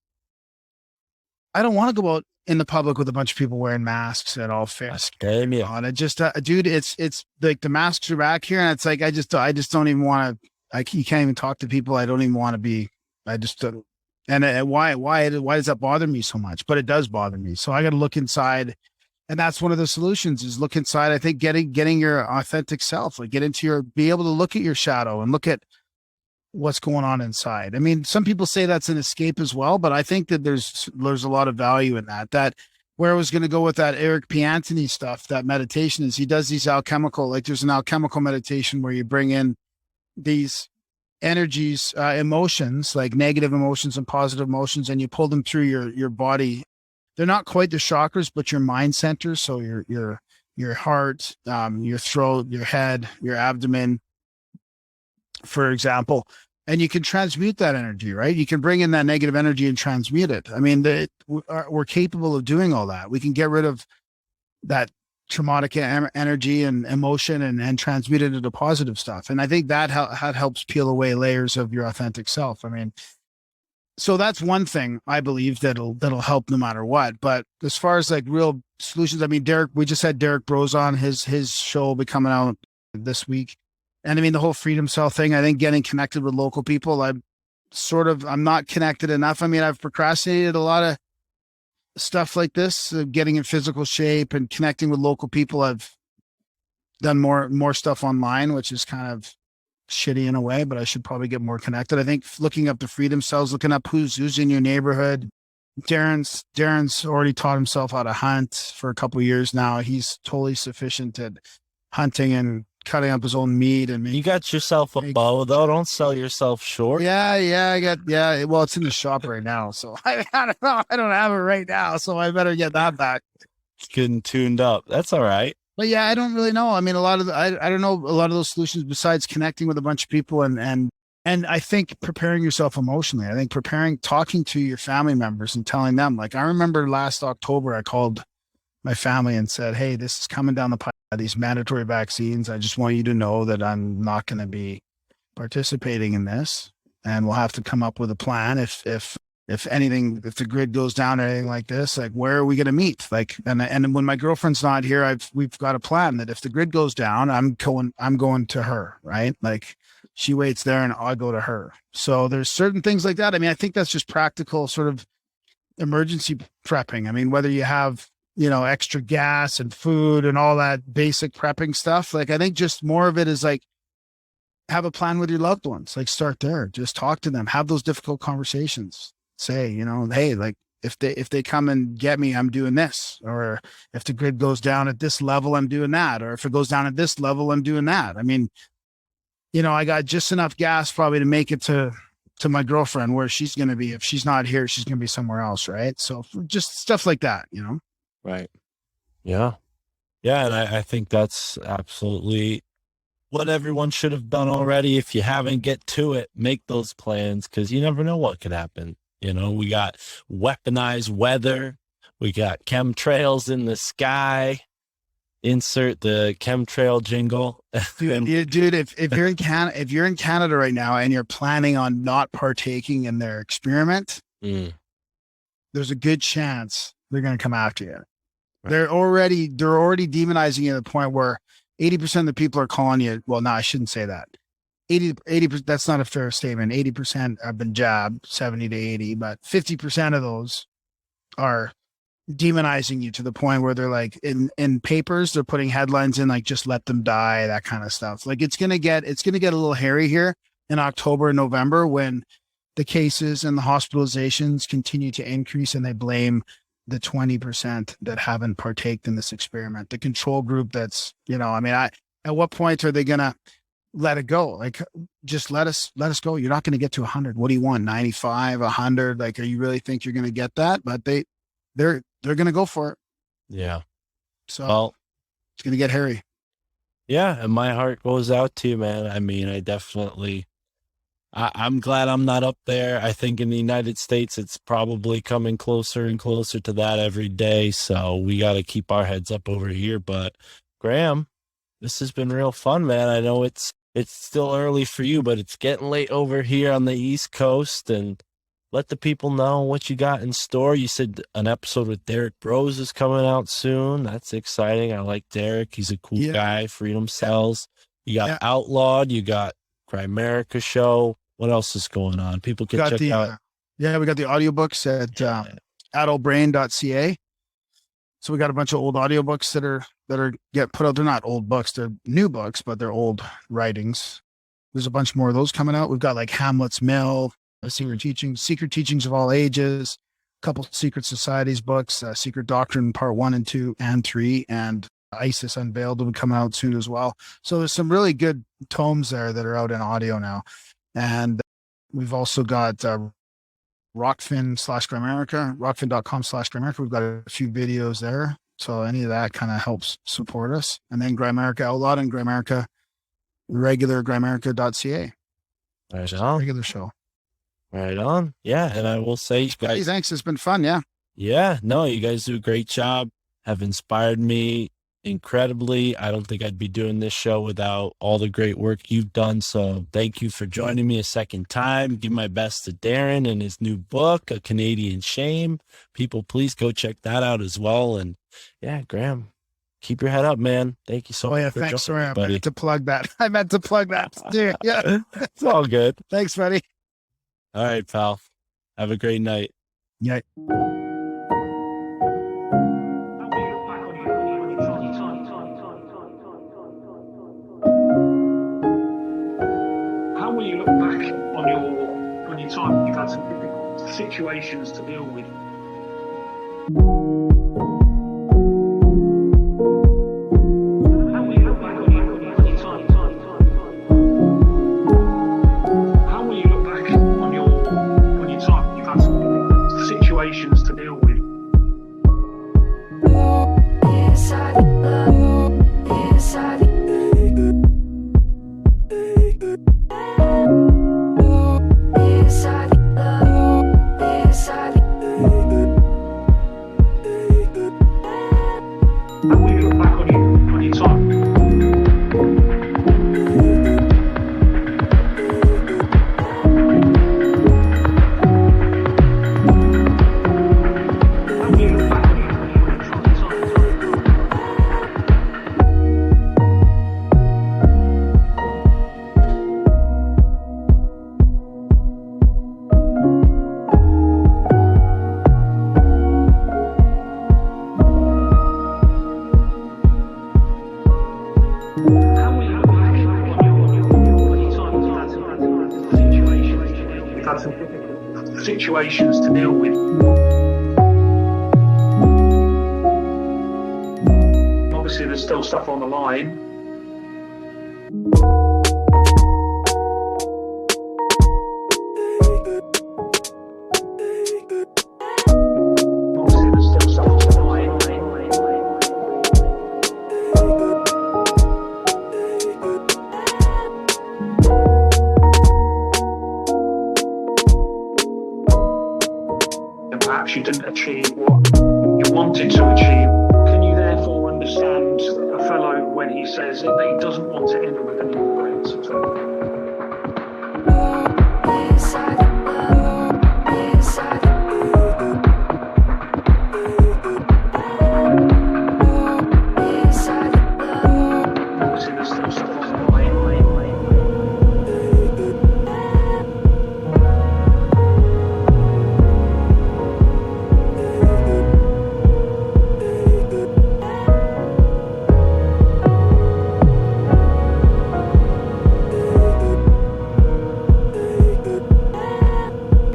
I don't want to go out in the public with a bunch of people wearing masks at all fairs. And it just, dude, it's like the masks are back here, and it's like, I just don't even want to. You can't even talk to people. I don't even want to be. I just don't. And why does that bother me so much? But it does bother me. So I got to look inside, and that's one of the solutions, is look inside. I think getting your authentic self, like be able to look at your shadow and look at what's going on inside. I mean, some people say that's an escape as well, but I think that there's a lot of value in that. That where I was going to go with that Eric Piantini stuff, that meditation, is he does these alchemical, like there's an alchemical meditation where you bring in these energies, emotions, like negative emotions and positive emotions, and you pull them through your body. They're not quite the chakras, but your mind centers. So your heart, your throat, your head, your abdomen, for example. And you can transmute that energy, right? You can bring in that negative energy and transmute it. I mean, we're capable of doing all that. We can get rid of that traumatic energy and emotion and transmute it into positive stuff. And I think that helps peel away layers of your authentic self. I mean, so that's one thing I believe that'll help no matter what. But as far as like real solutions, I mean, we just had Derek Bros on, his show will be coming out this week. And I mean, the whole freedom cell thing, I think getting connected with local people, I'm not connected enough. I mean, I've procrastinated a lot of stuff like this, getting in physical shape and connecting with local people. I've done more stuff online, which is kind of shitty in a way, but I should probably get more connected. I think looking up the freedom cells, looking up who's in your neighborhood. Darren's already taught himself how to hunt for a couple of years now. He's totally sufficient at hunting and cutting up his own meat. And you got yourself a bow, though. Don't sell yourself short. Yeah. Well, it's in the shop right now, so I don't know. I don't have it right now, so I better get that back. It's getting tuned up. That's all right. But yeah, I don't really know. I mean, I don't know a lot of those solutions besides connecting with a bunch of people and I think preparing yourself emotionally. I think talking to your family members and telling them. Like, I remember last October, I called my family and said, "Hey, this is coming down the pipe. These mandatory vaccines. I just want you to know that I'm not going to be participating in this, and we'll have to come up with a plan if the grid goes down or anything like this. Like, where are we going to meet? Like, and when my girlfriend's not here, we've got a plan that if the grid goes down, I'm going to her, right? Like, she waits there and I'll go to her. So there's certain things like that. I mean, I think that's just practical sort of emergency prepping. I mean, whether you have extra gas and food and all that basic prepping stuff. Like, I think just more of it is like, have a plan with your loved ones. Like, start there, just talk to them, have those difficult conversations. Say, hey, like, if they come and get me, I'm doing this. Or if the grid goes down at this level, I'm doing that. Or if it goes down at this level, I'm doing that. I mean, you know, I got just enough gas probably to make it to my girlfriend where she's going to be. If she's not here, she's going to be somewhere else. Right. So just stuff like that, you know? Right. Yeah. Yeah. And I think that's absolutely what everyone should have done already. If you haven't, get to it, make those plans, because you never know what could happen. You know, we got weaponized weather. We got chemtrails in the sky. Insert the chemtrail jingle. Dude, if you're in Canada right now and you're planning on not partaking in their experiment, there's a good chance they're going to come after you. Right. They're already demonizing you to the point where 80% of the people are calling you. Well, no, I shouldn't say that. 80%, that's not a fair statement. 80% have been jabbed, 70 to 80, but 50% of those are demonizing you to the point where they're like in papers, they're putting headlines in like, just let them die, that kind of stuff. Like it's going to get a little hairy here in October and November when the cases and the hospitalizations continue to increase, and they blame the 20% that haven't partaked in this experiment, the control group. That's, you know, I mean, at what point are they going to let it go? Like, just let us go. You're not going to get to 100. What do you want? 95, 100? Like, are you really think you're going to get that? But they're going to go for it. Yeah. So well, it's going to get hairy. Yeah. And my heart goes out to you, man. I mean, I'm glad I'm not up there. I think in the United States, it's probably coming closer and closer to that every day. So we got to keep our heads up over here. But Graham, this has been real fun, man. I know it's still early for you, but it's getting late over here on the East Coast. And let the people know what you got in store. You said an episode with Derek Bros is coming out soon. That's exciting. I like Derek. He's a cool guy. Freedom Cells. You got Outlawed. You got Grimerica Show. What else is going on? People can check out. We got the audiobooks at adultbrain.ca. So we got a bunch of old audiobooks that are get put out. They're not old books. They're new books, but they're old writings. There's a bunch more of those coming out. We've got like Hamlet's Mill, Secret Teachings of All Ages, a couple Secret Societies books, Secret Doctrine Part 1 and 2 and 3, and ISIS Unveiled will be coming out soon as well. So there's some really good tomes there that are out in audio now. And we've also got Rockfin/Grimerica, rockfin.com/Grimerica. We've got a few videos there. So any of that kind of helps support us. And then Grimerica Outlawed and Grimerica regular Grimerica.ca. Right on. Regular show. Right on. Yeah. And I will say, guys, thanks. It's been fun. Yeah. Yeah. No, you guys do a great job. Have inspired me incredibly. I don't think I'd be doing this show without all the great work you've done. So thank you for joining me a second time. Give my best to Darren and his new book, A Canadian Shame. People, please go check that out as well. And yeah, Graham, keep your head up, man. Thank you so much. Thanks. Sorry, I meant to plug that. Dude, yeah. It's all good. Thanks, buddy. All right, pal. Have a great night. Yeah. How will you look back on your time? You've had some difficult situations to deal with. How will you look back on your time? How will you look back on your time? You've had some difficult situations to deal with. How will you look back on your time? How will you look back on your time? How will you look back on your time? You've had some difficult situations to deal with. there's still stuff on the line. Obviously, there's still stuff on the line. And perhaps you didn't achieve what you wanted to achieve. Can you therefore understand a fellow when he says that he doesn't want to end with any regrets at all? Obviously, there's still stuff on the line.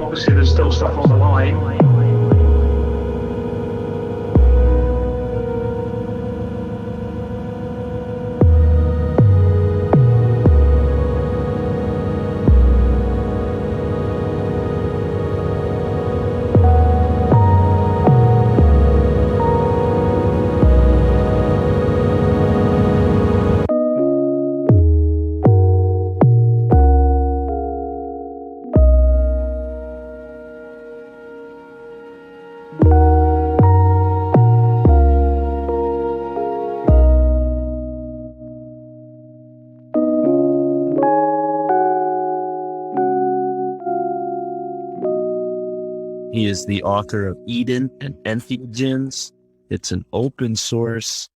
Obviously, there's still stuff on the line. He is the author of Eden and Entheogens. It's an open source,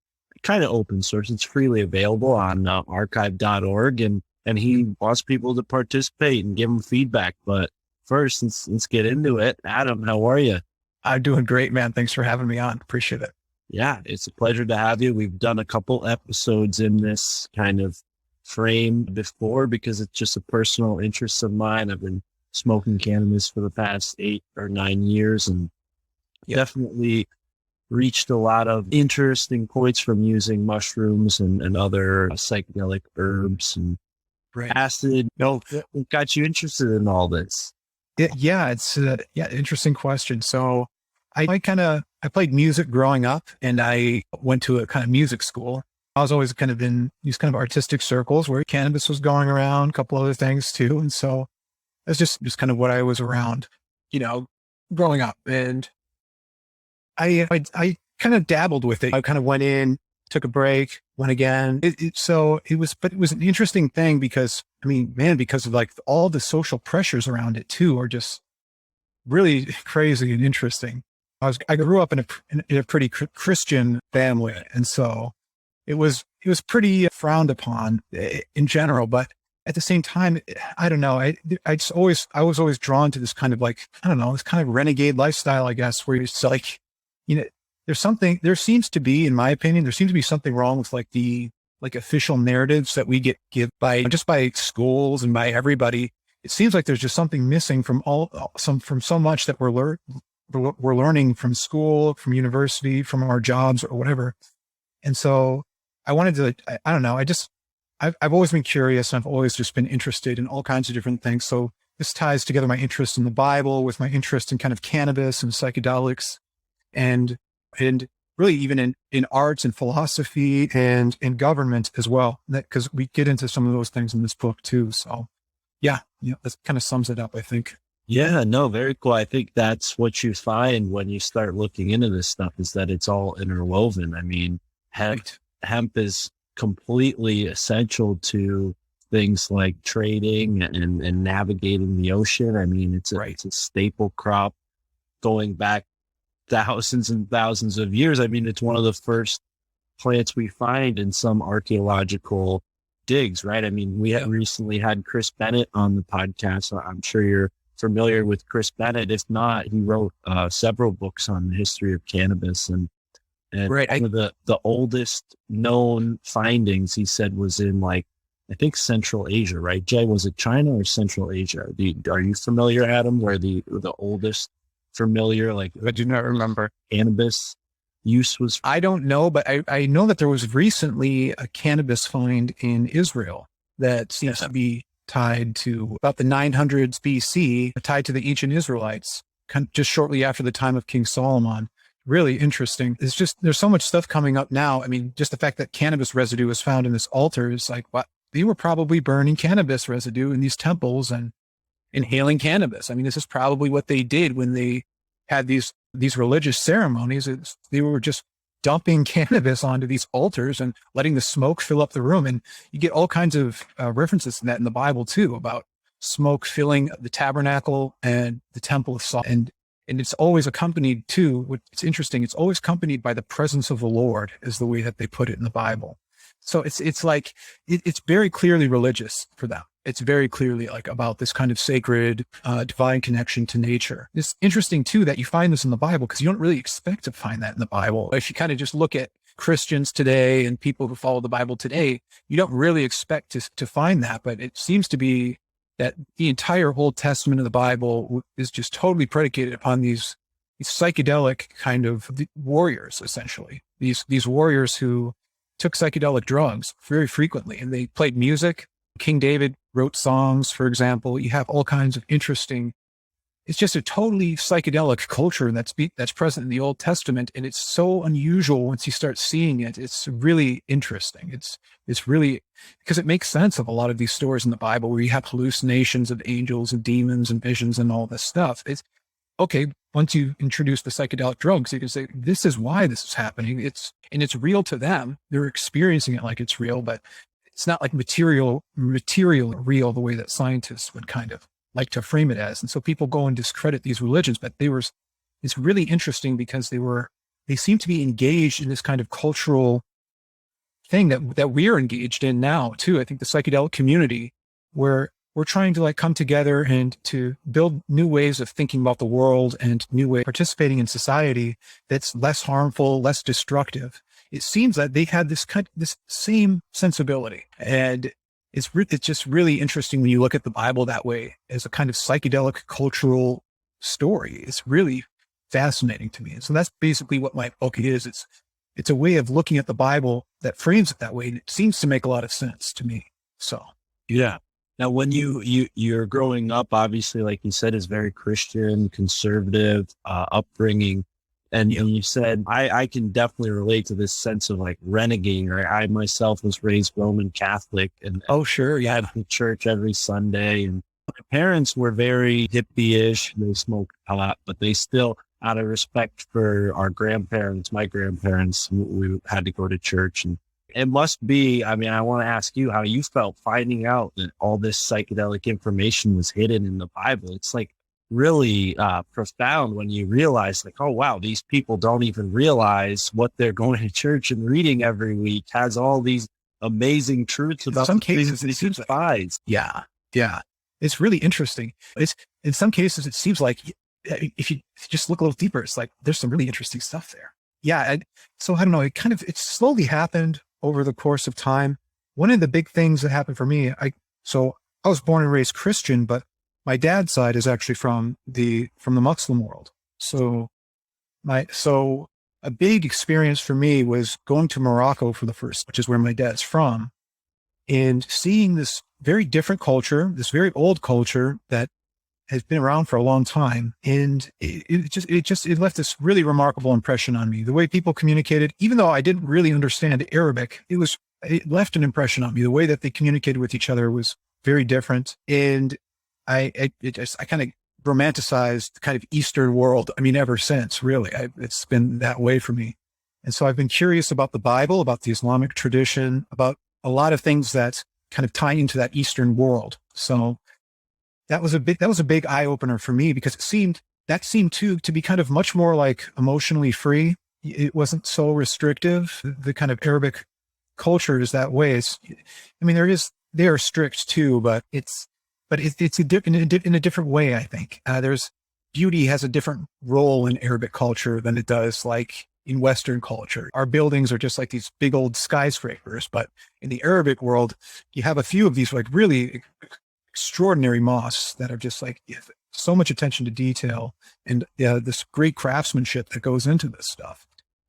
kind of open source. It's freely available on archive.org, and he wants people to participate and give him feedback. But first, let's get into it. Adam, how are you? I'm doing great, man. Thanks for having me on. Appreciate it. Yeah, it's a pleasure to have you. We've done a couple episodes in this kind of frame before because it's just a personal interest of mine. I've been smoking cannabis for the past 8 or 9 years and definitely reached a lot of interesting points from using mushrooms and other psychedelic herbs and acid. What got you interested in all this? It's interesting question. So I played music growing up, and I went to a kind of music school. I was always kind of in these kind of artistic circles where cannabis was going around, a couple other things too. And so that's just kind of what I was around, growing up. And I kind of dabbled with it. I kind of went in, took a break, went again. It was an interesting thing because, because of like all the social pressures around it too, are just really crazy and interesting. I grew up in a pretty Christian family. And so it was pretty frowned upon in general, but at the same time, I don't know. I was always drawn to this kind of like, I don't know, this kind of renegade lifestyle, I guess, where it's like, there seems to be, in my opinion, something wrong with like the official narratives that we give by schools and by everybody. It seems like there's just something missing from so much that we're learning from school, from university, from our jobs or whatever. And so I wanted to, I don't know, I've always been curious, and I've always just been interested in all kinds of different things. So this ties together my interest in the Bible with my interest in kind of cannabis and psychedelics and really even in arts and philosophy and in government as well, because we get into some of those things in this book too. So that kind of sums it up, I think. Yeah, no, very cool. I think that's what you find when you start looking into this stuff, is that it's all interwoven. I mean, hemp is completely essential to things like trading and navigating the ocean. I mean, it's a staple crop going back thousands and thousands of years. I mean, it's one of the first plants we find in some archaeological digs, right? I mean, we recently had Chris Bennett on the podcast. So I'm sure you're familiar with Chris Bennett. If not, he wrote several books on the history of cannabis, and one of the oldest known findings, he said, was in I think Central Asia, right? Jay, was it China or Central Asia? Are you familiar, Adam, where the oldest familiar, I do not remember, cannabis use was? I don't know, but I know that there was recently a cannabis find in Israel that seems to be tied to about the 900s BC, tied to the ancient Israelites, just shortly after the time of King Solomon. Really interesting. It's just, there's so much stuff coming up now. I mean, just the fact that cannabis residue was found in this altar is like, what? They were probably burning cannabis residue in these temples and inhaling cannabis. I mean, this is probably what they did when they had these religious ceremonies. They were just dumping cannabis onto these altars and letting the smoke fill up the room. And you get all kinds of references to that in the Bible too, about smoke filling the tabernacle and the temple of Solomon. And it's always accompanied too. It's interesting. It's always accompanied by the presence of the Lord, is the way that they put it in the Bible. So it's like, it's very clearly religious for them. It's very clearly like about this kind of sacred, divine connection to nature. It's interesting too that you find this in the Bible, because you don't really expect to find that in the Bible. If you kind of just look at Christians today and people who follow the Bible today, you don't really expect to find that, but it seems to be that the entire Old Testament of the Bible is just totally predicated upon these psychedelic kind of warriors, essentially. These warriors who took psychedelic drugs very frequently, and they played music. King David wrote songs, for example. You have all kinds of interesting, it's just a totally psychedelic culture that's present in the Old Testament. And it's so unusual once you start seeing it. It's really interesting. It's really, because it makes sense of a lot of these stories in the Bible where you have hallucinations of angels and demons and visions and all this stuff. It's okay. Once you introduce the psychedelic drugs, you can say, this is why this is happening. It's real to them. They're experiencing it like it's real, but it's not like material real the way that scientists would kind of like to frame it as. And so people go and discredit these religions, but it's really interesting because they seem to be engaged in this kind of cultural thing that we're engaged in now too. I think the psychedelic community, where we're trying to like come together and to build new ways of thinking about the world and new way of participating in society that's less harmful, less destructive. It seems that they had this same sensibility, and it's just really interesting when you look at the Bible that way as a kind of psychedelic cultural story. It's really fascinating to me. And so that's basically what my book is. It's a way of looking at the Bible that frames it that way. And it seems to make a lot of sense to me. So, yeah. Now, when you're growing up, obviously, like you said, is very Christian, conservative, upbringing. And you said, I can definitely relate to this sense of like renegating, right? I myself was raised Roman Catholic, and oh, sure. Yeah. I'd to church every Sunday. And my parents were very hippie-ish. They smoked a lot, but they still, out of respect for our grandparents, my grandparents, we had to go to church. And it must be, I mean, I want to ask you how you felt finding out that all this psychedelic information was hidden in the Bible. It's like really profound when you realize like, oh, wow, these people don't even realize what they're going to church and reading every week has all these amazing truths about some cases. It seems spies. Yeah. It's really interesting. It's in some cases, it seems like if you just look a little deeper, it's like, there's some really interesting stuff there. Yeah. So I don't know, it slowly happened over the course of time. One of the big things that happened for me, I was born and raised Christian, but my dad's side is actually from the Muslim world. So a big experience for me was going to Morocco for the first, which is where my dad's from, and seeing this very different culture, this very old culture that has been around for a long time. And it left this really remarkable impression on me. The way people communicated, even though I didn't really understand Arabic, it left an impression on me. The way that they communicated with each other was very different. And I kind of romanticized the kind of Eastern world. I mean, ever since, really, it's been that way for me. And so I've been curious about the Bible, about the Islamic tradition, about a lot of things that kind of tie into that Eastern world. So that was a big eye opener for me, because it seemed to be kind of much more like emotionally free. It wasn't so restrictive. The kind of Arabic culture is that way. They are strict too, but it's in a different way. I think there's beauty has a different role in Arabic culture than it does like in Western culture. Our buildings are just like these big old skyscrapers, but in the Arabic world, you have a few of these like really extraordinary mosques that are just like so much attention to detail and this great craftsmanship that goes into this stuff.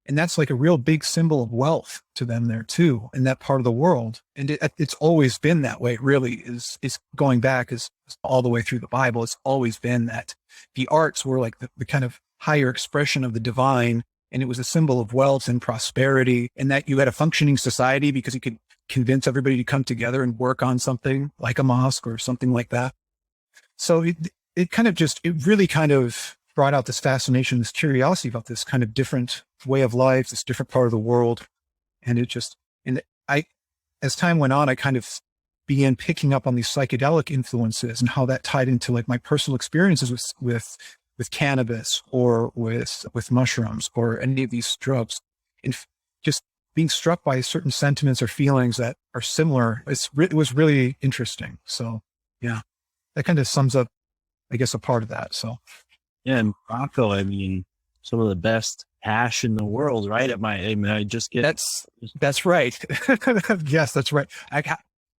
And that's like a real big symbol of wealth to them there too, in that part of the world. And it's always been that way, really, is going back is all the way through the Bible. It's always been that the arts were like the kind of higher expression of the divine. And it was a symbol of wealth and prosperity, and that you had a functioning society because you could convince everybody to come together and work on something like a mosque or something like that. So it really kind of brought out this fascination, this curiosity about this kind of different way of life, this different part of the world. And as time went on, I kind of began picking up on these psychedelic influences and how that tied into like my personal experiences with cannabis or with mushrooms or any of these drugs, and just being struck by certain sentiments or feelings that are similar. It was really interesting. So yeah, that kind of sums up, I guess, a part of that. So. Yeah, and Rocco, I mean, some of the best hash in the world, right? I just get that's right. Yes, that's right.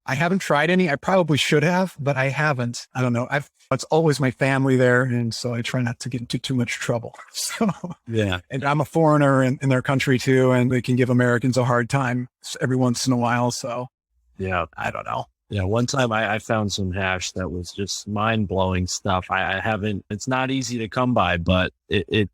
I haven't tried any. I probably should have, but I haven't. I don't know. It's always my family there, and so I try not to get into too much trouble. So yeah, and I'm a foreigner in their country too, and they can give Americans a hard time every once in a while. So yeah, I don't know. Yeah, one time I found some hash that was just mind-blowing stuff. I haven't, it's not easy to come by, but it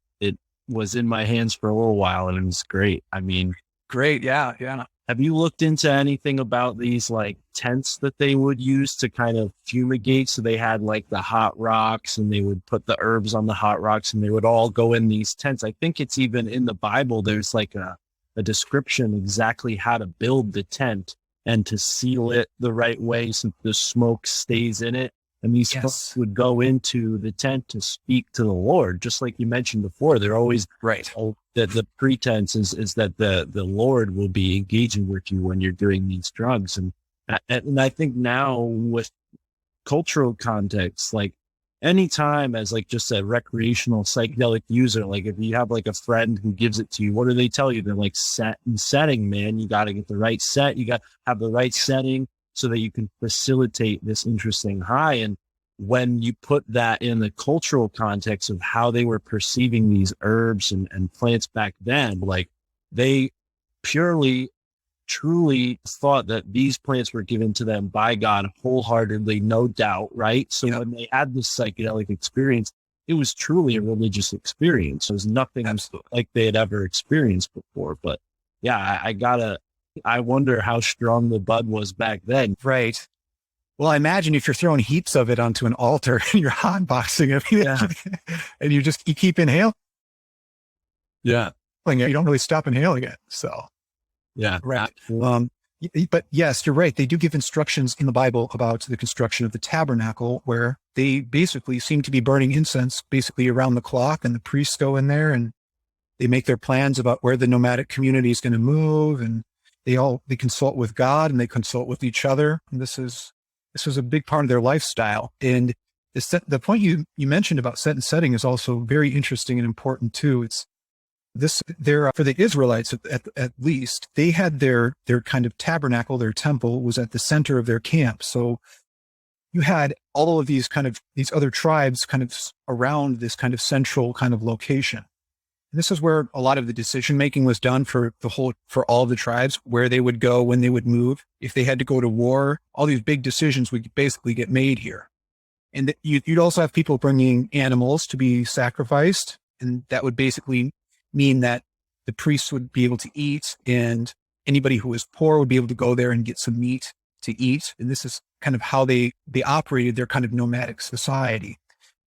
was in my hands for a little while, and it was great. I mean, great. Yeah. Yeah. Have you looked into anything about these like tents that they would use to kind of fumigate? So they had like the hot rocks, and they would put the herbs on the hot rocks, and they would all go in these tents. I think it's even in the Bible, there's like a description exactly how to build the tent and to seal it the right way so the smoke stays in it. And these folks would go into the tent to speak to the Lord, just like you mentioned before. They're always right. The pretense is that the Lord will be engaging with you when you're doing these drugs. And I think now with cultural context, like anytime as like just a recreational psychedelic user, like if you have like a friend who gives it to you, what do they tell you? They're like set and setting, man. You got to get the right set. You got to have the right setting so that you can facilitate this interesting high. And when you put that in the cultural context of how they were perceiving these herbs and plants back then, like they purely, truly thought that these plants were given to them by God wholeheartedly, no doubt, right? So when they had this psychedelic experience, it was truly a religious experience. It was nothing like they had ever experienced before. But yeah, I wonder how strong the bud was back then. Right. Well, I imagine if you're throwing heaps of it onto an altar and you're hotboxing it, and you keep inhaling. Yeah. You don't really stop inhaling it. So. Yeah. Right. But yes, you're right. They do give instructions in the Bible about the construction of the tabernacle, where they basically seem to be burning incense basically around the clock, and the priests go in there and they make their plans about where the nomadic community is going to move, and they consult with God and they consult with each other. And this was a big part of their lifestyle. And the point you mentioned about set and setting is also very interesting and important too. It's for the Israelites at least, they had their kind of tabernacle, their temple was at the center of their camp. So you had all of these other tribes kind of around this kind of central kind of location. And this is where a lot of the decision making was done for all of the tribes, where they would go, when they would move, if they had to go to war. All these big decisions would basically get made here. And you'd also have people bringing animals to be sacrificed, and that would basically mean that the priests would be able to eat, and anybody who was poor would be able to go there and get some meat to eat. And this is kind of how they operated their kind of nomadic society.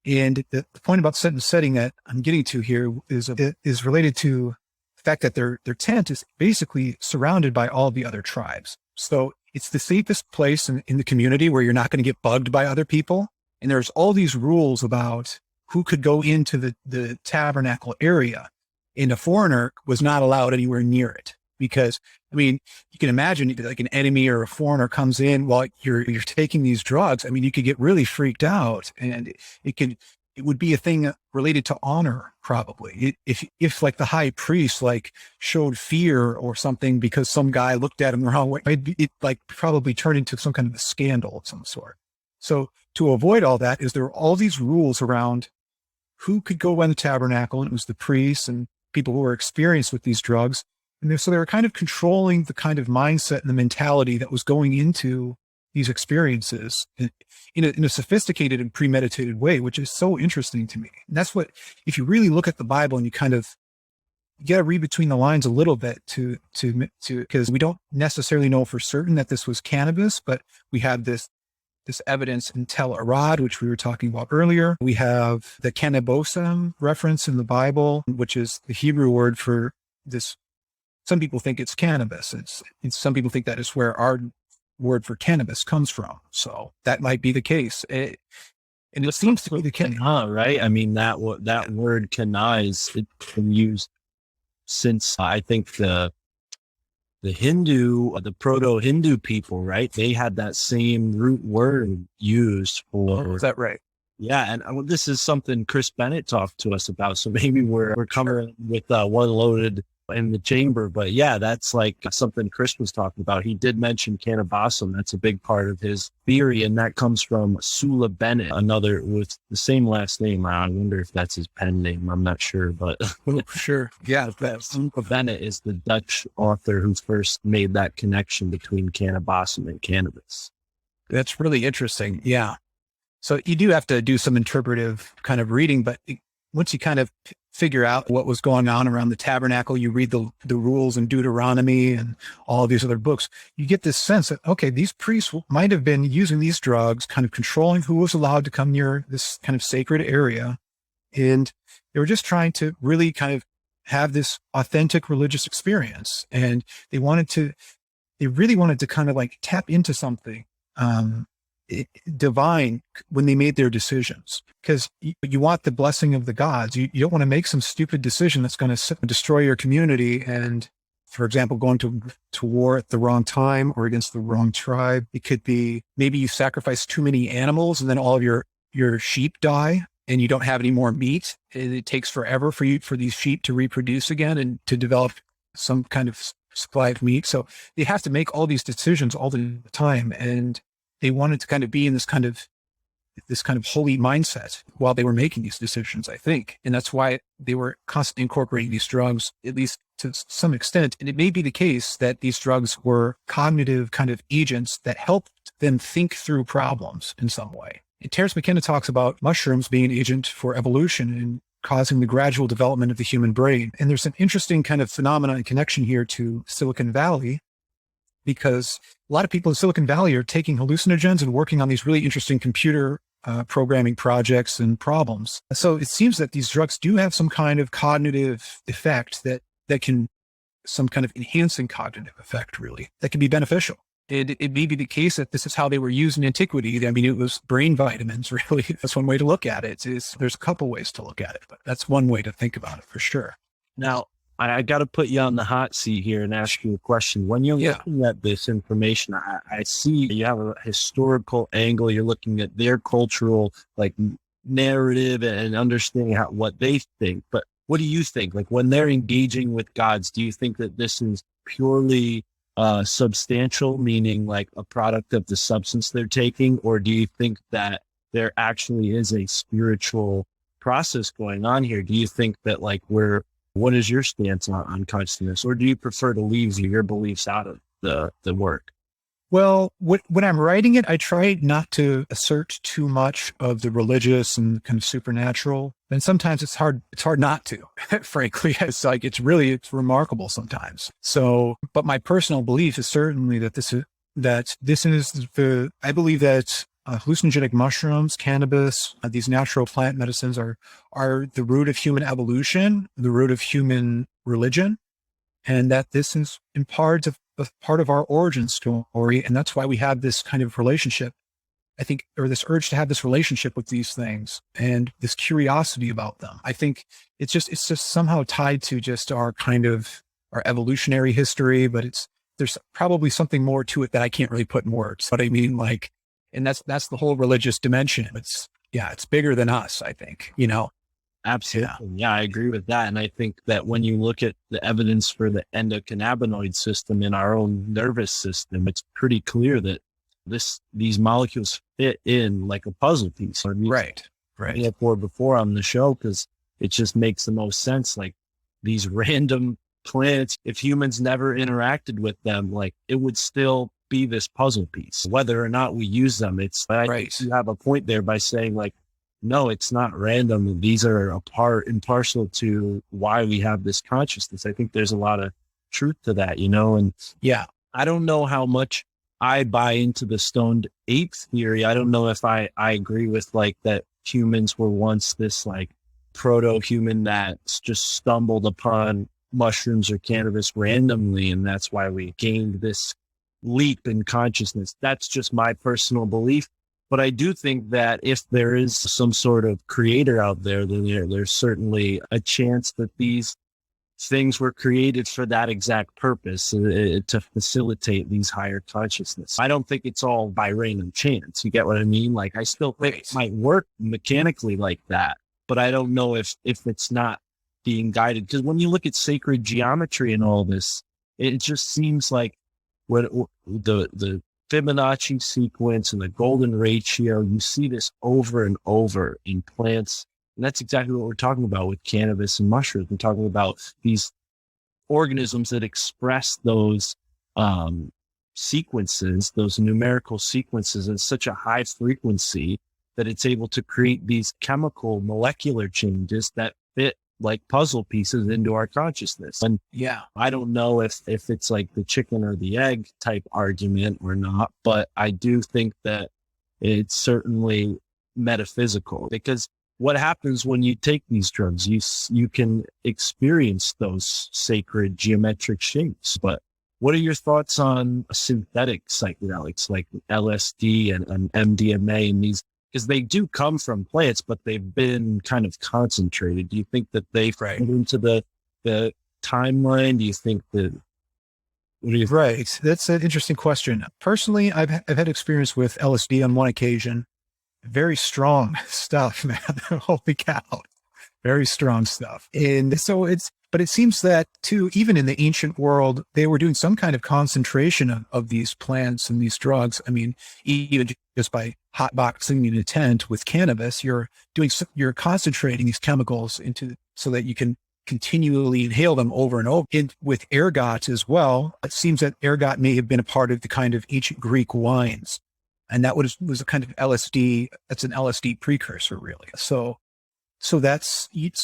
And the point about set and setting that I'm getting to here is related to the fact that their tent is basically surrounded by all the other tribes. So it's the safest place in the community where you're not going to get bugged by other people. And there's all these rules about who could go into the tabernacle area, and a foreigner was not allowed anywhere near it. Because, I mean, you can imagine like an enemy or a foreigner comes in while you're taking these drugs. I mean, you could get really freaked out, and it would be a thing related to honor, probably. If like the high priest like showed fear or something because some guy looked at him the wrong way, it like probably turned into some kind of a scandal of some sort. So to avoid all that, there were all these rules around who could go in the tabernacle, and it was the priests, and people who were experienced with these drugs. And so they were kind of controlling the kind of mindset and the mentality that was going into these experiences in a sophisticated and premeditated way, which is so interesting to me. And that's what, if you really look at the Bible and you kind of, you got to read between the lines a little bit because we don't necessarily know for certain that this was cannabis, but we have this evidence in Tel Arad, which we were talking about earlier. We have the cannabosum reference in the Bible, which is the Hebrew word for this. Some people think it's cannabis. Some people think that is where our word for cannabis comes from. So that might be the case. And it seems to be the case. Right? I mean, that word kana it's been used since I think the proto-Hindu people, right? They had that same root word used for. Oh, is that right? Yeah, and this is something Chris Bennett talked to us about. So maybe we're coming with one loaded in the chamber. But yeah, that's like something Chris was talking about. He did mention cannabosum. That's a big part of his theory, and that comes from Sula Bennett, another with the same last name. I wonder if that's his pen name. I'm not sure, but sure. Yeah, Sula Bennett is the Dutch author who first made that connection between cannabosum and cannabis. That's really interesting. Yeah. So you do have to do some interpretive kind of reading, but once you kind of figure out what was going on around the tabernacle, you read the rules in Deuteronomy and all of these other books, you get this sense that, okay, these priests might have been using these drugs, kind of controlling who was allowed to come near this kind of sacred area. And they were just trying to really kind of have this authentic religious experience. And they really wanted to kind of like tap into something, divine when they made their decisions, because you want the blessing of the gods. You don't want to make some stupid decision that's going to destroy your community. And for example, going to war at the wrong time or against the wrong tribe. It could be maybe you sacrifice too many animals and then all of your sheep die and you don't have any more meat. It takes forever for these sheep to reproduce again and to develop some kind of supply of meat. So they have to make all these decisions all the time. And they wanted to kind of be in this kind of holy mindset while they were making these decisions, I think. And that's why they were constantly incorporating these drugs, at least to some extent. And it may be the case that these drugs were cognitive kind of agents that helped them think through problems in some way. And Terence McKenna talks about mushrooms being an agent for evolution and causing the gradual development of the human brain. And there's an interesting kind of phenomenon and connection here to Silicon Valley, because a lot of people in Silicon Valley are taking hallucinogens and working on these really interesting computer programming projects and problems. So it seems that these drugs do have some kind of cognitive effect that can, some kind of enhancing cognitive effect, really, that can be beneficial. It may be the case that this is how they were used in antiquity. I mean, it was brain vitamins, really. That's one way to look at it. There's a couple ways to look at it, but that's one way to think about it for sure. Now, I got to put you on the hot seat here and ask you a question. When you're looking at this information, I see you have a historical angle. You're looking at their cultural like narrative and understanding what they think. But what do you think? Like when they're engaging with gods, do you think that this is purely substantial, meaning like a product of the substance they're taking? Or do you think that there actually is a spiritual process going on here? Do you think that like what is your stance on consciousness, or do you prefer to leave your beliefs out of the work? Well, when I'm writing it, I try not to assert too much of the religious and kind of supernatural. And sometimes it's hard not to, frankly. It's remarkable sometimes. So, but my personal belief is certainly that I believe that hallucinogenic mushrooms, cannabis, these natural plant medicines are the root of human evolution, the root of human religion, and that this is in part of our origin story. And that's why we have this kind of relationship, I think, or this urge to have this relationship with these things and this curiosity about them. I think it's just somehow tied to just our kind of our evolutionary history, but there's probably something more to it that I can't really put in words. But I mean, like, and that's the whole religious dimension. It's bigger than us, I think, Absolutely. Yeah, I agree with that. And I think that when you look at the evidence for the endocannabinoid system in our own nervous system, it's pretty clear that these molecules fit in like a puzzle piece. Right. Before on the show, because it just makes the most sense. Like these random plants, if humans never interacted with them, like it would still be this puzzle piece, whether or not we use them. It's I think you have a point there by saying like, no, it's not random. These are a part and parcel to why we have this consciousness. I think there's a lot of truth to that, you know? And yeah, I don't know how much I buy into the stoned ape theory. I don't know if I agree with like that humans were once this like proto-human that's just stumbled upon mushrooms or cannabis randomly, and that's why we gained this leap in consciousness. That's just my personal belief. But I do think that if there is some sort of creator out there, then there's certainly a chance that these things were created for that exact purpose, to facilitate these higher consciousness. I don't think it's all by random chance. You get what I mean? Like, I still think it might work mechanically like that, but I don't know if it's not being guided. Because when you look at sacred geometry and all this, it just seems like when the Fibonacci sequence and the golden ratio, you see this over and over in plants. And that's exactly what we're talking about with cannabis and mushrooms. We're talking about these organisms that express those sequences, those numerical sequences at such a high frequency that it's able to create these chemical molecular changes that fit like puzzle pieces into our consciousness. And yeah, I don't know if it's like the chicken or the egg type argument or not, but I do think that it's certainly metaphysical, because what happens when you take these drugs, you can experience those sacred geometric shapes. But what are your thoughts on synthetic psychedelics like LSD and MDMA and these? Because they do come from plants, but they've been kind of concentrated. Do you think that they fit into the timeline? Do you think that? What do you think? Right. That's an interesting question. Personally, I've had experience with LSD on one occasion. Very strong stuff, man. Holy cow. Very strong stuff. And so but it seems that too, even in the ancient world, they were doing some kind of concentration of these plants and these drugs. I mean, even just by hotboxing in a tent with cannabis, you're concentrating these chemicals so that you can continually inhale them over and over. And with ergot as well, it seems that ergot may have been a part of the kind of ancient Greek wines. And that was a kind of LSD. That's an LSD precursor, really. So that seems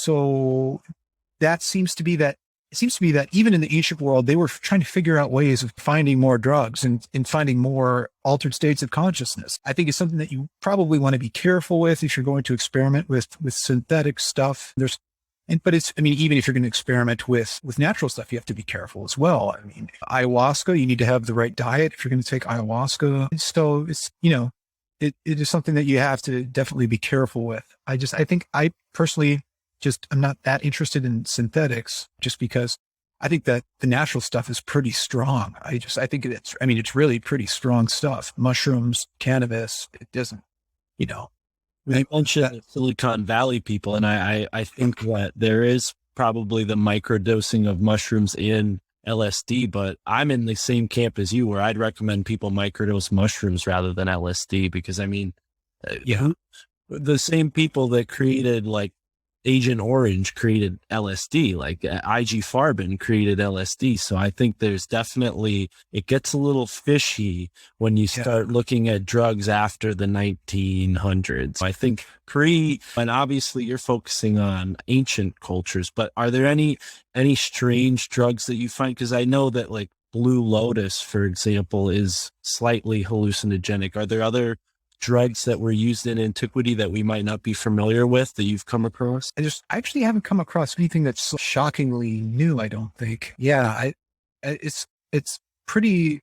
to be that. It seems to be that even in the ancient world, they were trying to figure out ways of finding more drugs and finding more altered states of consciousness. I think it's something that you probably want to be careful with if you're going to experiment with synthetic stuff. But even if you're going to experiment with natural stuff, you have to be careful as well. I mean, ayahuasca, you need to have the right diet if you're going to take ayahuasca. So it's, it is something that you have to definitely be careful with. I think I personally I'm not that interested in synthetics just because I think that the natural stuff is pretty strong. I think it's really pretty strong stuff. Mushrooms, cannabis, it doesn't, I mentioned Silicon Valley people, and I think that there is probably the microdosing of mushrooms in LSD, but I'm in the same camp as you, where I'd recommend people microdose mushrooms rather than LSD, because the same people that created like Agent Orange created LSD, like IG Farben created LSD. So I think there's definitely, it gets a little fishy when you start looking at drugs after the 1900s. I think and obviously you're focusing on ancient cultures, but are there any strange drugs that you find? Because I know that like Blue Lotus, for example, is slightly hallucinogenic. Are there other drugs that were used in antiquity that we might not be familiar with that you've come across? I actually haven't come across anything that's shockingly new, I don't think. Yeah, it's pretty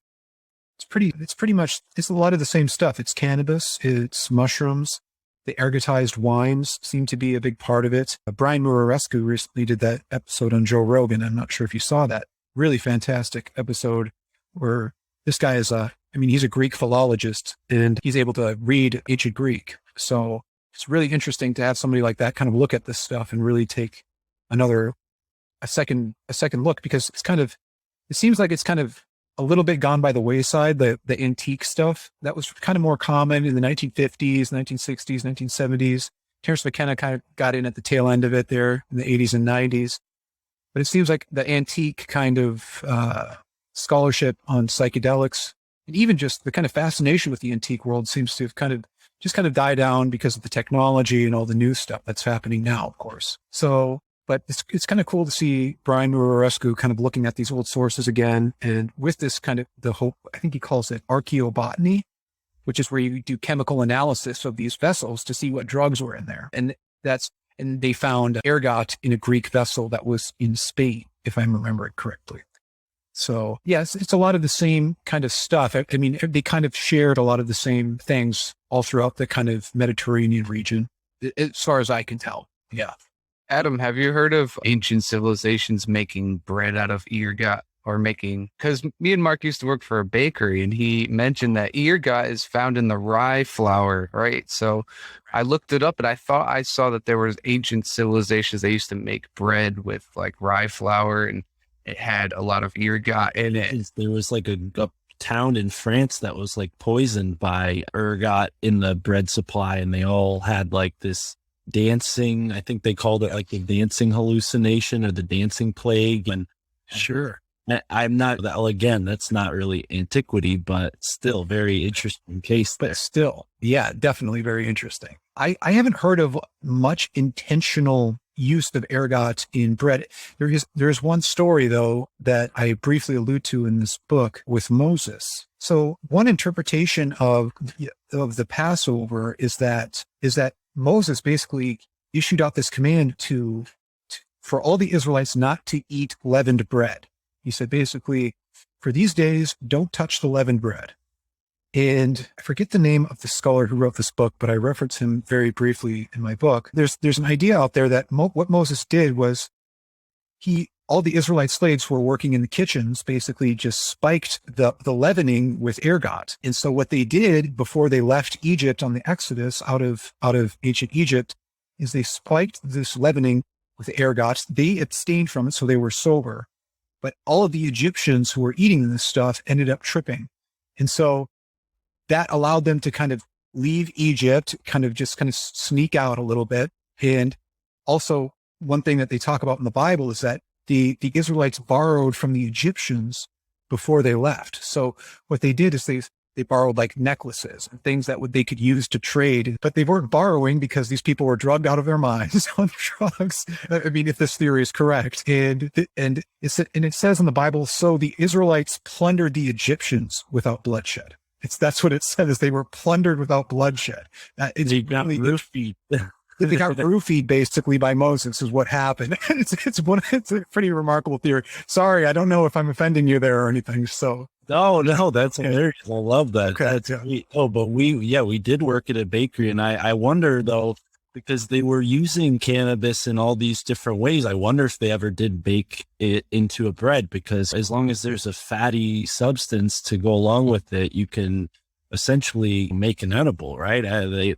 much a lot of the same stuff. It's cannabis, it's mushrooms. The ergotized wines seem to be a big part of it. Brian Murarescu recently did that episode on Joe Rogan. I'm not sure if you saw that. Really fantastic episode where this guy is he's a Greek philologist and he's able to read ancient Greek. So it's really interesting to have somebody like that kind of look at this stuff and really take a second look, because it seems like it's kind of a little bit gone by the wayside. The antique stuff that was kind of more common in the 1950s, 1960s, 1970s. Terence McKenna kind of got in at the tail end of it there in the 80s and 90s. But it seems like the antique kind of scholarship on psychedelics, and even just the kind of fascination with the antique world, seems to have kind of died down because of the technology and all the new stuff that's happening now, of course. So, but it's kind of cool to see Brian Murarescu kind of looking at these old sources again, and with this kind of the whole, I think he calls it archaeobotany, which is where you do chemical analysis of these vessels to see what drugs were in there. And they found ergot in a Greek vessel that was in Spain, if I remember it correctly. So yes, it's a lot of the same kind of stuff. I mean, they kind of shared a lot of the same things all throughout the kind of Mediterranean region, as far as I can tell. Yeah. Adam, have you heard of ancient civilizations making bread out of ergot? Or because me and Mark used to work for a bakery, and he mentioned that ergot is found in the rye flour, right? So I looked it up, and I thought I saw that there was ancient civilizations that used to make bread with like rye flour, and it had a lot of ergot in it. There was like a town in France that was like poisoned by ergot in the bread supply, and they all had like this dancing, I think they called it like the dancing hallucination or the dancing plague. And Sure. I'm not, again, that's not really antiquity, but still very interesting case. But still, yeah, definitely very interesting. I haven't heard of much intentional use of ergot in bread. There's one story though that I briefly allude to in this book with Moses. So one interpretation of the Passover is that Moses basically issued out this command for all the Israelites not to eat leavened bread. He said, basically, for these days, don't touch the leavened bread. And I forget the name of the scholar who wrote this book, but I reference him very briefly in my book. There's an idea out there that what Moses did was all the Israelite slaves were working in the kitchens, basically just spiked the leavening with ergot. And so what they did before they left Egypt on the Exodus out of ancient Egypt is they spiked this leavening with ergot. They abstained from it, so they were sober. But all of the Egyptians who were eating this stuff ended up tripping. And so that allowed them to kind of leave Egypt, kind of sneak out a little bit. And also one thing that they talk about in the Bible is that the Israelites borrowed from the Egyptians before they left. So what they did is they borrowed like necklaces and things that they could use to trade, but they weren't borrowing because these people were drugged out of their minds on drugs. I mean, if this theory is correct, and it says in the Bible, so the Israelites plundered the Egyptians without bloodshed. That's what it says. They were plundered without bloodshed. They got roofied. They got roofied basically by Moses is what happened. It's a pretty remarkable theory. Sorry, I don't know if I'm offending you there or anything. So. No, that's hilarious. I love that. Okay, that's sweet. Oh, but we did work at a bakery, and I wonder though, because they were using cannabis in all these different ways, I wonder if they ever did bake it into a bread, because as long as there's a fatty substance to go along with it, you can essentially make an edible, right?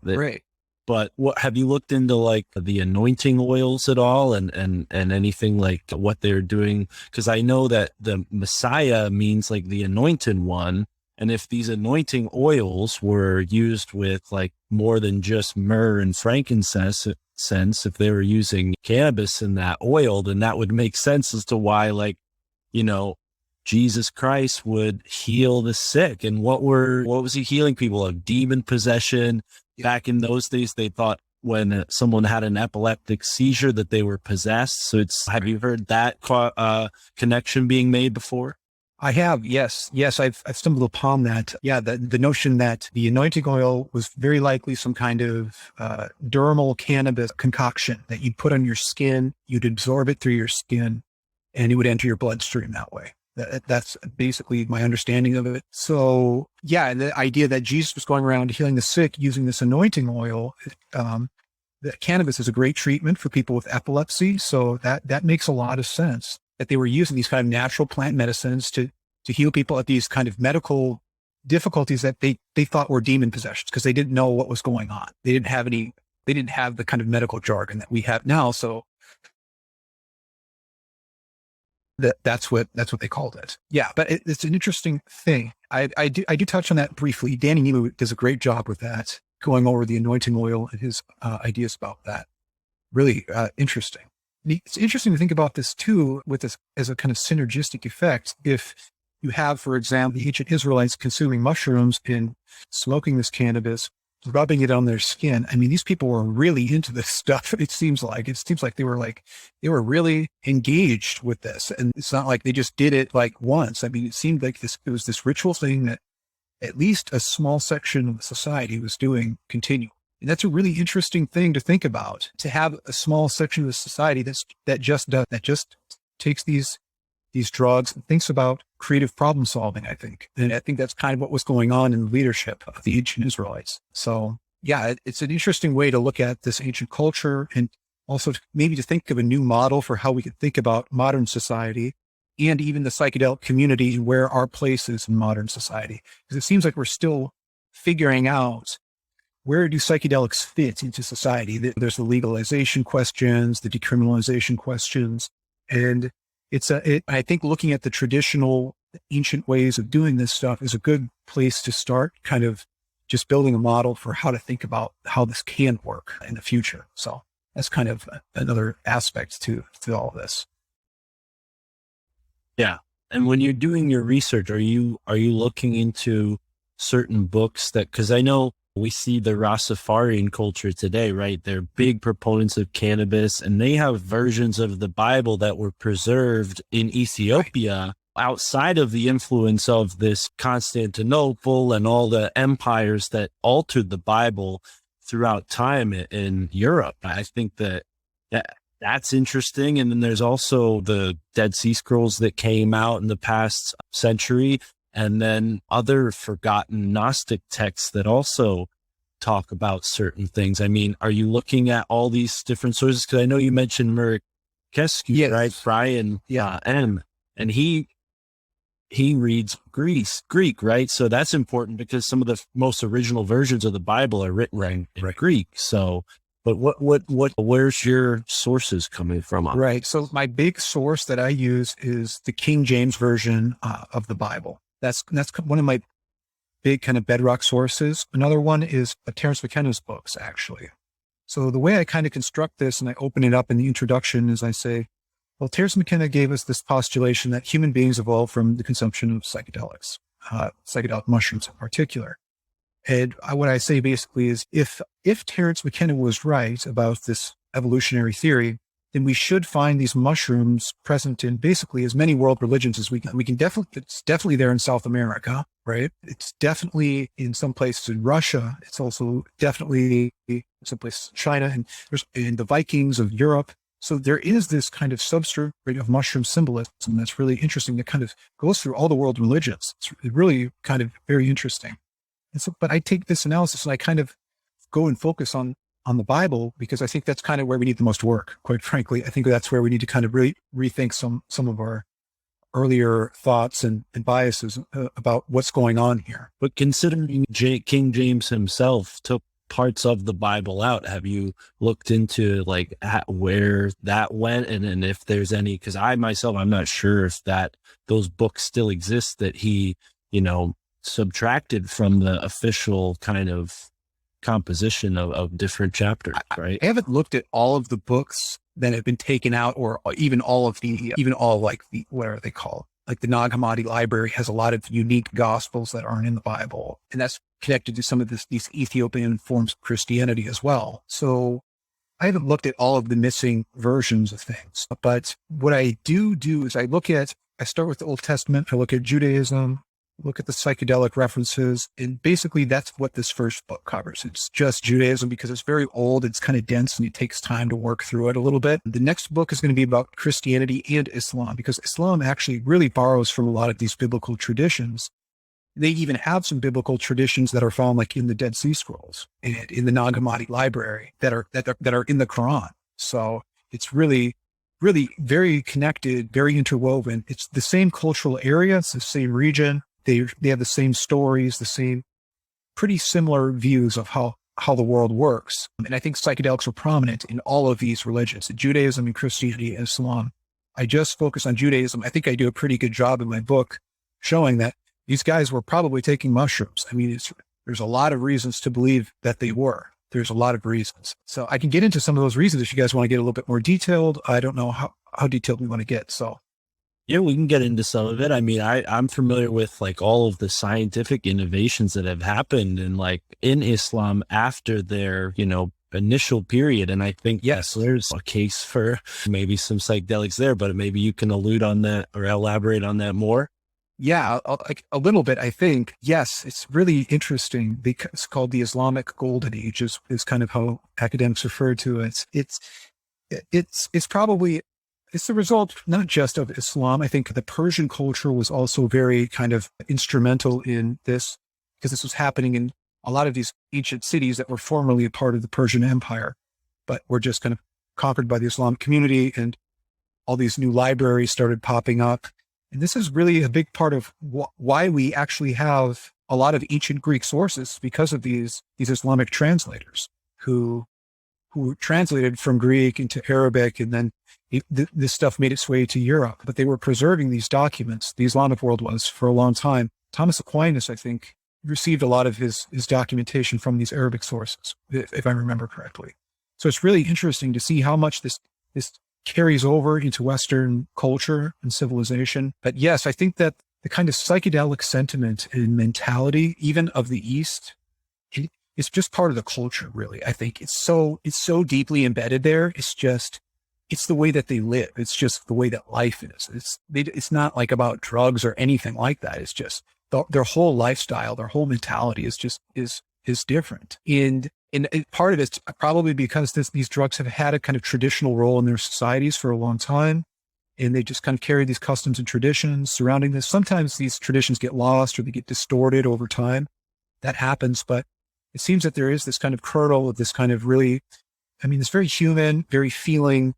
Right. But what have you looked into like the anointing oils at all and anything like what they're doing? Because I know that the Messiah means like the anointed one. And if these anointing oils were used with like more than just myrrh and frankincense, if they were using cannabis in that oil, then that would make sense as to why, like, Jesus Christ would heal the sick. And what was he healing people of? Demon possession. Back in those days, they thought when someone had an epileptic seizure that they were possessed. So have you heard that connection being made before? I have. Yes. I've stumbled upon that. Yeah. The notion that the anointing oil was very likely some kind of dermal cannabis concoction that you'd put on your skin, you'd absorb it through your skin, and it would enter your bloodstream that way. That's basically my understanding of it. So yeah, the idea that Jesus was going around healing the sick using this anointing oil, the cannabis is a great treatment for people with epilepsy. So that makes a lot of sense that they were using these kind of natural plant medicines to heal people at these kind of medical difficulties that they thought were demon possessions because they didn't know what was going on. They didn't have the kind of medical jargon that we have now. So that's what they called it. Yeah, but it's an interesting thing. I do touch on that briefly. Danny Nemu does a great job with that, going over the anointing oil and his ideas about that. Really interesting. it's interesting to think about this too, with this as a kind of synergistic effect. If you have, for example, the ancient Israelites consuming mushrooms and smoking this cannabis, rubbing it on their skin. I mean, these people were really into this stuff. It seems like they were really engaged with this. And it's not like they just did it like once. I mean, it seemed like it was this ritual thing that at least a small section of the society was doing continually. And that's a really interesting thing to think about, to have a small section of the society that just takes these drugs and thinks about creative problem solving, I think. And I think that's kind of what was going on in the leadership of the ancient Israelites. So yeah, it's an interesting way to look at this ancient culture, and also maybe to think of a new model for how we could think about modern society and even the psychedelic community and where our place is in modern society. Because it seems like we're still figuring out, where do psychedelics fit into society? There's the legalization questions, the decriminalization questions, and I think looking at the traditional ancient ways of doing this stuff is a good place to start, kind of just building a model for how to think about how this can work in the future. So that's kind of another aspect to all of this. Yeah. And when you're doing your research, are you looking into certain books because I know we see the Rastafarian culture today, right? They're big proponents of cannabis, and they have versions of the Bible that were preserved in Ethiopia outside of the influence of this Constantinople and all the empires that altered the Bible throughout time in Europe. I think that's interesting. And then there's also the Dead Sea Scrolls that came out in the past century, and then other forgotten Gnostic texts that also talk about certain things. I mean, are you looking at all these different sources? Because I know you mentioned Murakescu, yes, right? Brian, M. And he reads Greek, right? So that's important because some of the most original versions of the Bible are written in Greek. So, but where's your sources coming from? Right. So my big source that I use is the King James version of the Bible. That's one of my big kind of bedrock sources. Another one is Terence McKenna's books, actually. So the way I kind of construct this, and I open it up in the introduction, is I say, well, Terence McKenna gave us this postulation that human beings evolved from the consumption of psychedelics, psychedelic mushrooms in particular. And what I say basically is, if Terence McKenna was right about this evolutionary theory, then we should find these mushrooms present in basically as many world religions as we can. It's definitely there in South America, right? It's definitely in some places in Russia. It's also definitely in some places in China, and there's in the Vikings of Europe. So there is this kind of substrate of mushroom symbolism that's really interesting, that kind of goes through all the world religions. It's really kind of very interesting. And so, but I take this analysis and I kind of go and focus on the Bible, because I think that's kind of where we need the most work, quite frankly. I think that's where we need to kind of really rethink some of our earlier thoughts and biases about what's going on here. But considering King James himself took parts of the Bible out, have you looked into like where that went, and if there's any, because I'm not sure if those books still exist that he, subtracted from the official kind of composition of different chapters, right? I haven't looked at all of the books that have been taken out, or even all like the, what are they called? Like the Nag Hammadi library has a lot of unique gospels that aren't in the Bible. And that's connected to some of these Ethiopian forms of Christianity as well. So I haven't looked at all of the missing versions of things, but what I do is I start with the Old Testament. I look at Judaism, look at the psychedelic references, and basically that's what this first book covers. It's just Judaism because it's very old, it's kind of dense, and it takes time to work through it a little bit. The next book is going to be about Christianity and Islam, because Islam actually really borrows from a lot of these biblical traditions. They even have some biblical traditions that are found like in the Dead Sea Scrolls and in the Nag Hammadi library that are in the Quran. So it's really, really very connected, very interwoven. It's the same cultural area, it's the same region. They have the same stories, the same pretty similar views of how the world works. And I think psychedelics are prominent in all of these religions, Judaism and Christianity and Islam. I just focus on Judaism. I think I do a pretty good job in my book showing that these guys were probably taking mushrooms. I mean, there's a lot of reasons to believe that they were. There's a lot of reasons. So I can get into some of those reasons if you guys want to get a little bit more detailed. I don't know how detailed we want to get. So Yeah, we can get into some of it. I mean, I'm familiar with like all of the scientific innovations that have happened in Islam after their, initial period. And I think, yes, there's a case for maybe some psychedelics there, but maybe you can allude on that or elaborate on that more. yeah, like a little bit, I think. Yes, it's really interesting because it's called the Islamic Golden Age is kind of how academics refer to it. It's probably, it's the result not just of Islam. I think the Persian culture was also very kind of instrumental in this because this was happening in a lot of these ancient cities that were formerly a part of the Persian Empire, but were just kind of conquered by the Islamic community, and all these new libraries started popping up. And this is really a big part of why we actually have a lot of ancient Greek sources, because of these Islamic translators who translated from Greek into Arabic, and then this stuff made its way to Europe. But they were preserving these documents, the Islamic world was, for a long time. Thomas Aquinas, I think, received a lot of his documentation from these Arabic sources, if I remember correctly. So it's really interesting to see how much this carries over into Western culture and civilization. But yes, I think that the kind of psychedelic sentiment and mentality, even of the East, it's just part of the culture, really. I think it's so deeply embedded there. It's the way that they live. It's just the way that life is. It's not like about drugs or anything like that. It's just their whole lifestyle, their whole mentality is different. And part of it's probably because these drugs have had a kind of traditional role in their societies for a long time. And they just kind of carry these customs and traditions surrounding this. Sometimes these traditions get lost or they get distorted over time. That happens. But it seems that there is this kind of kernel of this kind of really, this very human, very feeling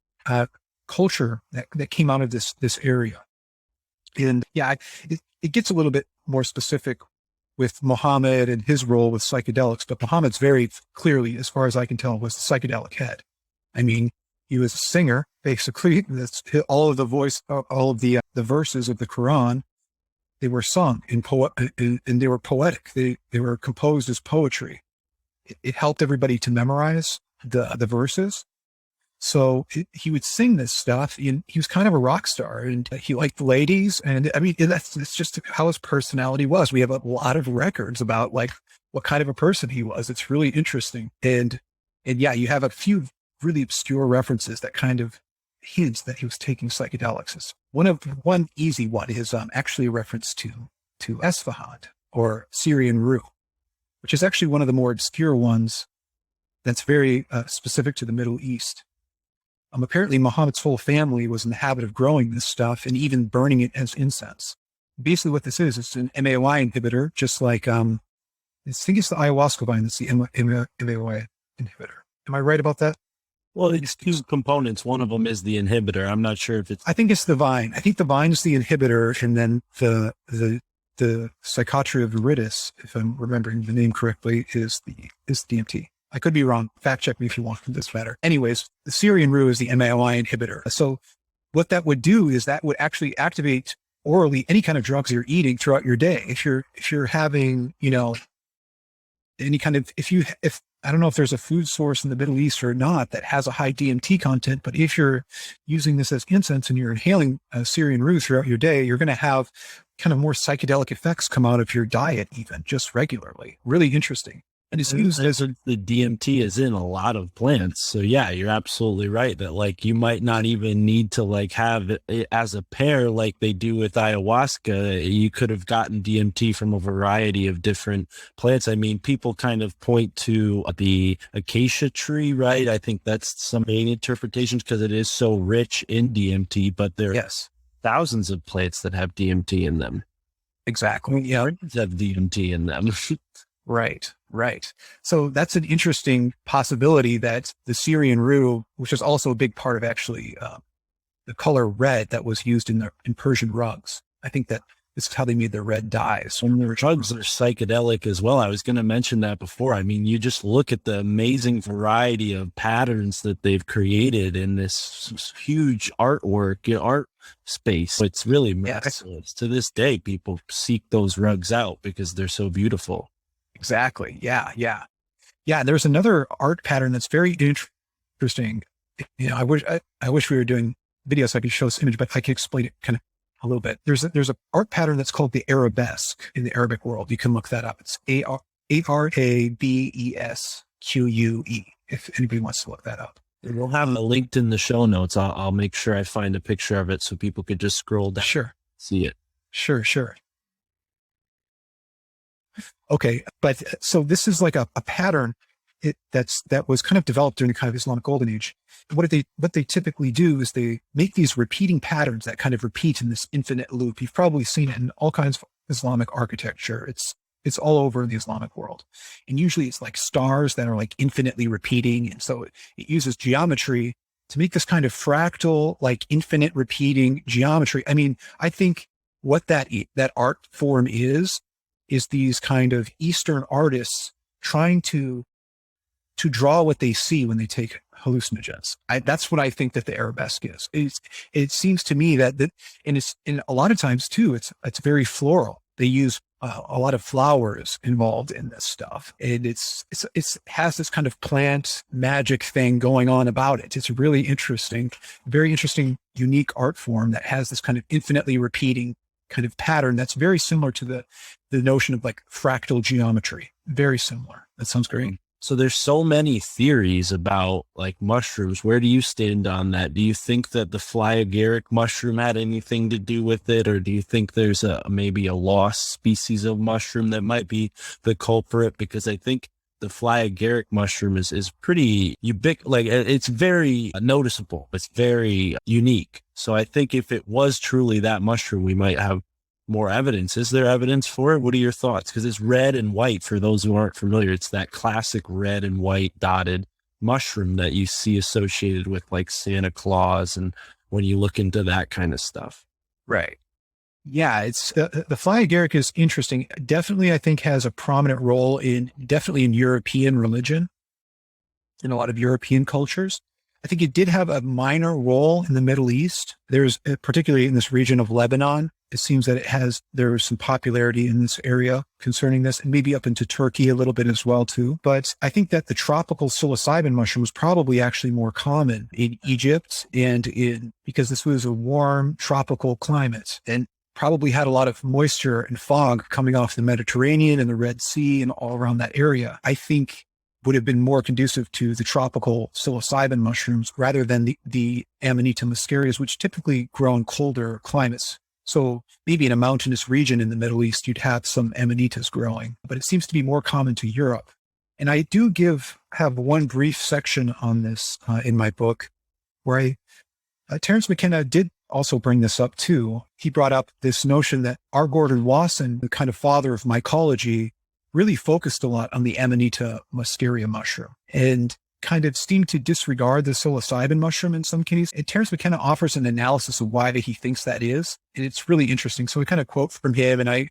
culture that came out of this area. And yeah, it gets a little bit more specific with Muhammad and his role with psychedelics, but Muhammad's very clearly, as far as I can tell, was the psychedelic head. He was a singer, basically. That's all of the verses of the Quran, they were sung and they were poetic. They were composed as poetry. It helped everybody to memorize the verses. So he would sing this stuff, and he was kind of a rock star, and he liked the ladies. And that's just how his personality was. We have a lot of records about like what kind of a person he was. It's really interesting. And yeah, you have a few really obscure references that kind of hints that he was taking psychedelics. One easy one is actually a reference to Esfahan, or Syrian rue, which is actually one of the more obscure ones that's very specific to the Middle East. Apparently, Muhammad's whole family was in the habit of growing this stuff and even burning it as incense. Basically, what this is, it's an MAOI inhibitor, just like, I think it's the ayahuasca vine that's the MAOI inhibitor. Am I right about that? Well, it's two components. One of them is the inhibitor. I'm not sure if it's... I think it's the vine. I think the vine is the inhibitor, and then the psychotria viridis, if I'm remembering the name correctly, is DMT. I could be wrong. Fact check me if you want for this matter. Anyways, the Syrian rue is the MAOI inhibitor. So what that would do is that would actually activate orally any kind of drugs you're eating throughout your day. If you're having, any kind of, if I don't know if there's a food source in the Middle East or not that has a high DMT content, but if you're using this as incense and you're inhaling Syrian rue throughout your day, you're going to have kind of more psychedelic effects come out of your diet, even just regularly. Really interesting. And it's used as the DMT is in a lot of plants. So yeah, you're absolutely right that like you might not even need to like have it as a pair like they do with ayahuasca. You could have gotten DMT from a variety of different plants. People kind of point to the acacia tree, right? I think that's some main interpretations because it is so rich in DMT, but there are thousands of plants that have DMT in them. Exactly. Yeah. That have DMT in them. Right. So that's an interesting possibility that the Syrian rue, which is also a big part of actually the color red that was used in Persian rugs. I think that this is how they made their red dyes. And the rugs are psychedelic as well. I was going to mention that before. You just look at the amazing variety of patterns that they've created in this huge art space. It's really merciless. To this day, people seek those rugs out because they're so beautiful. Exactly. Yeah. Yeah, there's another art pattern that's very interesting. You know, I wish we were doing video so I could show this image, but I can explain it kind of a little bit. There's a art pattern that's called the Arabesque in the Arabic world. You can look that up. It's Arabesque, if anybody wants to look that up. And we'll have it linked in the show notes. I'll make sure I find a picture of it so people could just scroll down. Sure. See it. Sure. Okay. But so this is like a pattern that was kind of developed during the kind of Islamic Golden Age. What they typically do is they make these repeating patterns that kind of repeat in this infinite loop. You've probably seen it in all kinds of Islamic architecture. It's all over the Islamic world. And usually it's like stars that are like infinitely repeating. And so it uses geometry to make this kind of fractal, like infinite repeating geometry. I mean, I think what that art form is these kind of Eastern artists trying to draw what they see when they take hallucinogens. That's what I think that the Arabesque is. It seems to me that and it's in a lot of times too, it's very floral. They use a lot of flowers involved in this stuff. And it has this kind of plant magic thing going on about it. It's really interesting, very interesting, unique art form that has this kind of infinitely repeating kind of pattern that's very similar to the notion of like fractal geometry. Very similar. That sounds great. So there's so many theories about like mushrooms. Where do you stand on that? Do you think that the flyagaric mushroom had anything to do with it? Or do you think there's maybe a lost species of mushroom that might be the culprit? Because I think the flyagaric mushroom is pretty like it's very noticeable. It's very unique. So I think if it was truly that mushroom, we might have more evidence. Is there evidence for it? What are your thoughts? Because it's red and white. For those who aren't familiar, it's that classic red and white dotted mushroom that you see associated with like Santa Claus, and when you look into that kind of stuff. Right. Yeah, it's the flyagaric is interesting. Definitely, I think has a prominent role in European religion, in a lot of European cultures. I think it did have a minor role in the Middle East. There's particularly in this region of Lebanon. It seems that there is some popularity in this area concerning this, and maybe up into Turkey a little bit as well too. But I think that the tropical psilocybin mushroom was probably actually more common in Egypt because this was a warm tropical climate and probably had a lot of moisture and fog coming off the Mediterranean and the Red Sea and all around that area. I think would have been more conducive to the tropical psilocybin mushrooms rather than the Amanita muscarias, which typically grow in colder climates. So maybe in a mountainous region in the Middle East, you'd have some amanitas growing, but it seems to be more common to Europe. And I do have one brief section on this in my book where Terence McKenna did also bring this up too. He brought up this notion that R. Gordon Wasson, the kind of father of mycology, really focused a lot on the Amanita muscaria mushroom and kind of seemed to disregard the psilocybin mushroom in some cases. And Terence McKenna offers an analysis of why he thinks that is. And it's really interesting. So we kind of quote from him, and I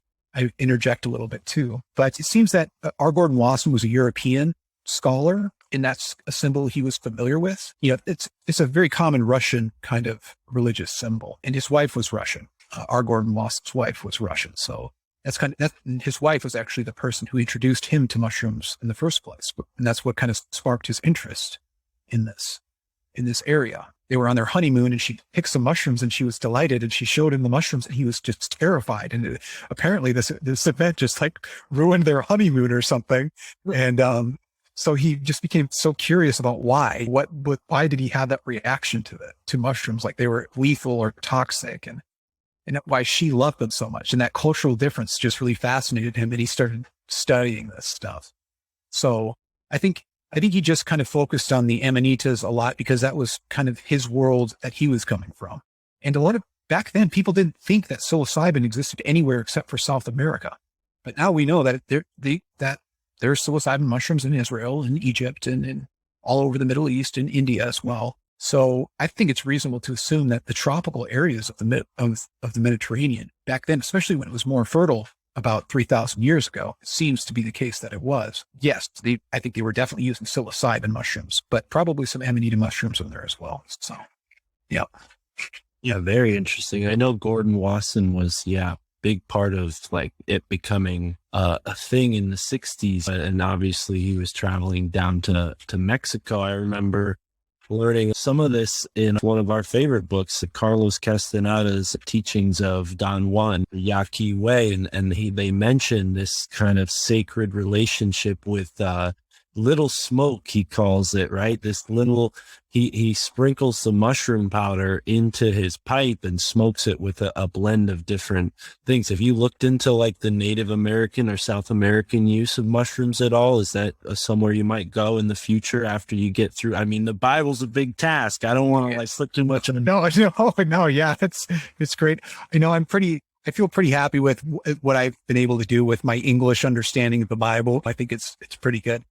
interject a little bit too. But it seems that R. Gordon Wasson was a European scholar, and that's a symbol he was familiar with. You know, it's a very common Russian kind of religious symbol. And his wife was Russian. R. Gordon Wasson's wife was Russian. So his wife was actually the person who introduced him to mushrooms in the first place. And that's what kind of sparked his interest in this area. They were on their honeymoon and she picked some mushrooms and she was delighted, and she showed him the mushrooms and he was just terrified. And apparently this event just like ruined their honeymoon or something. And, so he just became so curious about why did he have that reaction to mushrooms? Like they were lethal or toxic, and why she loved them so much. And that cultural difference just really fascinated him, and he started studying this stuff. So I think he just kind of focused on the Amanitas a lot because that was kind of his world that he was coming from. And back then people didn't think that psilocybin existed anywhere except for South America. But now we know that there's psilocybin mushrooms in Israel and Egypt and all over the Middle East and India as well. So I think it's reasonable to assume that the tropical areas of the Mediterranean back then, especially when it was more fertile about 3,000 years ago, it seems to be the case that it was. Yes, I think they were definitely using psilocybin mushrooms, but probably some Amanita mushrooms in there as well. So, yeah. Yeah, very interesting. I know Gordon Wasson was, big part of like it becoming a thing in the 60s. And obviously he was traveling down to Mexico. I remember learning some of this in one of our favorite books, Carlos Castaneda's Teachings of Don Juan, Yaqui Way. And they mention this kind of sacred relationship with little smoke, he calls it, right? This little, he sprinkles some mushroom powder into his pipe and smokes it with a blend of different things. Have you looked into like the Native American or South American use of mushrooms at all? Is that somewhere you might go in the future after you get through? I mean, the Bible's a big task. I don't want to like slip too much on. No, yeah, it's great. I feel pretty happy with what I've been able to do with my English understanding of the Bible. I think it's pretty good.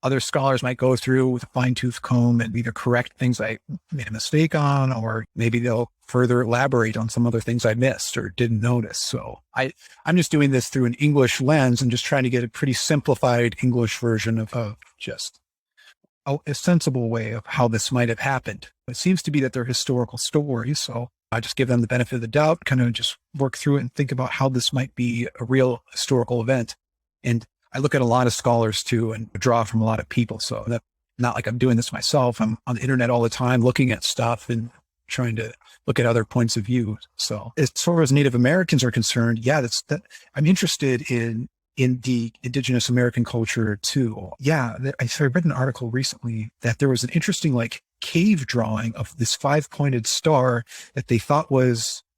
Other scholars might go through with a fine-tooth comb and either correct things I made a mistake on, or maybe they'll further elaborate on some other things I missed or didn't notice. So I'm just doing this through an English lens and just trying to get a pretty simplified English version of just a sensible way of how this might have happened. It seems to be that they're historical stories, so I just give them the benefit of the doubt, kind of just work through it and think about how this might be a real historical event. And I look at a lot of scholars too and draw from a lot of people. So that's not like I'm doing this myself. I'm on the internet all the time looking at stuff and trying to look at other points of view. So as far as Native Americans are concerned, yeah, I'm interested in the indigenous American culture too. Yeah. I read an article recently that there was an interesting like cave drawing of this 5-pointed star that they thought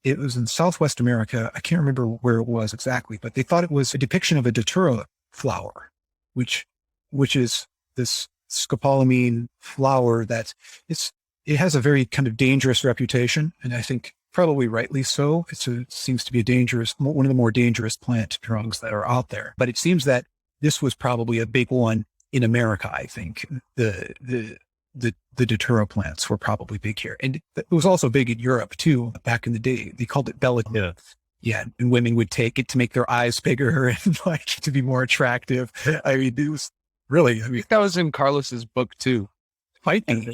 it was in Southwest America. I can't remember where it was exactly, but they thought it was a depiction of a datura flower, which is this scopolamine flower that it has a very kind of dangerous reputation, and I think probably rightly so. It seems to be one of the more dangerous plant drugs that are out there. But it seems that this was probably a big one in America. I think the datura plants were probably big here, and it was also big in Europe too. Back in the day, they called it belladonna. Yeah, and women would take it to make their eyes bigger and like to be more attractive. I mean, it was really. I mean, That was in Carlos's book too. And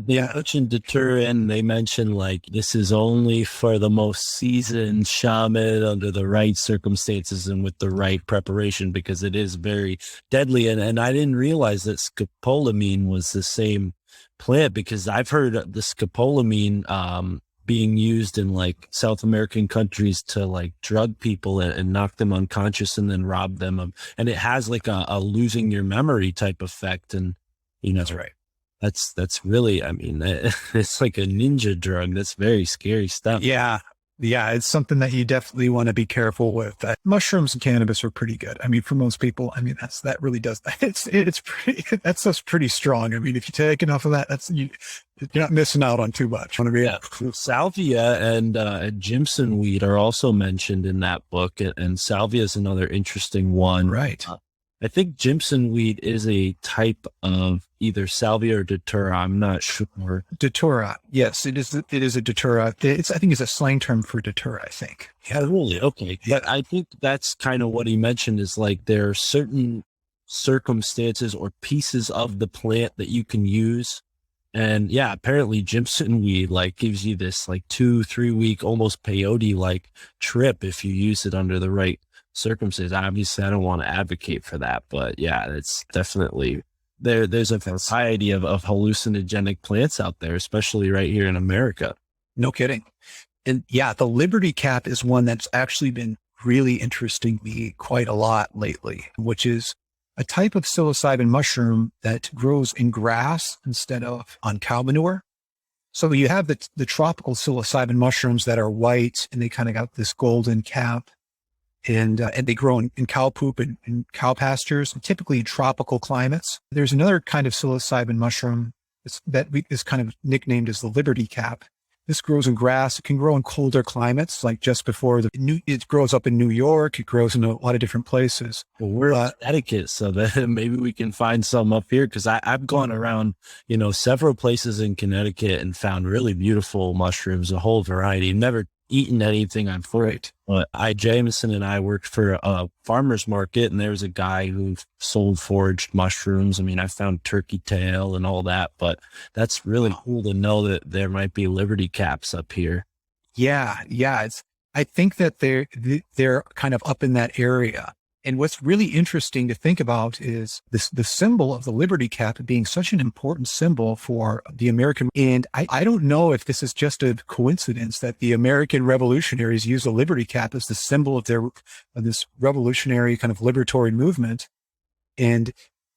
they mentioned datura, and they mentioned like this is only for the most seasoned shaman under the right circumstances and with the right preparation, because it is very deadly. And I didn't realize that scopolamine was the same plant, because I've heard the scopolamine being used in like South American countries to like drug people and knock them unconscious and then rob them of, and it has like a losing your memory type effect. And that's right. That's really, I mean, it's like a ninja drug. That's very scary stuff. Yeah. It's something that you definitely want to be careful with. Mushrooms and cannabis are pretty good. I mean, for most people, I mean, that really does. It's pretty. That's just pretty strong. I mean, if you take enough of that, you're not missing out on too much. Salvia and Jimson weed are also mentioned in that book, and salvia is another interesting one. Right. I think Jimson weed is a type of either salvia or datura. I'm not sure. Datura. Yes, it is. It is a datura. I think it's a slang term for datura, I think. Yeah, really? Okay. Yeah. But I think that's kind of what he mentioned is like there are certain circumstances or pieces of the plant that you can use. And yeah, apparently Jimson weed like gives you this like 2-3 week, almost peyote like trip if you use it under the right circumstances. Obviously, I don't want to advocate for that, but yeah, it's definitely there's a variety of hallucinogenic plants out there, especially right here in America. No kidding. And yeah, the Liberty Cap is one that's actually been really interesting me quite a lot lately, which is a type of psilocybin mushroom that grows in grass instead of on cow manure. So you have the tropical psilocybin mushrooms that are white and they kind of got this golden cap. And they grow in cow poop and cow pastures, typically in tropical climates. There's another kind of psilocybin mushroom that is kind of nicknamed as the Liberty Cap. This grows in grass. It can grow in colder climates, like just before it grows up in New York. It grows in a lot of different places. Well, we're in Connecticut, so that maybe we can find some up here, because I've gone around, several places in Connecticut and found really beautiful mushrooms, a whole variety. Never eaten anything on foot. But Jameson and I worked for a farmer's market, and there was a guy who sold foraged mushrooms. I mean, I found turkey tail and all that, but that's really cool to know that there might be Liberty Caps up here. Yeah. I think that they're kind of up in that area. And what's really interesting to think about is the symbol of the Liberty Cap being such an important symbol for the American. And I don't know if this is just a coincidence that the American revolutionaries use the Liberty Cap as the symbol of this revolutionary kind of liberatory movement. And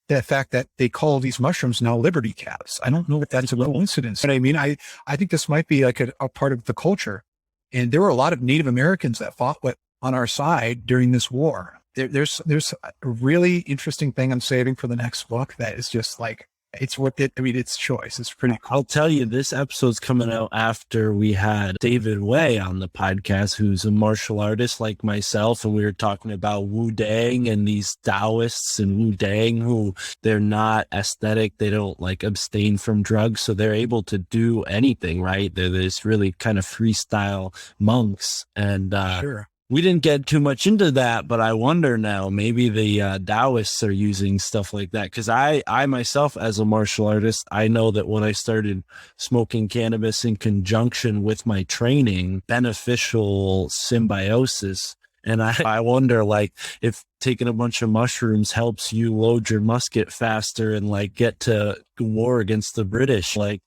the fact that they call these mushrooms now Liberty Caps. I don't know if that's a coincidence. But I mean, I think this might be like a part of the culture. And there were a lot of Native Americans that fought on our side during this war. There's a really interesting thing I'm saving for the next book that is just like, it's worth it. I mean, it's choice. It's pretty cool. I'll tell you, this episode's coming out after we had David Way on the podcast, who's a martial artist like myself. And we were talking about Wu Dang and these Taoists and Wu Dang who they're not aesthetic. They don't like abstain from drugs. So they're able to do anything, right? They're this really kind of freestyle monks. And, Sure. We didn't get too much into that, but I wonder now, maybe the Taoists are using stuff like that. Because I myself, as a martial artist, I know that when I started smoking cannabis in conjunction with my training, beneficial symbiosis. And I wonder, like, if taking a bunch of mushrooms helps you load your musket faster and, like, get to war against the British, like,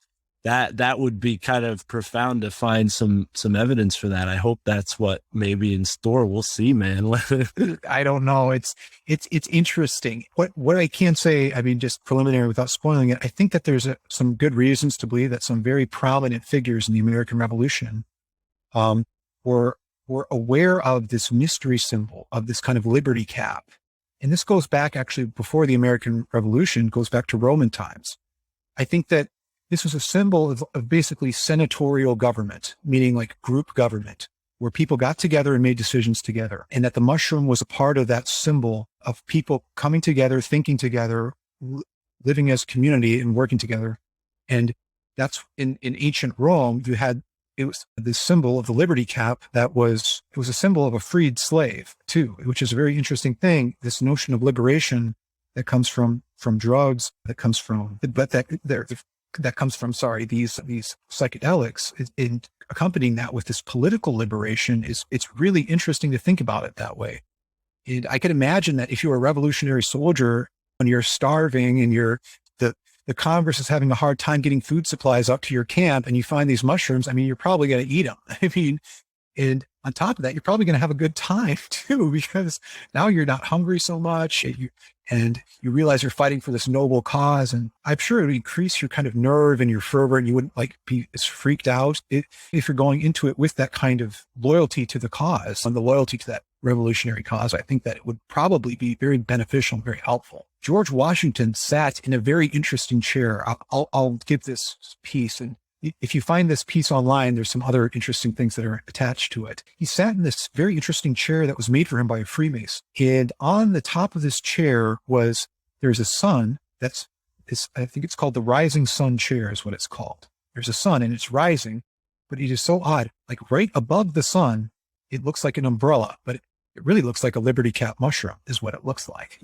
that would be kind of profound to find some evidence for that. I hope that's what maybe in store. We'll see, man. I don't know. It's interesting. What I can say, I mean, just preliminary without spoiling it, I think that there's some good reasons to believe that some very prominent figures in the American Revolution were aware of this mystery symbol of this kind of Liberty Cap. And this goes back actually before the American Revolution, goes back to Roman times. I think that this was a symbol of basically senatorial government, meaning like group government, where people got together and made decisions together. And that the mushroom was a part of that symbol of people coming together, thinking together, living as community and working together. And that's in ancient Rome, it was this symbol of the Liberty Cap it was a symbol of a freed slave too, which is a very interesting thing. This notion of liberation that comes from drugs, that comes from these psychedelics, and accompanying that with this political liberation it's really interesting to think about it that way. And I can imagine that if you're a revolutionary soldier, when you're starving and the Congress is having a hard time getting food supplies up to your camp and you find these mushrooms, I mean, you're probably going to eat them. I mean, and on top of that, you're probably going to have a good time too, because now you're not hungry so much and you realize you're fighting for this noble cause. And I'm sure it would increase your kind of nerve and your fervor, and you wouldn't like be as freaked out if you're going into it with that kind of loyalty to the cause and the loyalty to that revolutionary cause. I think that it would probably be very beneficial and very helpful. George Washington sat in a very interesting chair. I'll give this piece, and if you find this piece online, there's some other interesting things that are attached to it. He sat in this very interesting chair that was made for him by a Freemason. And on the top of this chair there's a sun I think it's called the rising sun chair is what it's called. There's a sun and it's rising, but it is so odd. Like right above the sun, it looks like an umbrella, but it really looks like a Liberty Cap mushroom is what it looks like.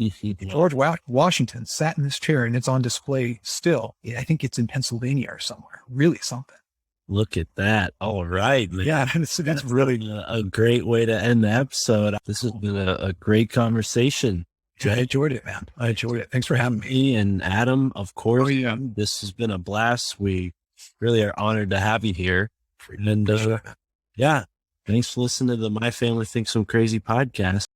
George Washington sat in this chair and it's on display still. I think it's in Pennsylvania or somewhere. Really something. Look at that. All right, man. Yeah, that's really a great way to end the episode. This has been a great conversation. I enjoyed it, man. I enjoyed it. Thanks for having me. And Adam, of course. Oh, yeah. This has been a blast. We really are honored to have you here. And yeah, thanks for listening to the My Family Thinks I'm Crazy podcast.